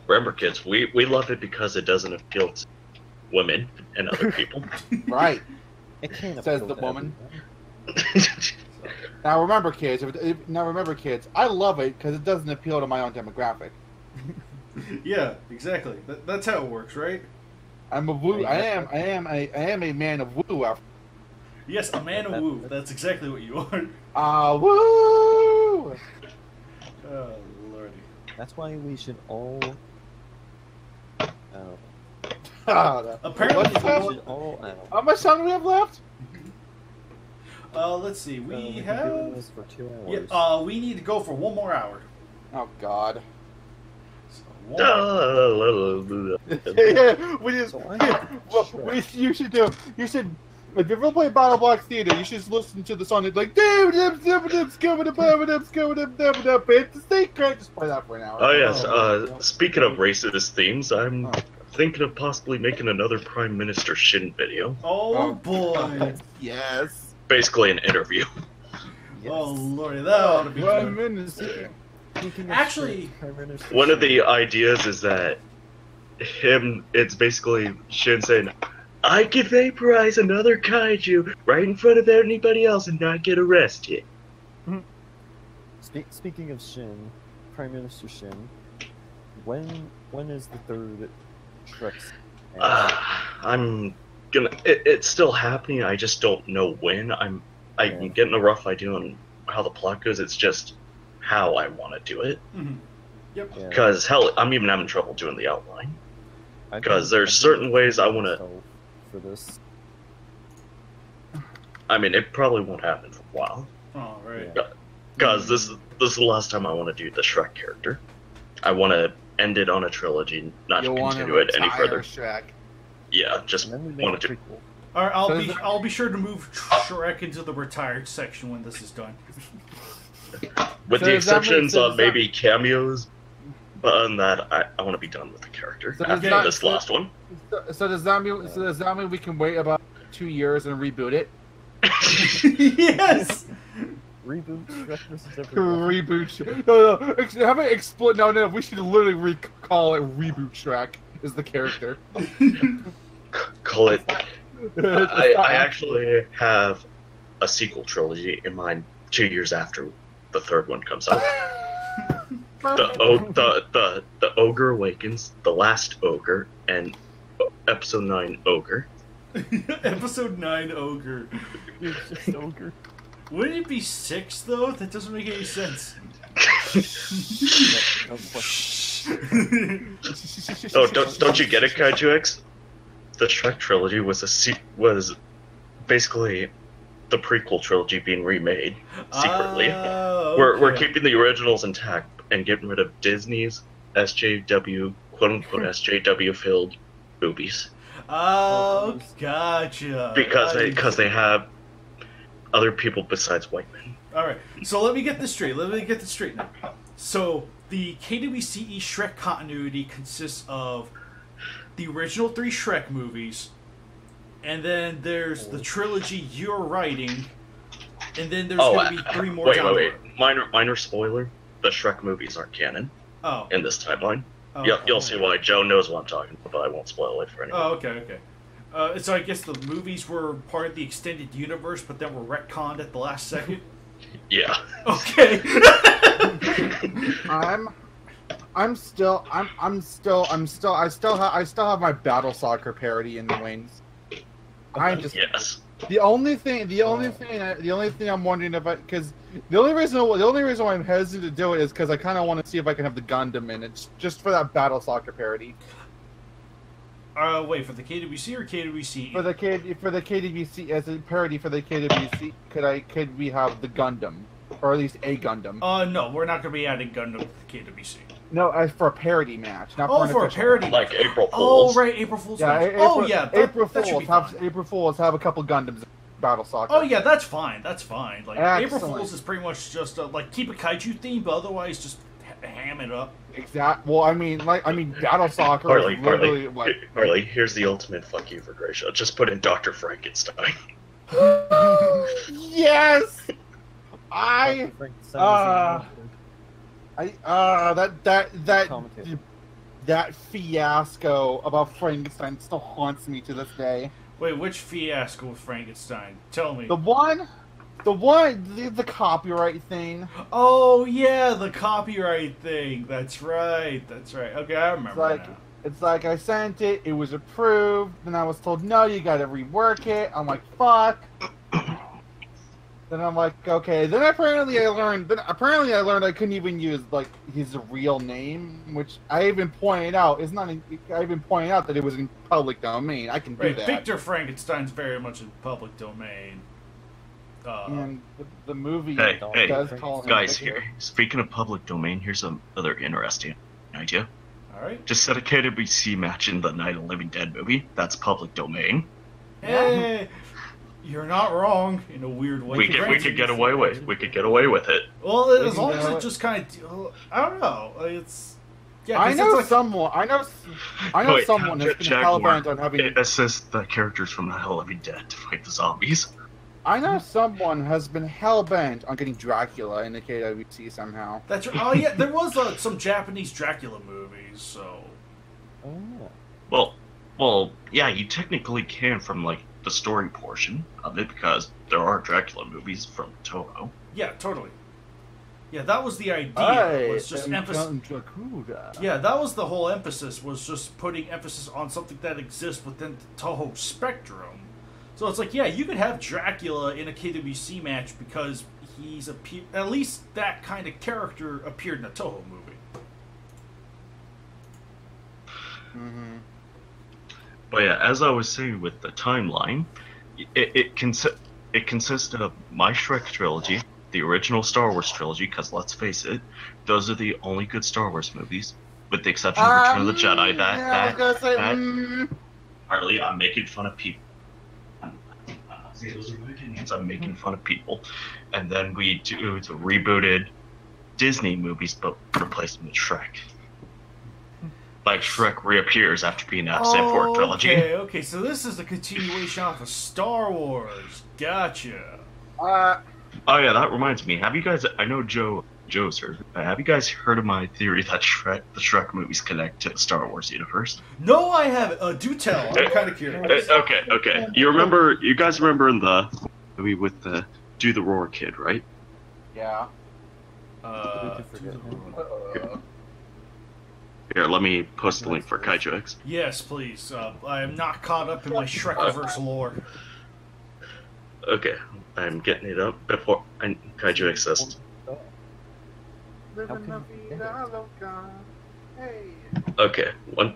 Remember, kids, we love it because it doesn't appeal to women and other people. Right. It can't Says appeal the to woman. everyone. Now remember, kids. I love it because it doesn't appeal to my own demographic. Yeah, exactly. That's how it works, right? I'm a woo. I am a man of woo. Yes, a man of woo. That's exactly what you are. Woo! Oh, lordy. That's why we should all. Apparently, What's that? We should all. How much time do we have left? let's see. We we've been have. doing this for 2 hours. Yeah, we need to go for 1 more hour. Oh God. So, 1 more. Yeah, we just. So I have You should do. You should. If you ever play Battle Box Theater, you should just listen to the song. It's like, it's the secret. Just play that for an hour. Oh yes. Speaking of racist themes, I'm thinking of possibly making another Prime Minister Shin video. Oh boy. Yes. Basically, an interview. Yes. Oh lordy, that ought to be Prime fun. Minister. Actually, One of the ideas is that it's basically Shin saying, I can vaporize another kaiju right in front of anybody else and not get arrested. Speaking of Shin, Prime Minister Shin, when is the third Shrek? I'm gonna. It's still happening. I just don't know when. I'm getting a rough idea on how the plot goes. It's just how I want to do it. mm-hmm. Yep. Yeah. Because hell, I'm even having trouble doing the outline. I Because think- there's certain ways I want to. myself for this. I mean, it probably won't happen for a while. Oh right. Yeah. Because this is the last time I want to do the Shrek character. I want to end it on a trilogy, not You'll want to continue it any retire further. Shrek. Yeah, just And then we make want a to. prequel. All right, So I'll be sure to move Shrek into the retired section when this is done. With So the does that mean- exceptions so of does that- maybe cameos, but other than that, I want to be done with the character So does after that- this last one. So does that mean we can wait about 2 years and reboot it? Yes. Reboot Shrek vs. Everyone. Reboot Shrek. No. Have it explode. No. We should literally recall it. Reboot Shrek is the character. Call it. I actually have a sequel trilogy in mind 2 years after the third one comes out. The Ogre Awakens, The Last Ogre, and Episode 9 Ogre. Episode 9 Ogre. It's just ogre. Wouldn't it be 6 though? That doesn't make any sense. No question. Oh, don't you get it, Kaiju X? The Shrek trilogy was basically the prequel trilogy being remade secretly. We're keeping the originals intact and getting rid of Disney's SJW, quote unquote SJW filled movies Oh, gotcha. because they have other people besides white men. All right. So let me get this straight. Now. So the KWCC Shrek continuity consists of the original 3 Shrek movies, and then there's the trilogy you're writing, and then there's going to be 3 more. Wait. Minor spoiler. The Shrek movies aren't canon Oh. in this timeline. Oh. You'll see why. Joe knows what I'm talking about, but I won't spoil it for anyone. Oh, okay. So I guess the movies were part of the extended universe, but then were retconned at the last second. Yeah. Okay. I still have my Battle Soccer parody in the wings. I'm just Yes. the only thing I'm wondering about, because the only reason why I'm hesitant to do it is because I kind of want to see if I can have the Gundam in it, just for that Battle Soccer parody. Wait, for the KWC or KWC? For the KWC, as a parody for the KWC, could we have the Gundam, or at least a Gundam? No, we're not going to be adding Gundam to the KWC. No, as for a parody match, not for a parody, like April Fools. Oh, right, April Fools. Yeah, April Fools have a couple Gundams in Battle Soccer. Oh yeah, that's fine. That's fine. Like Excellent. April Fools is pretty much just like keep a kaiju theme, but otherwise just ham it up. Exactly. Well, I mean, Battle Soccer. Harley, here's the ultimate fuck you for Gracia. Just put in Dr. Frankenstein. Yes. That fiasco about Frankenstein still haunts me to this day. Wait, which fiasco with Frankenstein? Tell me. The copyright thing. Oh yeah, the copyright thing. That's right. Okay, I remember now. It's like I sent it, it was approved, then I was told, no, you gotta rework it. I'm like, fuck. Then I'm like, okay. Then apparently I learned I couldn't even use like his real name, which I even pointed out is not. I even pointed out that it was in public domain. I can do that. Victor Frankenstein's very much in public domain. And the movie Hey, does call him guys, Victor. here. Speaking of public domain, here's another interesting idea. All right. Just set a KWC match in the Night of the Living Dead movie. That's public domain. Hey. You're not wrong in a weird way. We could get away with it. Well, as long as it just kind of, I don't know. It's I know someone has been hell-bent on having. It assists the characters from the Hell Living Dead to fight the zombies. I know someone has been hell-bent on getting Dracula in the KWC somehow. That's right. Oh yeah, there was some Japanese Dracula movies. So. Oh. Well, yeah, you technically can from like the story portion of it because there are Dracula movies from Toho. Yeah, totally. Yeah, that was the idea. Was just Yeah, that was the whole emphasis. Was just putting emphasis on something that exists within the Toho spectrum. So it's like, yeah, you could have Dracula in a KWC match because he's at least that kind of character appeared in a Toho movie. Mm-hmm. But yeah, as I was saying with the timeline, it consists of my Shrek trilogy, the original Star Wars trilogy, because let's face it, those are the only good Star Wars movies, with the exception of Return of the Jedi. Harley, I'm making fun of people. Those are my opinions. I'm making fun of people. And then we do the rebooted Disney movies, but replace them with Shrek. Like Shrek reappears after being absent for a trilogy. Okay, so this is a continuation off of Star Wars. Gotcha. Oh yeah, that reminds me. Have you guys? I know Joe's heard. Have you guys heard of my theory that the Shrek movies connect to the Star Wars universe? No, I haven't. Do tell. I'm kind of curious. Okay. You guys remember in the movie with the Do the Roar kid, right? Yeah. Here, let me post the link for Kaiju X. Yes, please. I am not caught up in my Shrekiverse lore. Okay, I'm getting it up before Kaiju exists. Okay, one.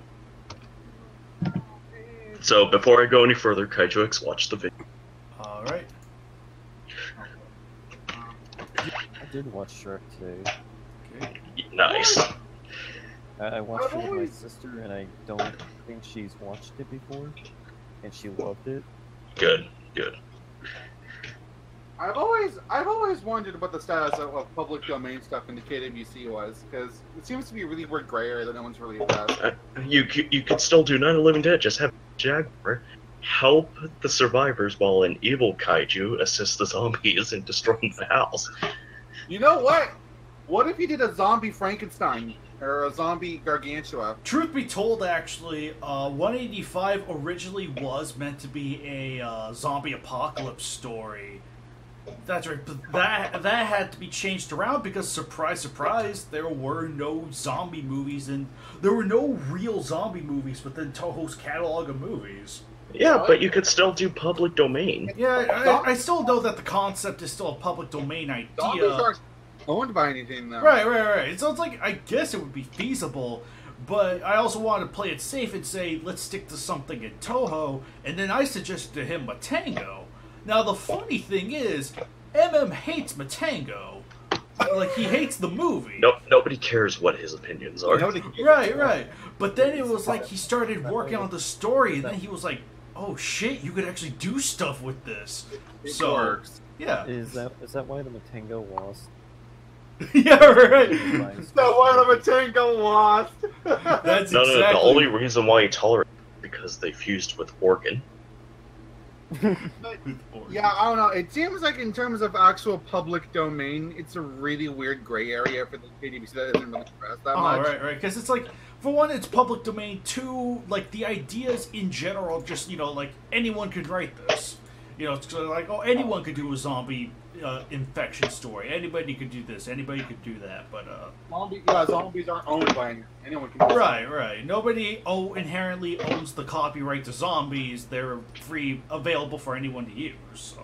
So before I go any further, Kaiju X, watch the video. All right. I did watch Shrek today. Okay. Nice. I watched it with my sister, and I don't think she's watched it before, and she loved it. Good. I've always wondered what the status of public domain stuff in the KWC was, because it seems to be a really weird gray area that no one's really addressed. You could still do Night of the Living Dead. Just have Jaguar help the survivors while an evil kaiju assists the zombies in destroying the house. You know what? What if you did a zombie Frankenstein? Or a zombie Gargantua. Truth be told, actually, 185 originally was meant to be a zombie apocalypse story. That's right, but that had to be changed around because, surprise, surprise, there were no zombie movies, and there were no real zombie movies within Toho's catalog of movies. Yeah, but you could still do public domain. Yeah, I still know that the concept is still a public domain idea. Zombies aren't owned by anything, though. Right. So it's like, I guess it would be feasible, but I also want to play it safe and say, let's stick to something in Toho, and then I suggested to him Matango. Now, the funny thing is, hates Matango. Like, he hates the movie. Nobody cares what his opinions are. Right. But then it was like he started working on the story, and then he was like, oh shit, you could actually do stuff with this. It works. Yeah. Is that why the Matango lost? Yeah, right. So why the Matango lost? That's No, exactly. the only reason why he tolerated it because they fused with Organ. Yeah, I don't know. It seems like in terms of actual public domain, it's a really weird gray area for the KWC that isn't really pressed that much. Right. Because it's like, for one, it's public domain. Two, like, the ideas in general, just, like, anyone could write this. It's like, anyone could do a zombie infection story. Anybody could do this. Anybody could do that. But zombies aren't owned by anyone. Anyone can do right. Nobody inherently owns the copyright to zombies. They're free, available for anyone to use.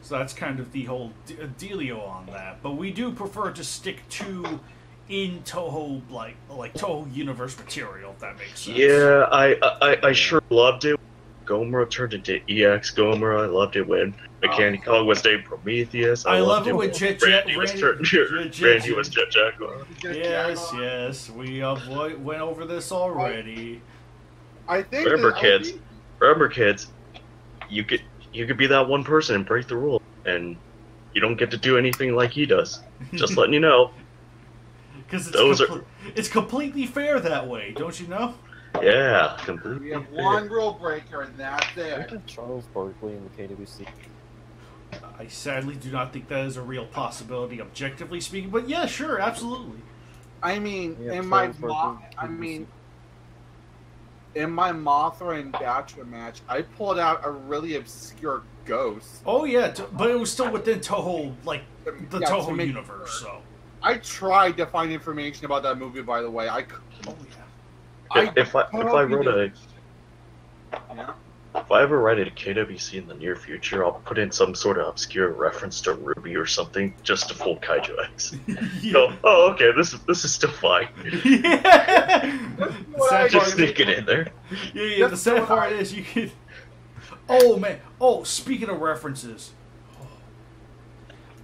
So that's kind of the whole dealio on that. But we do prefer to stick to in Toho, like Toho universe material, if that makes sense. Yeah, I sure loved it. Gomora turned into EX Gomora. I loved it when Mechanic Kong was named Prometheus. I love it when Randy was Jet Jaguar. Yes, we went over this already. I think. Remember, kids, you could be that one person and break the rule, and you don't get to do anything like he does. Just letting you know. Because it's completely fair that way, don't you know? Yeah, completely. We have one rule breaker, and that's it. Charles Barkley in the KWC. I sadly do not think that is a real possibility, objectively speaking. But yeah, sure, absolutely. I mean, Yeah, in my Charles Mothra and Batra match, I pulled out a really obscure ghost. Oh yeah, but it was still within Toho, like the Toho universe. Sure. So I tried to find information about that movie. By the way, I couldn't. If I ever write a KWC in the near future, I'll put in some sort of obscure reference to Ruby or something just to fool Kaiju X. Yeah. Oh, okay, this is still fine. Yeah. Just sneak it in there. Yeah. The sad part is you could. Oh man. Oh, speaking of references.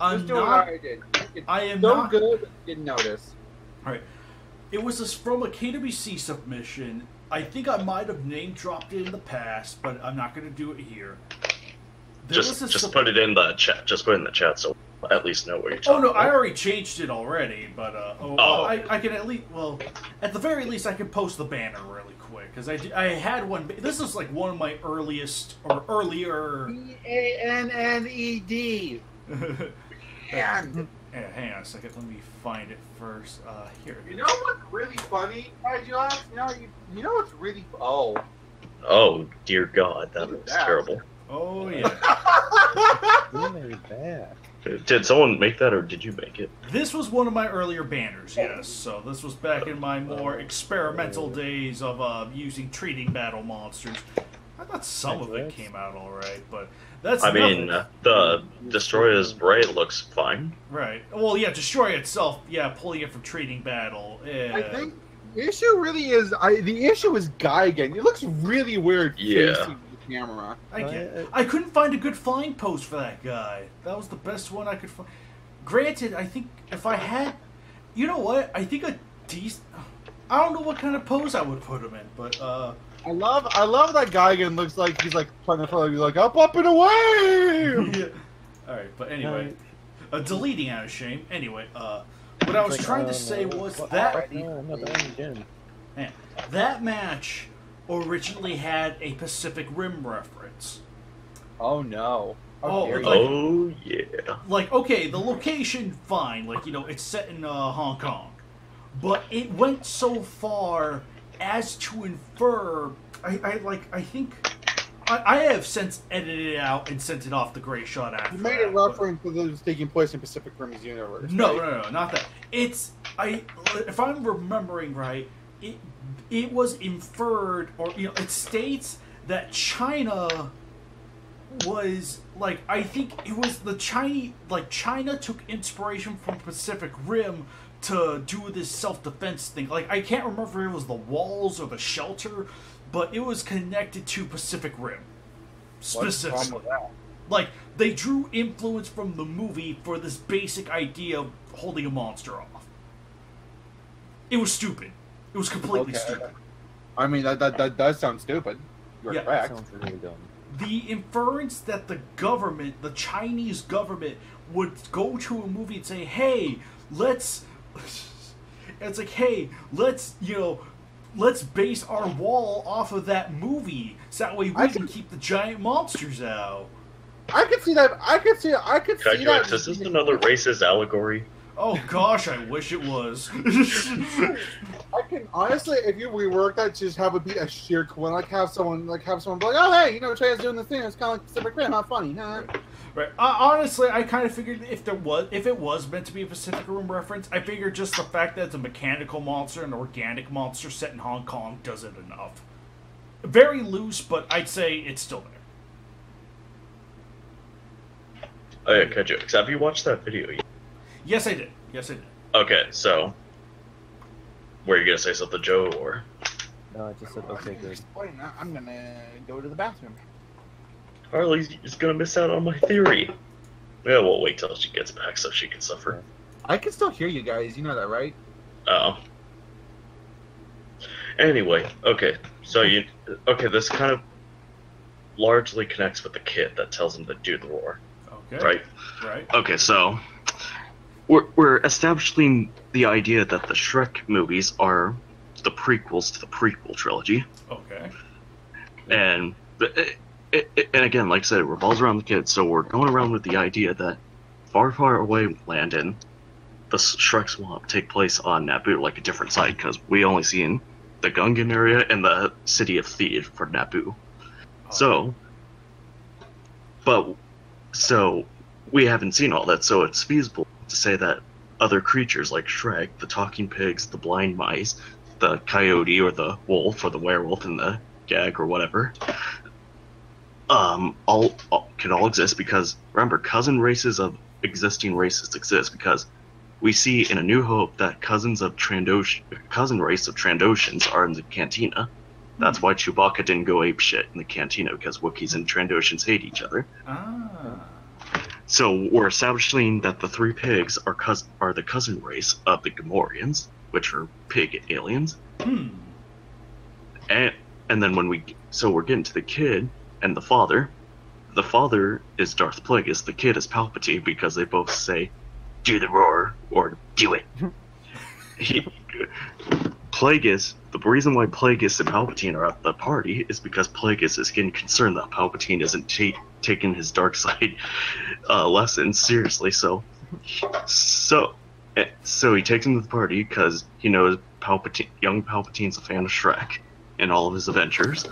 Just do what I did. I am so not good, but didn't notice. All right. It was from a KWC submission. I think I might have name dropped it in the past, but I'm not going to do it here. Just put it in the chat. Just put it in the chat so we'll at least know what you're talking about. I already changed it already, but I can at least, at the very least, I can post the banner really quick because I had one. This is like one of my earliest or earlier. BANNED. And hang on a second. Let me find it first. Here. you know what's really funny, Kaiju? You know what's really Oh dear God, that was terrible. Oh yeah. Who made that? Did someone make that, or did you make it? This was one of my earlier banners, yes. So this was back in my more experimental days of using treating battle monsters. I thought some of it came out all right, but that's. I mean, the Destroyer's Braid looks fine. Right. Well, yeah, Destroy itself, yeah, pulling it from treating battle. I think the issue really is the issue is Guy again. It looks really weird facing the camera. I couldn't find a good flying pose for that guy. That was the best one I could find. Granted, I think if I had, you know what? I think I don't know what kind of pose I would put him in, but I love that guy again. Looks like he's like trying to throw. He's like up and away. Yeah. All right, but anyway, deleting out of shame. Anyway, what I was trying to say was that that match originally had a Pacific Rim reference. Oh no! Yeah. Like, okay, the location, fine. Like, it's set in Hong Kong, but it went so far as to infer. I think I have since edited it out and sent it off the Great Shot after. You made a reference to this taking place in Pacific Rim's universe. No, right? no, not that. If I'm remembering right, it was inferred, or it states that China was like, I think it was the Chinese, like China took inspiration from Pacific Rim to do this self-defense thing. Like, I can't remember if it was the walls or the shelter, but it was connected to Pacific Rim specifically. Like, they drew influence from the movie for this basic idea of holding a monster off. It was stupid. It was completely stupid. I mean, that does sound stupid. You're correct. That sounds really dumb. The inference that the government, the Chinese government, would go to a movie and say, hey, let's base our wall off of that movie, so that way we can keep the giant monsters out. I could see that. I could see that. Is this another racist allegory? Oh gosh, I wish it was. I can honestly, if you rework that, just have it be a sheer coin. Like have someone be like, oh hey, China's doing this thing. It's kind of like Pacific Rim, not funny. Nah. Right. Honestly, I kind of figured if it was meant to be a Pacific Rim reference, I figured just the fact that it's a mechanical monster, an organic monster set in Hong Kong, does it enough. Very loose, but I'd say it's still there. Oh yeah, Kaiju, have you watched that video yet? Yes, I did. Okay, so were you gonna say something, Joe, or? No, I just said okay, good. I'm gonna go to the bathroom. Harley's just gonna miss out on my theory. Yeah, we'll wait till she gets back so she can suffer. I can still hear you guys. You know that, right? Oh. Anyway, okay. So this kind of largely connects with the kid that tells him to do the roar. Okay. Right. Okay, so we're establishing the idea that the Shrek movies are the prequels to the prequel trilogy. Okay. And again, like I said, it revolves around the kids, so we're going around with the idea that far, far away land in the Shrek Swamp take place on Naboo, like a different site, because we only seen the Gungan area and the city of Theed for Naboo. So we haven't seen all that, so it's feasible to say that other creatures like Shrek, the talking pigs, the blind mice, the coyote or the wolf or the werewolf and the gag or whatever, could all exist because, remember, cousin races of existing races exist because we see in A New Hope that cousin race of Trandoshans are in the Cantina. That's why Chewbacca didn't go apeshit in the Cantina, because Wookiees and Trandoshans hate each other. So we're establishing that the three pigs are the cousin race of the Gamorreans, which are pig aliens. And then we're getting to the kid and the father. The father is Darth Plagueis, the kid is Palpatine, because they both say, do the roar, or do it. Plagueis, the reason why Plagueis and Palpatine are at the party is because Plagueis is getting concerned that Palpatine isn't taking his dark side lessons seriously. So he takes him to the party because he knows young Palpatine's a fan of Shrek and all of his adventures.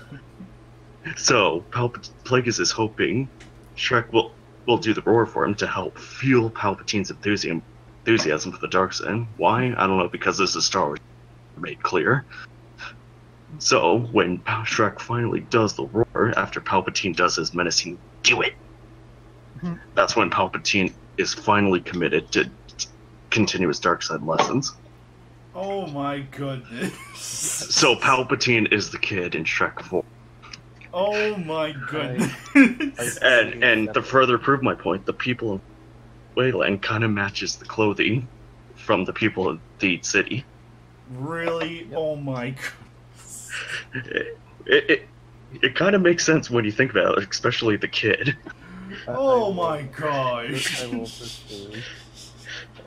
So Plagueis is hoping Shrek will do the roar for him to help fuel Palpatine's enthusiasm for the dark side. Why? I don't know, because this is Star Wars made clear. So when Shrek finally does the roar after Palpatine does his menacing do it, that's when Palpatine is finally committed to continue his dark side lessons. Oh my goodness. So Palpatine is the kid in Shrek 4. Oh my goodness. And to further prove my point, the people of Wayland kind of matches the clothing from the people of the city. Really? Yep. Oh my goodness. It kind of makes sense when you think about it, especially the kid. Oh my gosh.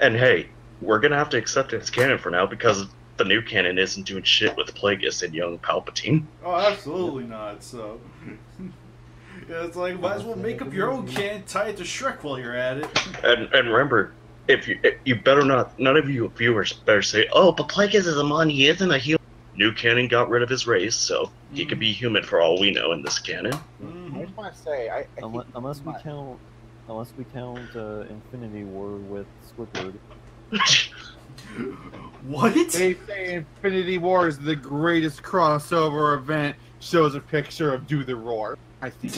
And hey, we're gonna have to accept it as canon for now because the new canon isn't doing shit with Plagueis and young Palpatine. Oh, absolutely not. So, yeah, it's like, might as well make up your own canon, tie it to Shrek while you're at it. And remember, if you better not, none of you viewers better say, oh, but Plagueis is a mon, he isn't a human. New canon got rid of his race, so he could be human for all we know in this canon. just want to say, I Unless we count Infinity War with Squidward. What? They say Infinity War is the greatest crossover event. Shows a picture of Do the Roar. I think.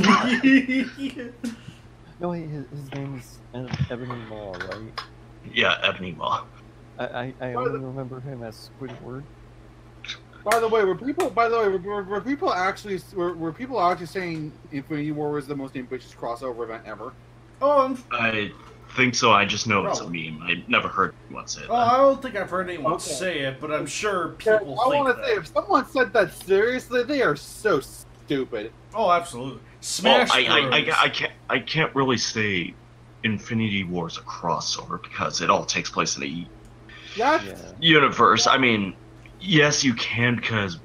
No, wait, his name is Ebony Maw, right? Yeah, Ebony Maw. I only remember him as Squidward. By the way, were people actually saying Infinity War was the most ambitious crossover event ever? Oh, I think so. I just know it's a meme. I never heard anyone say that. Oh, I don't think I've heard anyone say it, but I'm sure people I want think to say, if someone said that seriously, they are so stupid. Oh, absolutely. Smash Bros. I can't really say Infinity War is a crossover because it all takes place in a universe. I mean, yes, you can because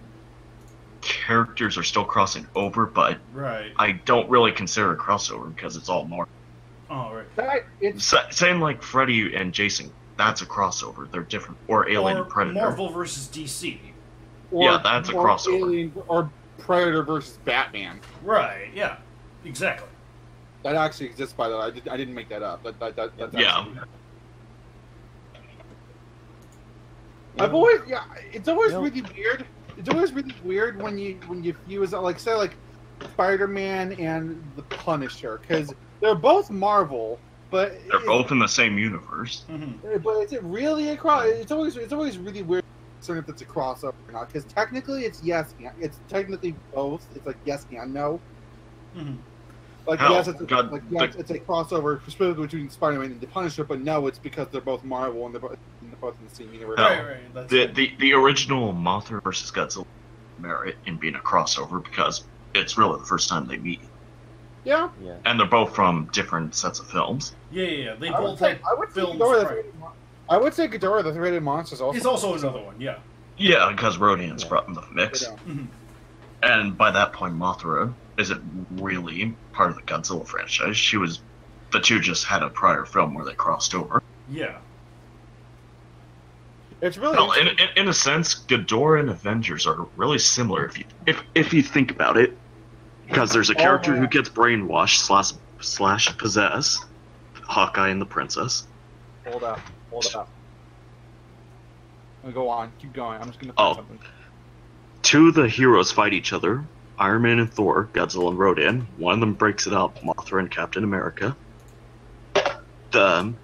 characters are still crossing over, but I don't really consider it a crossover because it's all Marvel. Oh, right. Same like Freddy and Jason. That's a crossover. They're different. Or Alien and Predator. Marvel versus DC. That's a crossover. Alien, or Predator versus Batman. Right, yeah. Exactly. That actually exists, by the way. I didn't make that up. That's I've always, it's always really weird. It's always really weird when you fuse, like, say, like, Spider-Man and the Punisher, because they're both Marvel, but they're both in the same universe. Mm-hmm. But is it really a cross? It's always really weird if it's a crossover or not, because technically it's yes and it's technically both. It's like yes and no. Mm-hmm. Like yes, it's a crossover specifically between Spider-Man and the Punisher, but no, it's because they're both Marvel and they're both in the same universe. Right. The original Mothra versus Godzilla merit in being a crossover because it's really the first time they meet. Yeah. And they're both from different sets of films. Yeah. They both have films. I would say Ghidorah, the Three-Headed Monster, is also another one. Yeah. Yeah, because Rodian's brought in the mix. Mm-hmm. And by that point, Mothra isn't really part of the Godzilla franchise. The two just had a prior film where they crossed over. Yeah. It's really in a sense, Ghidorah and Avengers are really similar if you think about it, because there's a character who gets brainwashed slash possessed, Hawkeye and the Princess. Hold up. Go on, keep going. I'm just gonna find something. Two of the heroes fight each other. Iron Man and Thor, Godzilla and Rodan. One of them breaks it up, Mothra and Captain America. The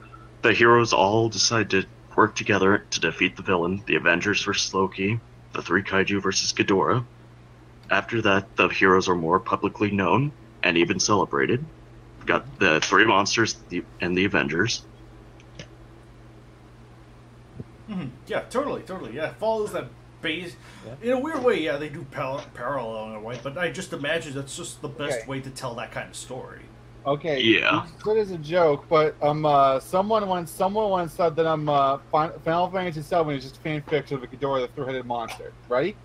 heroes all decide to work together to defeat the villain, the Avengers versus Loki, the three Kaiju versus Ghidorah. After that, the heroes are more publicly known and even celebrated. We've got the three monsters and the Avengers. Mm-hmm. Yeah, totally. Yeah, it follows that base. In a weird way, they do parallel in a way, but I just imagine that's just the best way to tell that kind of story. Okay. Yeah. It is a joke, but someone once said that Final Fantasy VII is just fan fiction of a Ghidorah, the Three-Headed Monster. Ready?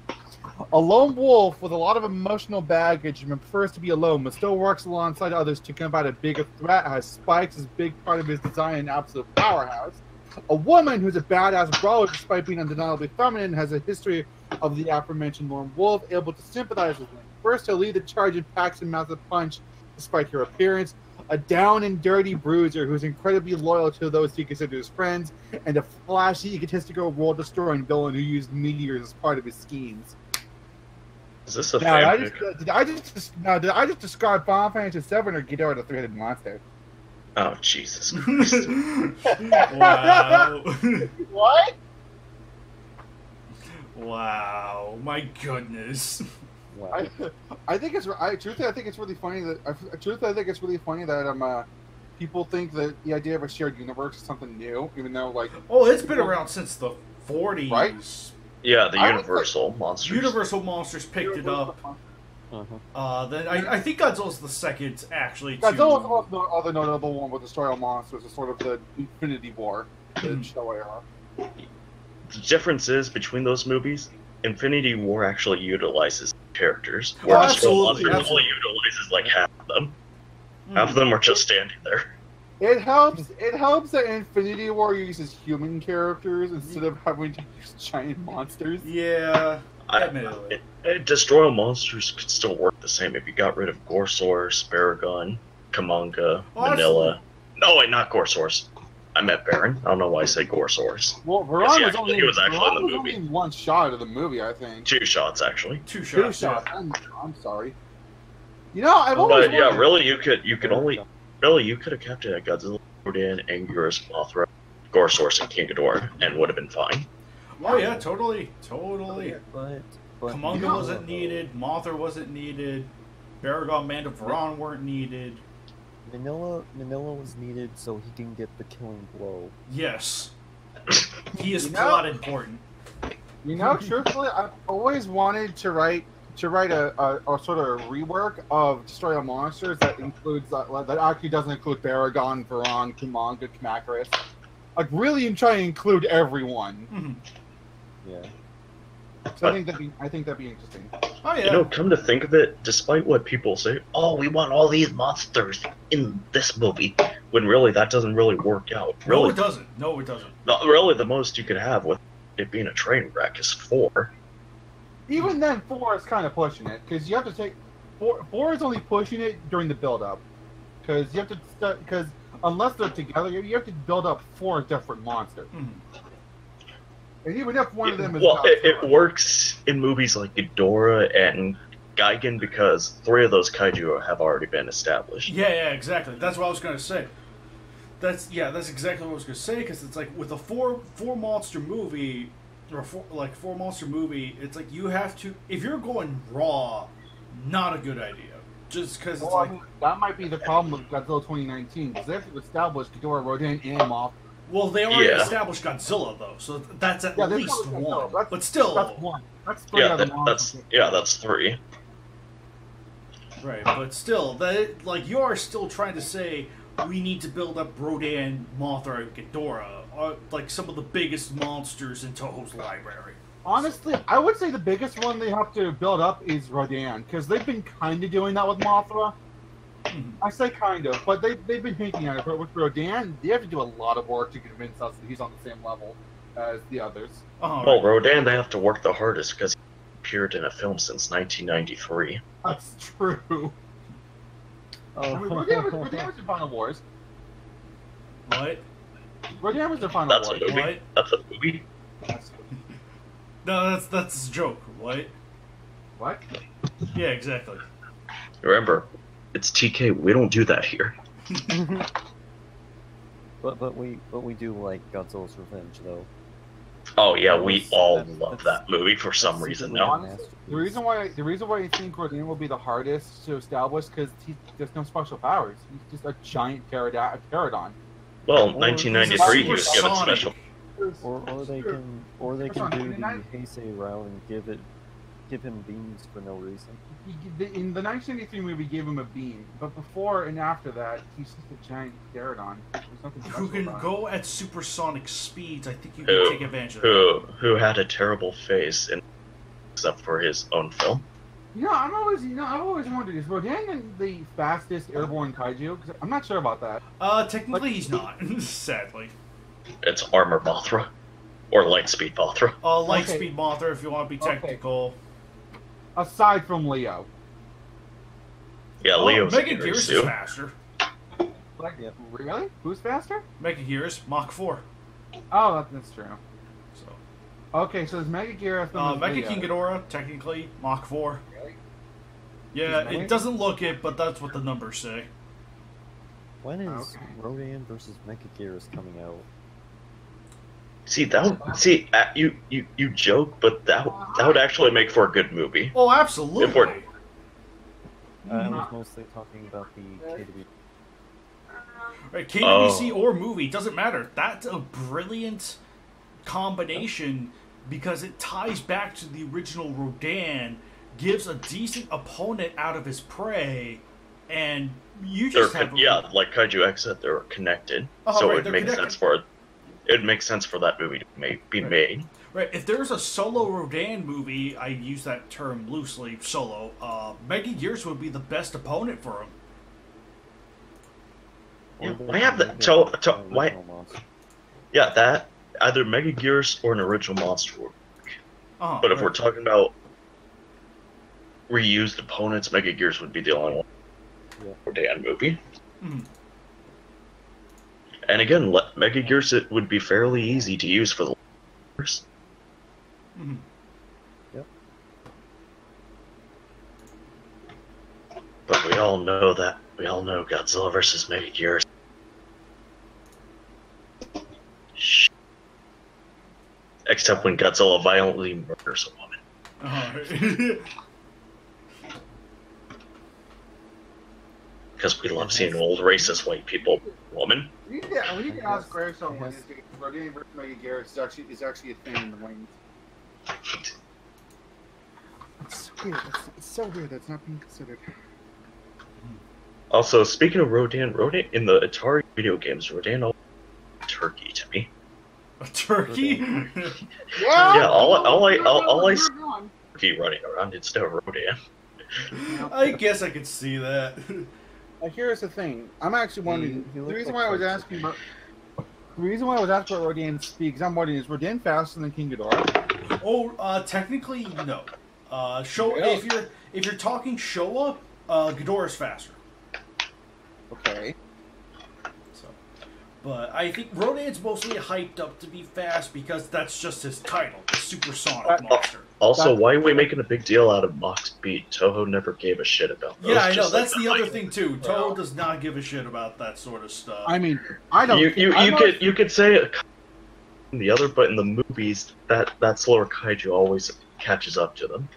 A lone wolf with a lot of emotional baggage and prefers to be alone, but still works alongside others to combat a bigger threat, has spikes as a big part of his design and absolute powerhouse. A woman who's a badass brawler despite being undeniably feminine, has a history of the aforementioned lone wolf, able to sympathize with him. First, he'll lead the charge and packs a massive punch despite her appearance. A down and dirty bruiser who's incredibly loyal to those he considers friends, and a flashy, egotistical, world-destroying villain who used meteors as part of his schemes. Is this a fanfic? Did I just describe Final Fantasy VII or Ghidorah, the Three-Headed Monster? Oh, Jesus Christ. Wow. What? Wow. My goodness. Wow. I think it's really funny that people think that the idea of a shared universe is something new, even though it's been around since the 40s. Right? Yeah, the Universal Monsters. Universal Monsters picked it up. Then I think Godzilla's the second, actually. Godzilla's the other notable one with the story of monsters, is sort of the Infinity War, the show era. The difference is between those movies, Infinity War actually utilizes characters, whereas Monsters only utilizes like half of them. Half of them are just standing there. It helps that Infinity War uses human characters instead of having to use giant monsters. Yeah. Destroy Monsters could still work the same if you got rid of Gorsaurus, Baragon, Kamanga, Oh, Manila. No, wait, not Gorsaurus. I meant Baron. I don't know why I said Gorsaurus. Well, Veron Yes, was only, he was actually Veron in the was movie. only in one shot of the movie, I think. 2 shots, actually. Two Two shots. shots. Yeah. I'm sorry. You know, I've always But yeah, wondered- really, you could have kept it at Godzilla, Rodan, Anguirus, Mothra, Gorsaurus, and King Ghidorah, and would have been fine. Oh yeah, totally. But Kamanga wasn't needed. Mothra wasn't needed. Baragon, Man of Varan weren't needed. Manila was needed so he can get the killing blow. Yes. He is You know- plot important. You know, truthfully, I've always wanted to write a sort of rework of Destroy All Monsters that includes that actually doesn't include Baragon, Veron, Kumanga, Kamacuras. Like really, try to include everyone. Mhm. Yeah. So I think that'd be interesting. Oh yeah. You know, come to think of it, despite what people say, oh, we want all these monsters in this movie, when really that doesn't really work out. No, Really, it doesn't. No, it doesn't. no, really, the most you could have with it being a train wreck is 4. Even then, 4 is kind of pushing it because you have to take 4 is only pushing it during the build-up because you have to because unless they're together, you have to build up 4 different monsters. Mhm. And even if one of them is Well, not it Godzilla. works in movies like Ghidorah and Gigan because 3 of those kaiju have already been established. Yeah, exactly. That's what I was gonna say. That's exactly what I was gonna say because it's like with a four monster movie or four monster movie, it's like you have to if you're going raw, not a good idea. Just because it's Well, like I mean, that might be the problem with Godzilla 2019 because they have to establish Ghidorah, Rodan, and Mothra. well they already Yeah. established Godzilla though, so that's at Yeah, they least established one. Godzilla. That's- But still, That's one. That's 3 Yeah, other that's monsters. that's 3. right? But still, that like you are still trying to say we need to build up Rodan, Mothra, and Ghidorah, like some of the biggest monsters in Toho's library. Honestly, I would say the biggest one they have to build up is Rodan because they've been kind of doing that with Mothra. I say kind of, but they've been hinting at it. But with Rodan, they have to do a lot of work to convince us that he's on the same level as the others. Well, Rodan, they have to work the hardest because he appeared in a film since 1993. That's true. I mean, Rodan was in Final Wars. What? Rodan was in Final That's a Wars. movie. What? That's a movie. No, that's a joke. What? What? Yeah, exactly. Remember, it's TK. We don't do that here. But we do like Godzilla's Revenge though. Oh yeah, we That's- all that's- love that movie for some reason now. Honestly, the reason why I think Rodan will be the hardest to establish because there's no special powers. He's just a giant pterodon. Well, Or- 1993, he was given Supersonic. special. Or they can do the Sonic. Heisei route and give him beams for no reason. In the 1983 movie, gave him a beam, but before and after that, he's just a giant pterodon. There's nothing special Who can about him. go at supersonic speeds? I think you can take advantage of that. Who had a terrible face, except for his own film. I've always wondered, is Rodan the fastest airborne kaiju? 'Cause I'm not sure about that. Technically he's not, sadly. It's Armor Mothra, or Lightspeed Mothra. Lightspeed Mothra, if you want to be Okay. technical. Aside from Leo. Yeah, Leo's a Mega Gears is too. faster. Like, Yep. really? Who's faster? Mega Gears, Mach 4. Oh, that's true. So, Okay, so there's Mega Gear. Mega King Ghidorah, technically, Mach 4. Really? Yeah, Is Mega- it doesn't look it, but that's what the numbers say. When is Okay. Rodan versus Mechagearus coming out? You joke, but that would actually make for a good movie. Oh, absolutely. If we're- I was mostly talking about the KW. Right, KWC or movie, doesn't matter. That's a brilliant combination because it ties back to the original Rodan, gives a decent opponent out of his prey, and you just have like Kaiju X said, they're connected, Oh, so right, it they're makes connected. sense for it makes sense for that movie to be made. Right, if there's a solo Rodan movie, I use that term loosely, solo, Mega Gears would be the best opponent for him. Yeah, why have that? Why? Yeah, that either Mega Gears or an original monster would work. But if we're talking about reused opponents, Mega Gears would be the only one. Rodan movie. And again, Mega Gears it would be fairly easy to use for the first. Yep. But we all know Godzilla versus Mega Gears. Except when Godzilla violently murders a woman. Because we love seeing old racist white people, woman. Yeah, we need to ask Grayson when Rodan versus Mega Gears is actually a thing in the wings. It's weird. It's so weird that's not being considered. Also, speaking of Rodan in the Atari video games, Rodan always turkey to me. A turkey? Yeah, all I see turkey running around instead of Rodan. I guess I could see that. Here's the thing. I'm actually wondering. The reason why I was asking about Rodan's speed, because I'm wondering, is Rodan faster than King Ghidorah? Oh, technically no. If you're talking Showa, Ghidorah's faster. Okay. But I think Rodan's mostly hyped up to be fast because that's just his title, the Supersonic Monster. Also, why are we making a big deal out of Mach speed? Toho never gave a shit about those. Yeah, I know. That's the other thing too. Toho does not give a shit about that sort of stuff. I mean, I don't. You could say the other, but in the movies, that slower kaiju always catches up to them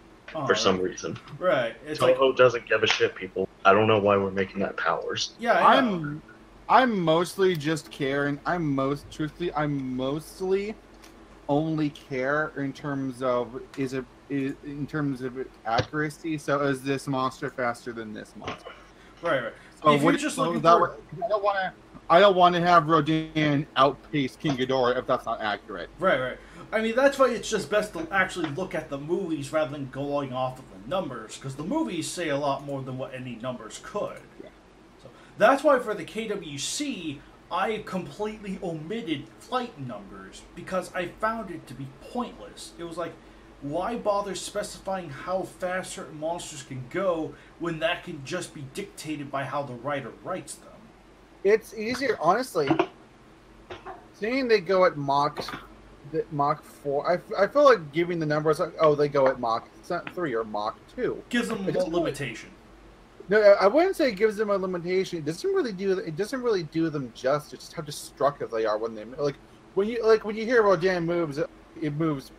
for some reason. Right. It's Toho doesn't give a shit, people. I don't know why we're making that powers. Yeah, I know. I'm mostly just caring. I'm mostly only care in terms of accuracy. So is this monster faster than this monster? Right. So if you're just looking for... I don't want to have Rodan outpace King Ghidorah if that's not accurate. Right. I mean, that's why it's just best to actually look at the movies rather than going off of the numbers, because the movies say a lot more than what any numbers could. Yeah. So that's why for the KWC, I completely omitted flight numbers, because I found it to be pointless. It was like, why bother specifying how fast certain monsters can go when that can just be dictated by how the writer writes them? It's easier, honestly. Seeing they go at Mach 4, I feel like giving the numbers like, oh, they go at Mach 3 or Mach 2. Gives them a limitation. No, I wouldn't say it gives them a limitation. It doesn't really do them justice. Just how destructive they are when they when you hear Rodan moves, it moves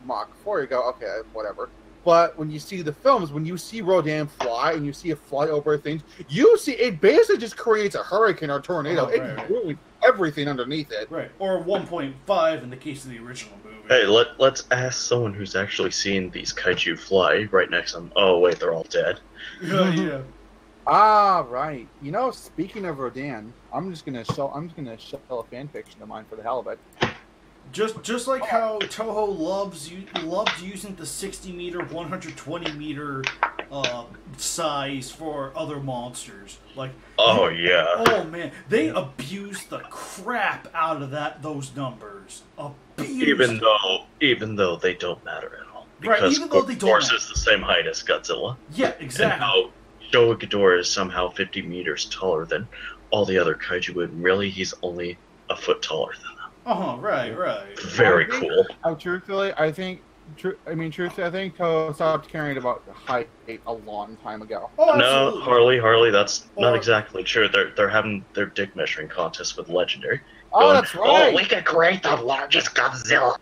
Mach 4. You go, okay, whatever. But when you see the films, when you see Rodan fly and you see it fly over things, you see it basically just creates a hurricane or a tornado. It ruins everything underneath it. Right, or 1.5 in the case of the original movie. Hey, let's ask someone who's actually seen these kaiju fly right next to them. Oh wait, they're all dead. Yeah. Ah, right. Speaking of Rodan, I'm just gonna show a fan fiction of mine for the hell of it. Just like how Toho loved using the 60-meter, 120-meter size for other monsters. Oh yeah. Oh man, they abused the crap out of those numbers. Even though they don't matter at all. Because right, even though they don't Force is the same height as Godzilla. Yeah, exactly. And Showa Ghidorah is somehow 50 meters taller than all the other kaiju, and really he's only a foot taller than them. Right. Very cool. Truthfully, I think Toho stopped caring about height a long time ago. Oh, no, Harley, that's not exactly true. They're having their dick measuring contest with Legendary. That's right. Oh, we could create the largest Godzilla.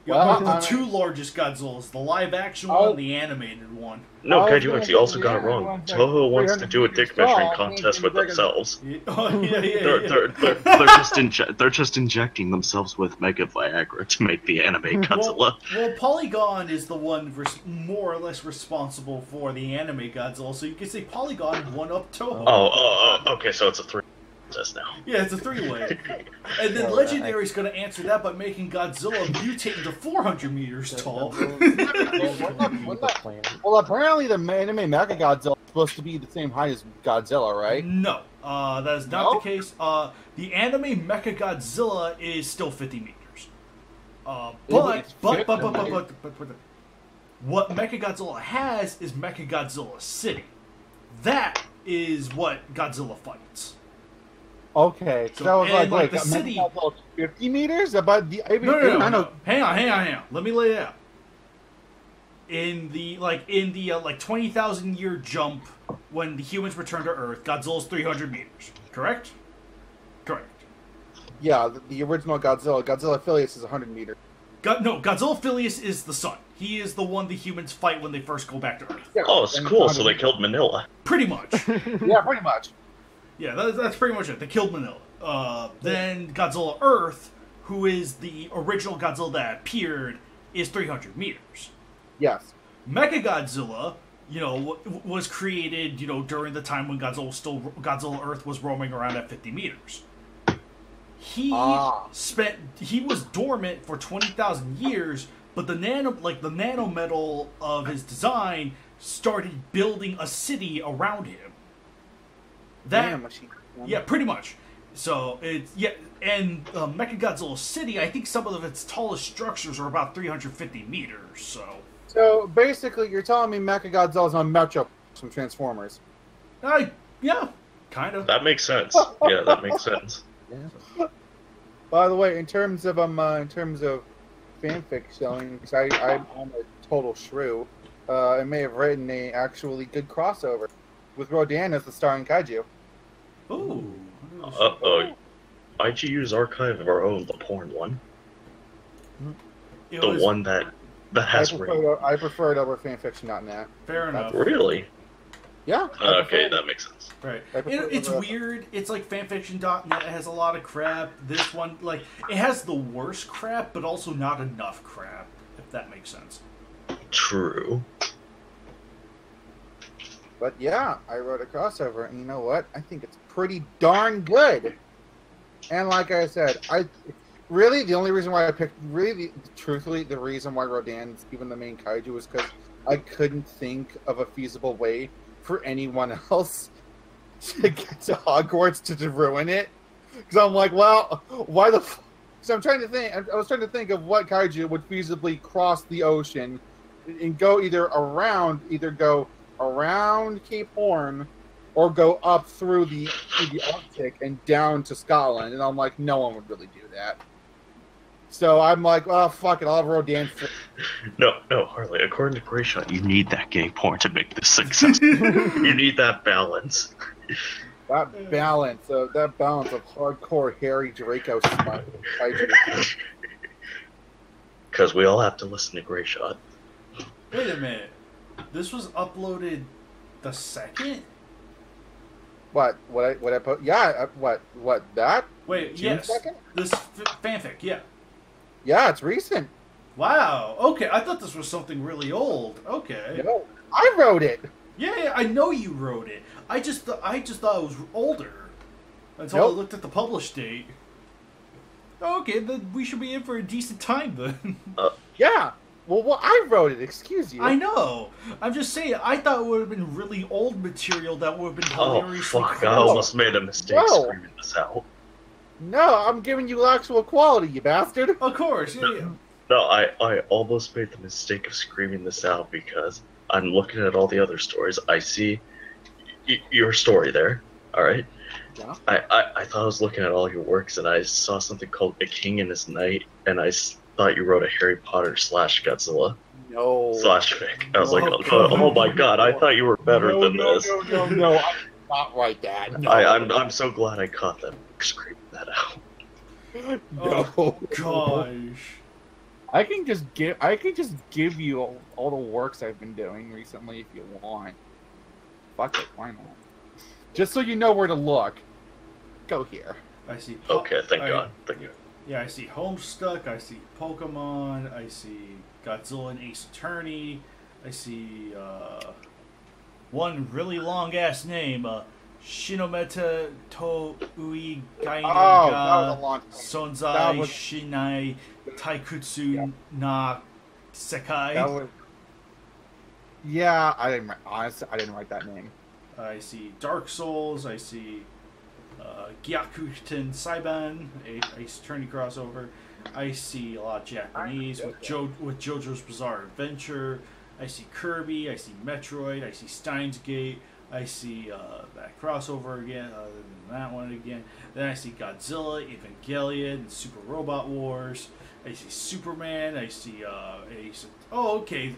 The two largest Godzillas, the live-action one and the animated one. No, Kaiju, you also got it wrong. Toho wants to do a dick measuring contest with themselves. They're just injecting themselves with Mega Viagra to make the anime Godzilla. Well, Polygon is the one more or less responsible for the anime Godzilla, so you can say Polygon won up Toho. Oh, okay, so it's a 3 contest now. Yeah, it's a 3-way. And then Legendary's going to answer that by making Godzilla mutate into 400 meters tall. Well, apparently the anime Mecha Godzilla is supposed to be the same height as Godzilla, right? No, that is not the case. The anime Mecha Godzilla is still 50 meters. But What Mechagodzilla has is Mechagodzilla City. That is what Godzilla fights. Okay, so that was and, like the city. 50 meters? About the No. Hang on. Let me lay it out. In the 20,000 year jump when the humans return to Earth, Godzilla's 300 meters. Correct. Yeah, the original Godzilla Phileas is 100 meters. Godzilla Phileas is the sun. He is the one the humans fight when they first go back to Earth. Yeah, oh, it's cool. So they killed Manila. Pretty much. Yeah, pretty much. Yeah, that's pretty much it. They killed Manila. Then Godzilla Earth, who is the original Godzilla that appeared, is 300 meters. Yes. Mechagodzilla, was created, during the time when Godzilla Earth was roaming around at 50 meters. He was dormant for 20,000 years, but the nanometal of his design started building a city around him. Yeah, pretty much. So and Mechagodzilla City, I think some of its tallest structures are about 350 meters. So basically, you're telling me Mechagodzilla's on Metro from Transformers. Yeah, kind of. That makes sense. Yeah, that makes sense. Yeah. By the way, in terms of fanfic selling, because I'm a total shrew, I may have written a actually good crossover with Rodan as the starring Kaiju. Ooh. IGU's archive of our own, the porn one. One that has I prefer it over fanfiction, not that. Fair enough. Really? Yeah. Okay, that makes sense. Right. It's weird. It's like fanfiction.net has a lot of crap. This one, it has the worst crap, but also not enough crap, if that makes sense. True. But yeah, I wrote a crossover, and you know what? I think it's pretty darn good. And like I said, the only reason why I picked, truthfully, the reason why Rodan's even the main kaiju was because I couldn't think of a feasible way for anyone else to get to Hogwarts to ruin it. Because I'm like, well, why the f... So I'm trying to think, I was trying to think of what kaiju would feasibly cross the ocean and go go around Cape Horn or go up through the Arctic and down to Scotland. And I'm like, no one would really do that. So I'm like, oh, fuck it, I'll have Rodan. No, Harley. According to Grayshot, you need that gay porn to make this successful. You need that balance. That balance of hardcore Harry Draco smart. Because we all have to listen to Grayshot. Wait a minute. This was uploaded the second? What I put? Yeah, what that? Wait, June yes. 2nd? This fanfic, yeah. Yeah, it's recent. Wow. Okay, I thought this was something really old. Okay. No, I wrote it. Yeah, I know you wrote it. I just thought it was older until I looked at the published date. Okay, then we should be in for a decent time then. Yeah. Well, I wrote it. Excuse you. I know. I'm just saying. I thought it would have been really old material that would have been hilariously. Oh fuck! I almost made a mistake screaming this out. No, I'm giving you actual quality, you bastard. Of course, yeah. No, I almost made the mistake of screaming this out because I'm looking at all the other stories. I see your story there. All right. Yeah. I thought I was looking at all your works and I saw something called A King and His Knight and I thought you wrote a Harry Potter / Godzilla. No. / fic. I was like, oh my god, I thought you were better than this. No, I did not write that. No. I'm so glad I caught them screaming that out. No. Oh gosh. I can just give you all the works I've been doing recently if you want. Fuck it, why not? Just so you know where to look. Go here. I see. Okay, thank God. Yeah, I see Homestuck, I see Pokemon, I see Godzilla and Ace Attorney, I see one really long ass name, Shinometa to Ui Gainaga Sonzai Shinai Taikutsu na Sekai. Yeah, I didn't write that name. I see Dark Souls, I see Gyakuten Saiban, Ace Attorney crossover. I see a lot of Japanese with JoJo's Bizarre Adventure. I see Kirby, I see Metroid, I see Steins Gate, I see that crossover again, that one again. Then I see Godzilla, Evangelion, and Super Robot Wars. I see Superman. I see Ace. Oh, okay.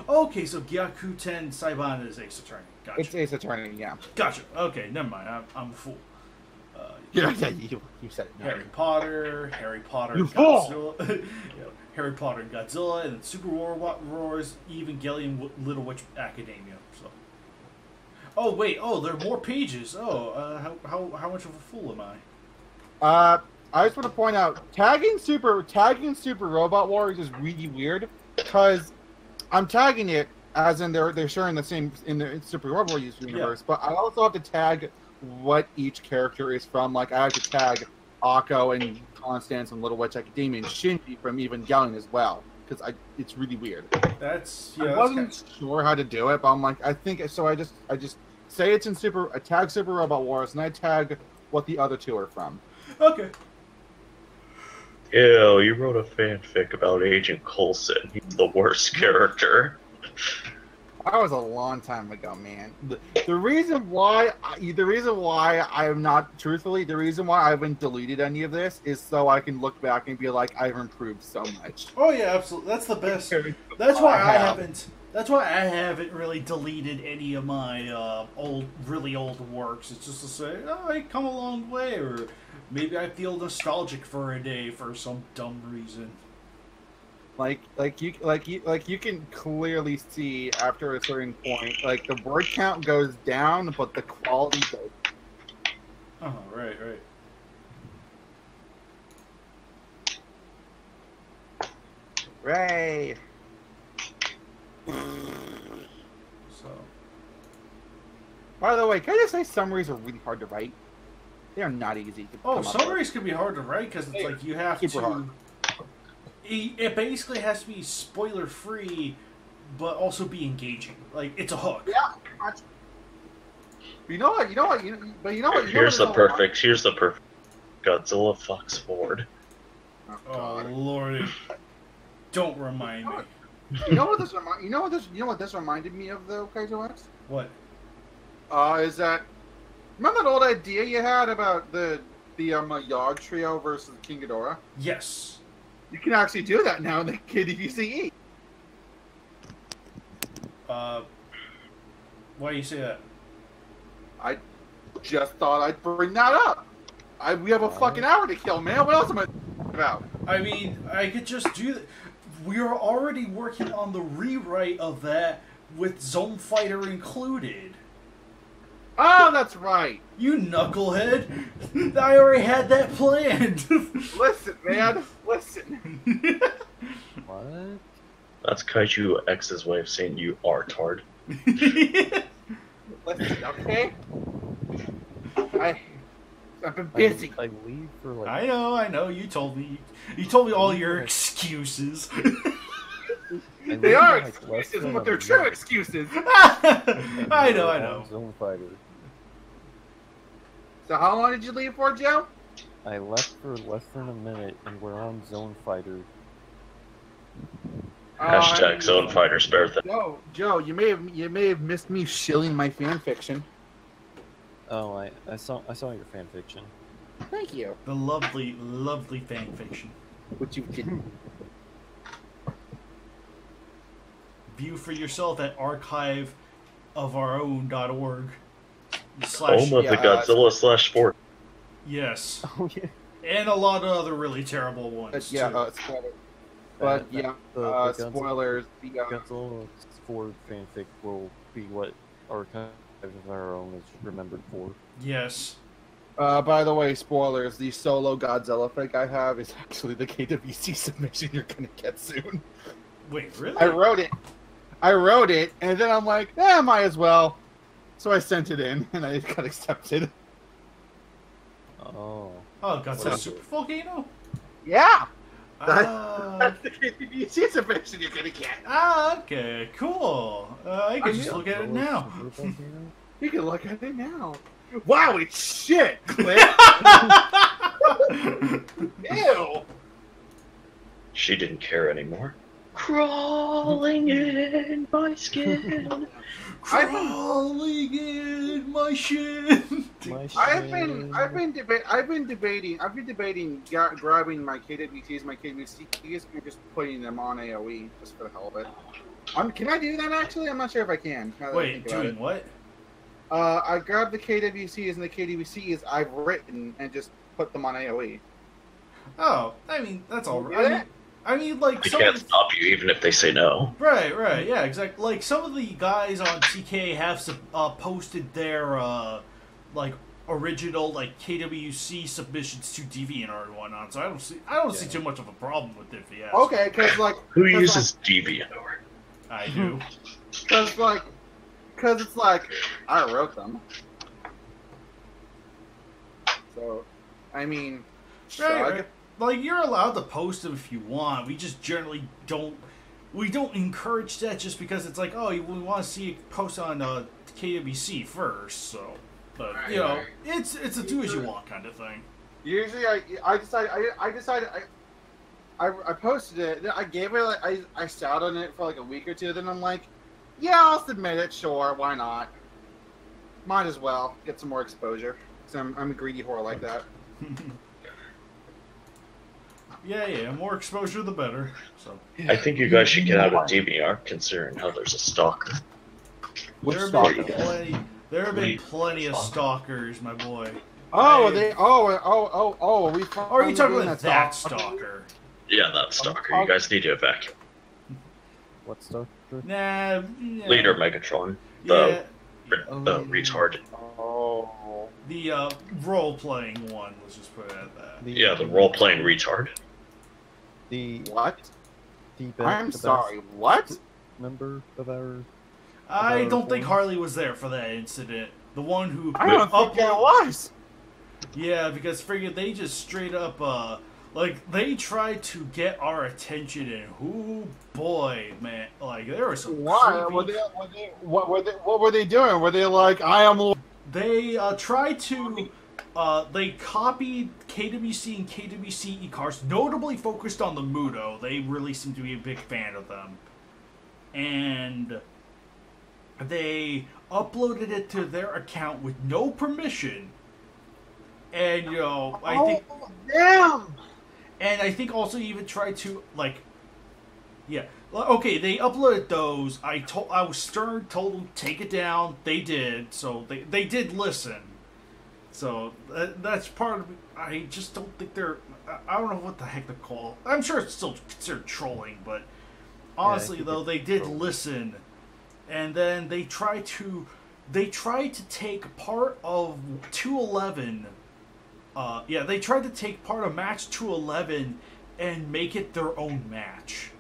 Okay, so Gyakuten Saiban is Ace Attorney. Gotcha. It's Ace Attorney, yeah. Gotcha. Okay, never mind. I'm a fool. Yeah, you said it. Harry Potter, You Godzilla, Harry Potter and Godzilla, and then Super Robot Wars, Evangelion, Little Witch Academia. So. Oh wait! Oh, there are more pages. Oh, how much of a fool am I? I just want to point out tagging Super Robot Wars is really weird because I'm tagging it as in they're sharing the same in the Super Robot Wars universe, but I also have to tag what each character is from. Like I have to tag Akko and Constance and Little Witch Academia and Shinji from Evangelion as well because it's really weird. I wasn't sure how to do it, but I'm like I think so. I just say it's in I tag Super Robot Wars and I tag what the other two are from. Okay. Ew, you wrote a fanfic about Agent Coulson. He's the worst character. That was a long time ago, man. The reason why I haven't deleted any of this is so I can look back and be like, I've improved so much. Oh yeah, absolutely. That's the best. That's why I haven't. That's why I haven't really deleted any of my really old works. It's just to say, oh, I come a long way, or maybe I feel nostalgic for a day for some dumb reason. Like you can clearly see after a certain point, like the word count goes down, but the quality goes. Oh, right. Ray. So. By the way, can I just say summaries are really hard to write? They are not easy to come up summaries with. can be hard to write because it's like you have Super to. hard. It basically has to be spoiler free, but also be engaging. Like it's a hook. Yeah. You know what? Here's the perfect Godzilla fucks Ford. Oh Lordy! Don't remind me. You know what this reminded me of though, Kaiju X? What? Is that remember that old idea you had about the Yogg trio versus King Ghidorah? Yes. You can actually do that now in the KWCC. Why do you say that? I just thought I'd bring that up. We have a fucking hour to kill, man. What else am I about? I mean, I could just do that. We are already working on the rewrite of that with Zone Fighter included. Oh, that's right. You knucklehead. I already had that planned. Listen, man. Listen. What? That's Kaiju X's way of saying you are tard. Listen, okay? I've been busy. I leave for like. I know. You told me. You told me all your excuses. They are excuses, but they're true excuses. I know. Zone Fighter. So how long did you leave for, Joe? I left for less than a minute, and we're on Zone Fighter. Hashtag Zone Fighter spare them. Joe, you may have missed me shilling my fan fiction. Oh, I saw your fan fiction. Thank you. The lovely fan fiction. Which you didn't. View for yourself at archiveofourown.org. Home of the Godzilla / Ford. Yes. Oh yeah. And a lot of other really terrible ones. Yeah, too. spoilers. The Godzilla Ford fanfic will be what Archive of Our Own is remembered for. Yes. By the way, spoilers. The solo Godzilla fic I have is actually the KWC submission you're gonna get soon. Wait, really? I wrote it, and then I'm like, might as well. So I sent it in, and I got accepted. Oh. Oh, Godzilla Super Volcano? Yeah! That's the KWC submission you're gonna get. Okay, cool. I can just look at it now. You can look at it now. Wow, it's shit, Cliff! Ew! She didn't care anymore. Crawling in my skin. Crawling in my shin. I've been debating grabbing my KWCs and just putting them on AOE just for the hell of it. Can I do that actually? I'm not sure if I can. Wait, doing what? I grabbed the KWCs and the KWCs I've written and just put them on AOE. Oh, I mean that's all right. I mean, like We can't stop you even if they say no. Right, yeah, exactly. Like some of the guys on TK have posted their like original like KWC submissions to DeviantArt and whatnot. So I don't see too much of a problem with it. Yeah. Okay, because like who uses DeviantArt? I do. Because it's like I wrote them. So, I mean, right. Like you're allowed to post them if you want. We just generally don't. We don't encourage that just because it's like, oh, we want to see it post on KWC first. So, but you know, it's a do as you want kind of thing. Usually, I posted it. I gave it. I sat on it for like a week or two. Then I'm like, yeah, I'll submit it. Sure, why not? Might as well get some more exposure. Cause I'm a greedy whore like that. Yeah, more exposure the better. So I think you guys should get out of DeviantArt, considering how there's a stalker. There have been plenty of stalkers, my boy. Oh, Are you talking about that stalker? Yeah, that stalker. You guys need to evacuate. What stalker? Nah. Leader Megatron. The retard. Oh. The role-playing one. Let's just put it at that. The role-playing retard. The what? I'm sorry. What? Member of our. I don't think Harley was there for that incident. The one who I don't think that was. Yeah, because friggin' they just straight up like they tried to get our attention, and boy, man, like there was some. Why? What were they doing? Were they like, I am? They tried to. They copied KWC and KWC e-cards, notably focused on the Muto. They really seem to be a big fan of them. And they uploaded it to their account with no permission. And, you know, I think... Damn! And I think also even tried to, like... Yeah. Okay, they uploaded those. I was stern, told them, take it down. They did. So they did listen. So that's part of it. I just don't think they're. I don't know what the heck they're called. I'm sure it's still considered trolling, but honestly, though, they did listen, and then they tried to take part of 211. They tried to take part of match 211 and make it their own match.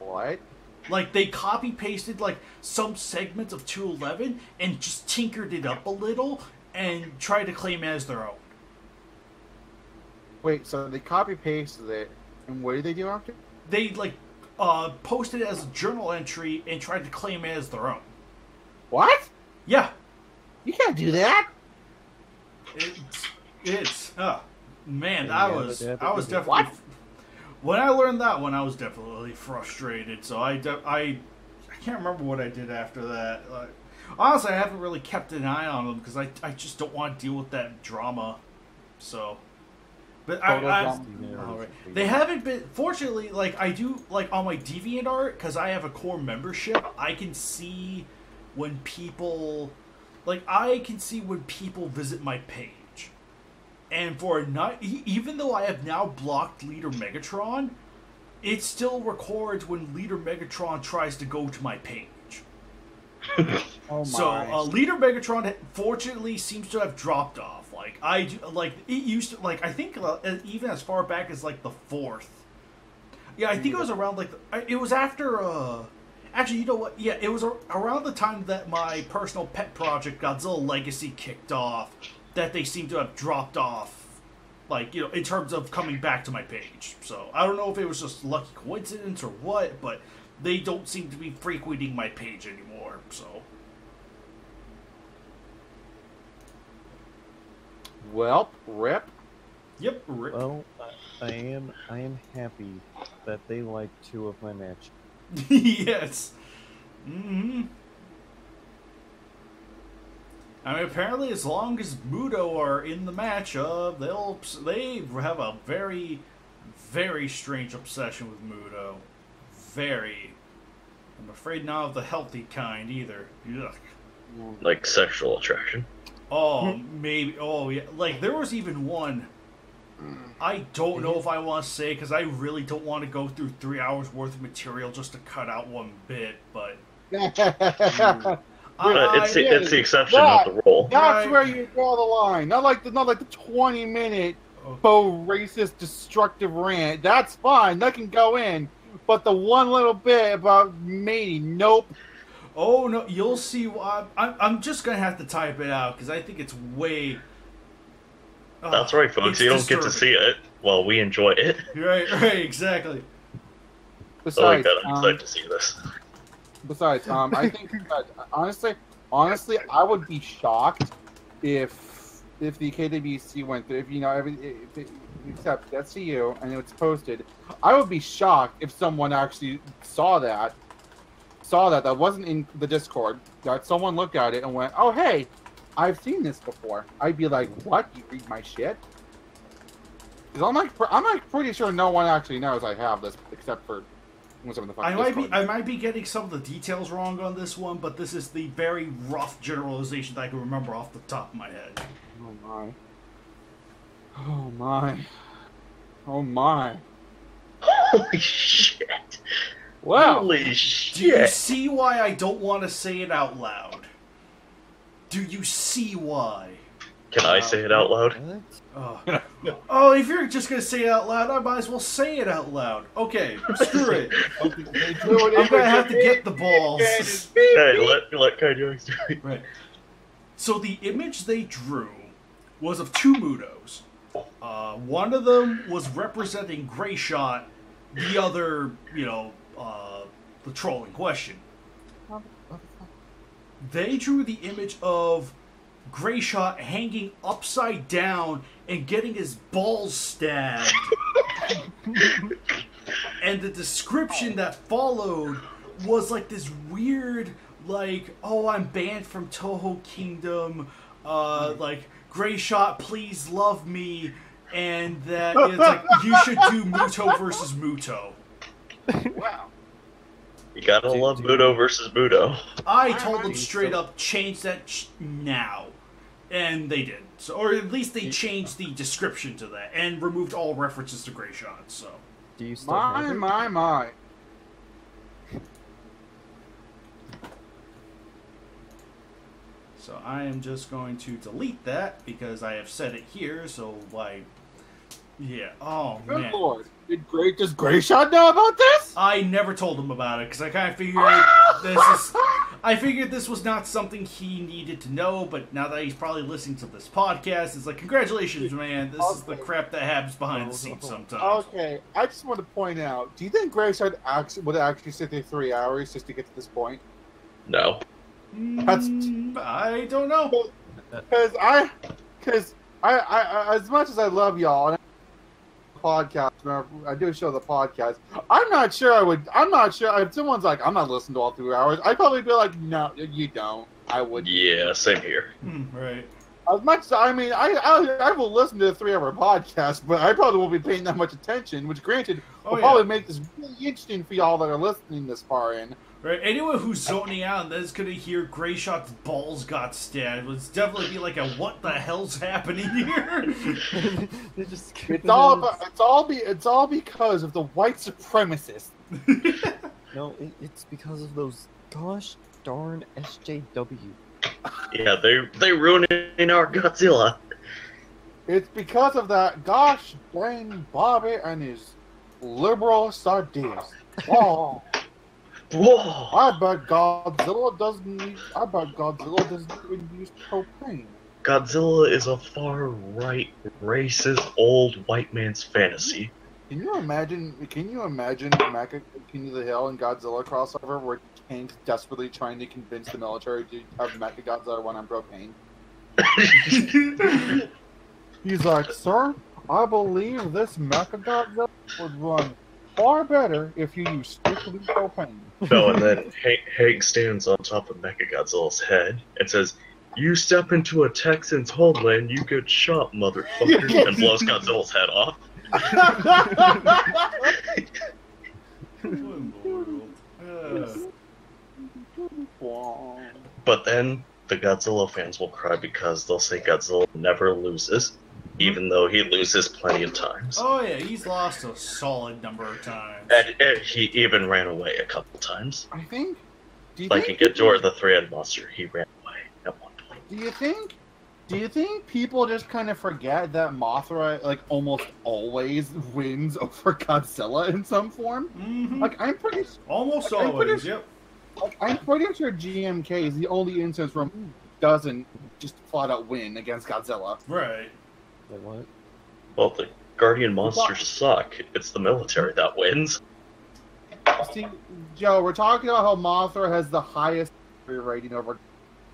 What? Like, they copy-pasted, like, some segments of 211 and just tinkered it up a little and tried to claim it as their own. Wait, so they copy-pasted it, and what did they do after? They, like, posted it as a journal entry and tried to claim it as their own. What? Yeah. You can't do that! Man, I was definitely... What? When I learned that one, I was definitely frustrated, so I can't remember what I did after that. Like, honestly, I haven't really kept an eye on them because I just don't want to deal with that drama. So, but they haven't been. Fortunately, like I do, like on my DeviantArt, because I have a core membership, I can see when people, visit my page. And for a night, even though I have now blocked Leader Megatron, it still records when Leader Megatron tries to go to my page. Oh my. So Leader Megatron fortunately seems to have dropped off. It used to, I think even as far back as like the 4th. Yeah, I think it was around it was after actually, you know what? Yeah, it was around the time that my personal pet project Godzilla Legacy kicked off that they seem to have dropped off, in terms of coming back to my page. So I don't know if it was just lucky coincidence or what, but they don't seem to be frequenting my page anymore, so. Well, rip. Yep. Well, I am happy that they like 2 of my matches. Yes. Mm-hmm. I mean, apparently, as long as Muto are in the match, they have a very, very strange obsession with Muto. Very. I'm afraid not of the healthy kind either. Yuck. Like sexual attraction. Oh, maybe. Oh, yeah. Like, there was even one. I don't know if I want to say, because I really don't want to go through 3 hours worth of material just to cut out one bit, but... It's the exception, not the rule. That's where you draw the line. Not like the 20-minute faux racist, destructive rant. That's fine. That can go in. But the one little bit about mating, nope. Oh no, you'll see why. I'm just gonna have to type it out because I think it's way. That's right, folks. You don't get to see it. Well, we enjoy it. Right, exactly. Besides, I'm excited to see this. Besides, I think that honestly, I would be shocked if the KWC went through. Except SCU and it's posted. I would be shocked if someone actually saw that wasn't in the Discord. That someone looked at it and went, "Oh, hey, I've seen this before." I'd be like, "What? You read my shit?" Because I'm like pretty sure no one actually knows I have this except for. I might be getting some of the details wrong on this one, but this is the very rough generalization that I can remember off the top of my head. Oh my. Oh my. Oh my. Holy shit. Wow. Holy shit. Do you see why I don't want to say it out loud? Do you see why? Can I say it out loud? Oh, if you're just going to say it out loud, I might as well say it out loud. Okay, screw it. I'm going to have to get the balls. Hey, let Kaiju do it. Right. So the image they drew was of 2 Mutos. One of them was representing Grayshot, the other, the troll in question. They drew the image of Grayshot hanging upside down and getting his balls stabbed. And the description that followed was like this weird, like, "Oh, I'm banned from Toho Kingdom, like, Grayshot, please love me," and that it's like, you should do Muto versus Muto. Wow. You gotta love Muto versus Muto. I told them straight up, change that now. And they did. So, or at least they changed the description to that and removed all references to Grayshot, so. Do you still have it? My. So I am just going to delete that because I have said it here, so like, yeah, oh Good man. Lord. Does Grayshot know about this? I never told him about it because I kind of figured this was not something he needed to know. But now that he's probably listening to this podcast, it's like, congratulations, man! This is the crap that happens behind the scenes sometimes. Okay, I just want to point out: do you think Grayshot would actually sit there 3 hours just to get to this point? No. I don't know. Because I, as much as I love y'all, and podcast, I do show the podcast. I'm not sure if someone's like, "I'm not listening to all 3 hours," I'd probably be like, "No, you don't." I would. Yeah, same here. Right. As much, I mean, I will listen to a 3-hour podcast, but I probably won't be paying that much attention. Which, granted, will probably make this really interesting for y'all that are listening this far in. Right, anyone who's zoning out and is going to hear Grayshot's balls got stabbed would definitely be like, "What the hell's happening here?" It's all because of the white supremacists. No, it's because of those gosh darn SJW. Yeah, they ruining our Godzilla. It's because of that gosh dang Bobby and his liberal sardines. Oh. Whoa! I bet Godzilla doesn't even use propane. Godzilla is a far-right, racist, old white man's fantasy. Can you imagine Mecha King of the Hill and Godzilla crossover where Kang's desperately trying to convince the military to have Mecha Godzilla run on propane? He's like, "Sir, I believe this Mechagodzilla would run far better if you use strictly propane. No, and then Hank stands on top of Mechagodzilla's head and says, "You step into a Texan's homeland, you get shot, motherfucker," and blows Godzilla's head off. But then the Godzilla fans will cry because they'll say Godzilla never loses, even though he loses plenty of times. Oh yeah, he's lost a solid number of times. And he even ran away a couple times. I think. Like in Ghidorah the Three-Headed Monster, he ran away at one point. Do you think people just kind of forget that Mothra, like, almost always wins over Godzilla in some form? Mm-hmm. Like, I'm pretty... Almost like, always, yep. Like, I'm pretty sure GMK is the only instance where doesn't just flat out win against Godzilla. Right. Wait, what? Well, the Guardian monsters suck. It's the military that wins. See, Joe, we're talking about how Mothra has the highest rating over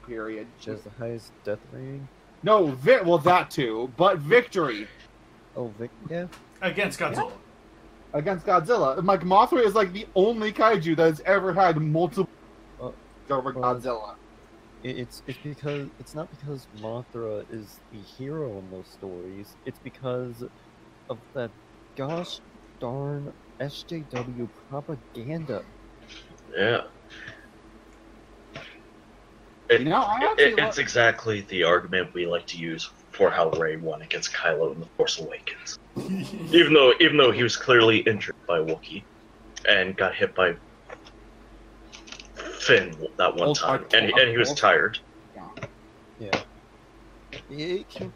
period. She has the highest death rating? No, well, that too, but victory. Oh, yeah? Against Godzilla. Against Godzilla. Like, Mothra is like the only kaiju that has ever had multiple over Godzilla. It's because it's not because Mothra is the hero in those stories. It's because of that gosh darn SJW propaganda. Yeah. It's exactly the argument we like to use for how Rey won against Kylo in The Force Awakens. even though he was clearly injured by Wookiee and got hit by Finn that one time, and he was tired. Yeah. It can't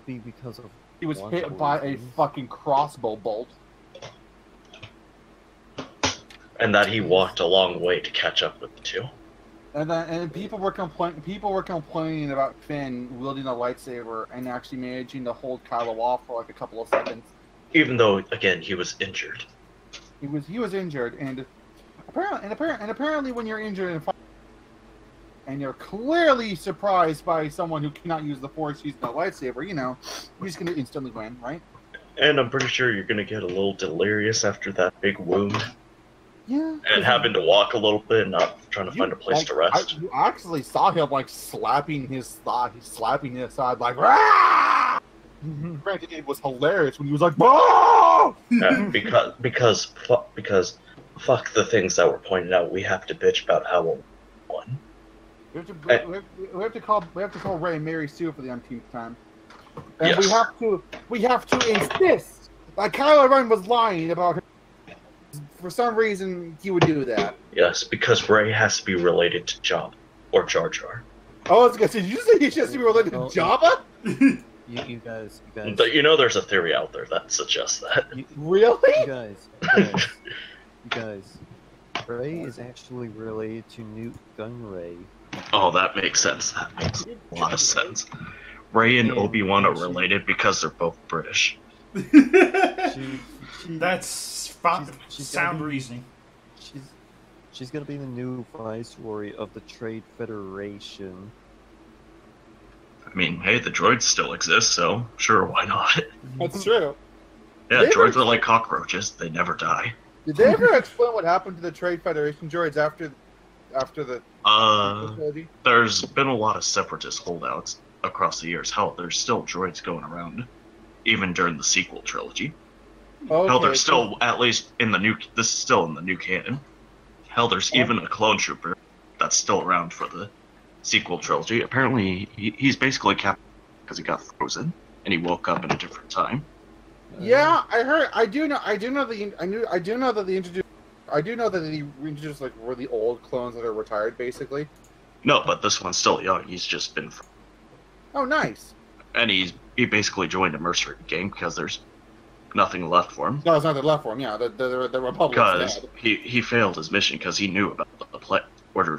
be because of he was hit by a fucking crossbow bolt. And that he walked a long way to catch up with the two. And people were complaining about Finn wielding a lightsaber and actually managing to hold Kylo off for like a couple of seconds. Even though, again, he was injured. He was injured, and apparently when you're injured and you're clearly surprised by someone who cannot use the Force using a lightsaber, you're just gonna instantly win, right? And I'm pretty sure you're gonna get a little delirious after that big wound. Yeah. And having to walk a little bit, and not trying to find a place to rest. You actually saw him like slapping his thigh, slapping his side like, "Rah!" Granted, it was hilarious when he was like, "Whoa!" Yeah, because fuck the things that were pointed out. We have to bitch about how we won. We have to call Ray and Mary Sue for the umpteenth time, and yes. we have to insist that Kylo Ren was lying about him. For some reason, he would do that. Yes, because Rey has to be related to Jabba or Jar Jar. Oh, I was gonna say, did you say he has to be related to Jabba? You guys. There's a theory out there that suggests that. Really? You guys. Rey is actually related to Newt Gunray. Oh, that makes sense. That makes a lot of sense. Rey and Obi-Wan are related because they're both British. That's sound reasoning. She's gonna be the new viceroy of the Trade Federation. I mean, hey, the droids still exist, so sure, why not? That's true. Yeah, droids are like cockroaches; they never die. Did they ever explain what happened to the Trade Federation droids after the? There's been a lot of separatist holdouts across the years. Hell, there's still droids going around, even during the sequel trilogy. Okay, Hell, there's still, at least in the new, this is still in the new canon. Hell, there's even a clone trooper that's still around for the sequel trilogy. Apparently, he's basically captured because he got frozen and he woke up at a different time. Yeah, I do know that he introduced like really old clones that are retired, basically. No, but this one's still young. He's just been. Oh, nice. And he basically joined a mercenary gang because there's nothing left for him. No, there's nothing left for him. Yeah, the Republic's dead. Because he failed his mission because he knew about the Order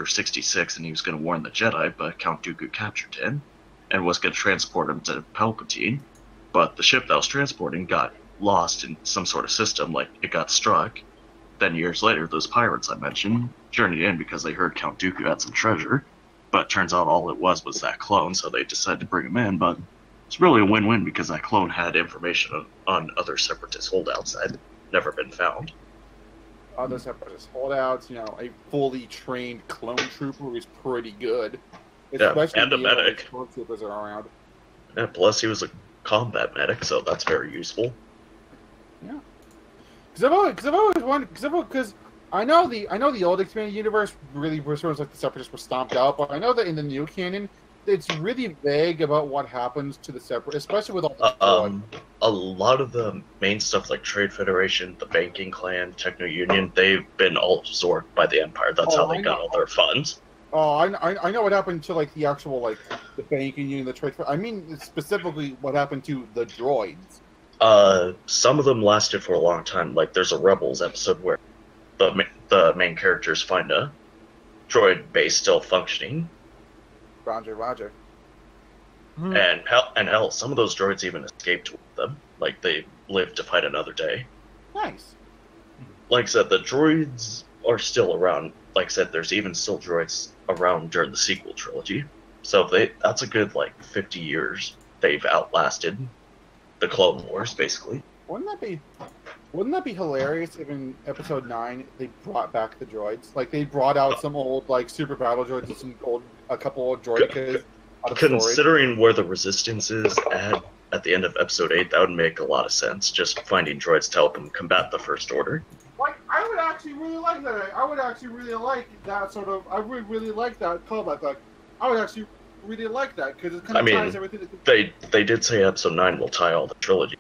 66 and he was going to warn the Jedi, but Count Dooku captured him and was going to transport him to Palpatine. But the ship that was transporting got lost in some sort of system, like it got struck. Then years later, those pirates I mentioned journeyed in because they heard Count Dooku had some treasure. But turns out all it was that clone, so they decided to bring him in. But It's really a win-win because that clone had information on other separatist holdouts that had never been found. Other separatist holdouts, you know, a fully trained clone trooper is pretty good. Especially and a medic. Clone troopers are around. Yeah, plus he was a combat medic, so that's very useful. Yeah. Because I've always wondered, because I know the old expanded universe really was sort of like the separatists were stomped out, but I know that in the new canon, it's really vague about what happens to the separatists, especially with all the a lot of the main stuff like Trade Federation, the Banking Clan, Techno Union, they've been all absorbed by the Empire. That's how they got all their funds. Oh, I know what happened to like the actual like the Banking Union, the Trade. I mean specifically what happened to the droids. Some of them lasted for a long time. Like there's a Rebels episode where the main characters find a droid base still functioning. Roger. And hell, some of those droids even escaped with them. Like they lived to fight another day. Nice. Like I said, the droids are still around. Like I said, there's even still droids around during the sequel trilogy. So that's a good 50 years they've outlasted the Clone Wars, basically. Wouldn't that be hilarious if in Episode 9 they brought back the droids? Like they brought out some old super battle droids and some a couple old droidicas out of Considering storage. where the Resistance is at the end of Episode 8, that would make a lot of sense. Just finding droids to help them combat the First Order. I would actually really like that. I would actually really like that sort of. I would really like that callback. I would actually really like that because it kind of ties everything. They did say Episode 9 will tie all the trilogy.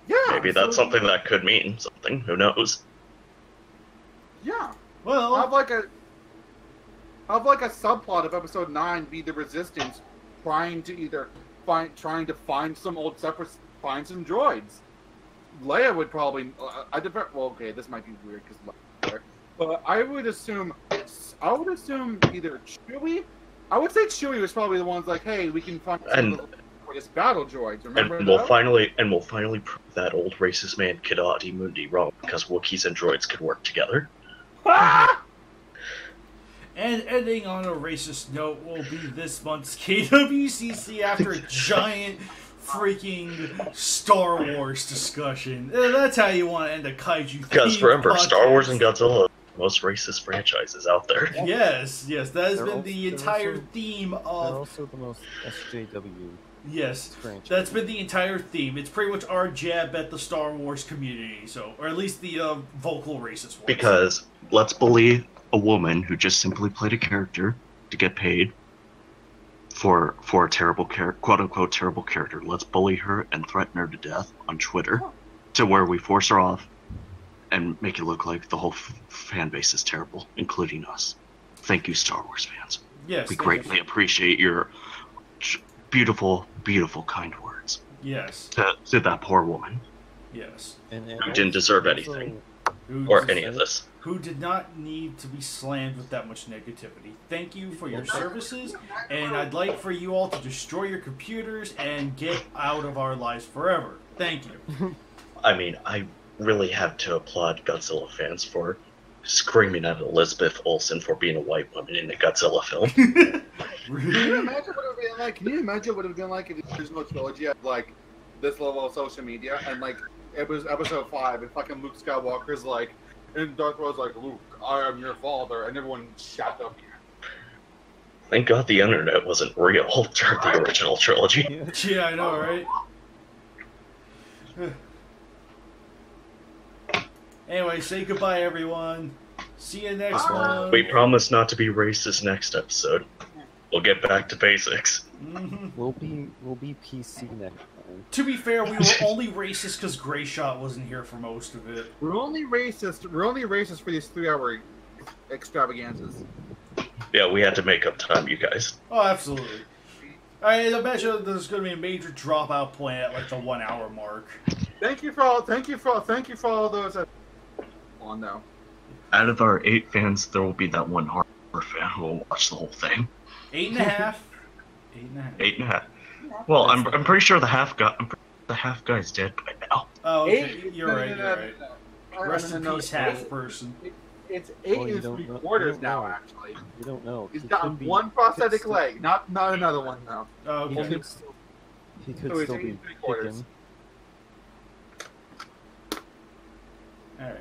Yeah. Maybe that's something that could mean something. Who knows? Yeah. Well, have like a subplot of Episode 9 be the Resistance trying to find some old separate, find some droids. Leia would probably. Okay, this might be weird because, but I would assume either Chewie. I would say Chewie was probably the ones like, hey, we can find some this battle droids. Remember and we'll finally prove that old racist man Kidati Mundi wrong because Wookiees and droids could work together. And ending on a racist note will be this month's KWCC after a giant freaking Star Wars discussion. That's how you want to end a kaiju. Because remember, podcast. Star Wars and Godzilla are the most racist franchises out there. Yes, that has been the entire theme of. They're also the most SJW. Yes, franchise. That's been the entire theme. It's pretty much our jab at the Star Wars community, or at least the vocal racist ones. Because let's believe a woman who just simply played a character to get paid for a terrible quote-unquote terrible character. Let's bully her and threaten her to death on Twitter to where we force her off and make it look like the whole fan base is terrible, including us. Thank you, Star Wars fans. Yes, we greatly appreciate your beautiful, beautiful, kind words. Yes. To that poor woman. Yes. Who didn't deserve anything. Any of this. Who did not need to be slammed with that much negativity. Thank you for your services, and I'd like for you all to destroy your computers and get out of our lives forever. Thank you. I mean, I really have to applaud Godzilla fans for screaming at Elizabeth Olsen for being a white woman in a Godzilla film. Can you imagine what it would have been like? Can you imagine what it would have been like if the original trilogy had this level of social media and it was Episode 5 and fucking Luke Skywalker's and Darth Vader's like, Luke, I am your father, and everyone shut up. Thank God the internet wasn't real during the original trilogy. Yeah, I know, right? Anyway, say goodbye, everyone. See you next one. We promise not to be racist next episode. We'll get back to basics. Mm-hmm. We'll be PC next time. To be fair, we were only racist because Greyshot wasn't here for most of it. We're only racist for these 3-hour extravaganzas. Yeah, we had to make up time, you guys. Oh, absolutely. I imagine there's going to be a major dropout point at the 1 hour mark. Thank you for all those. On now. Out of our 8 fans, there will be that one hardcore fan who will watch the whole thing. 8.5. 8.5. Well, I'm pretty sure the half guy's dead by now. Oh, okay. You're right. Rest in peace, half person. It's 8 and 3/4 now, actually. You don't know. He's got one prosthetic leg, not another one now. Oh, okay. He could he's still taking be 3 quarters. kicking. All right.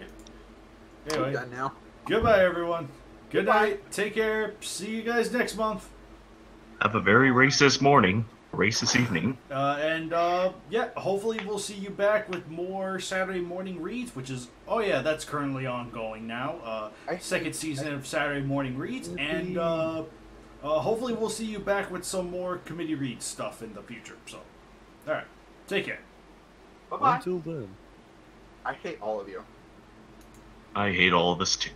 I'm Anyway, done now. goodbye, everyone. Good Goodbye. night. Take care. See you guys next month. Have a very racist morning, racist evening. Yeah, hopefully we'll see you back with more Saturday morning reads, which is, that's currently ongoing now. Second season of Saturday morning reads, and hopefully we'll see you back with some more committee reads stuff in the future. So, all right, take care. Bye-bye. Until then. I hate all of you. I hate all of this too.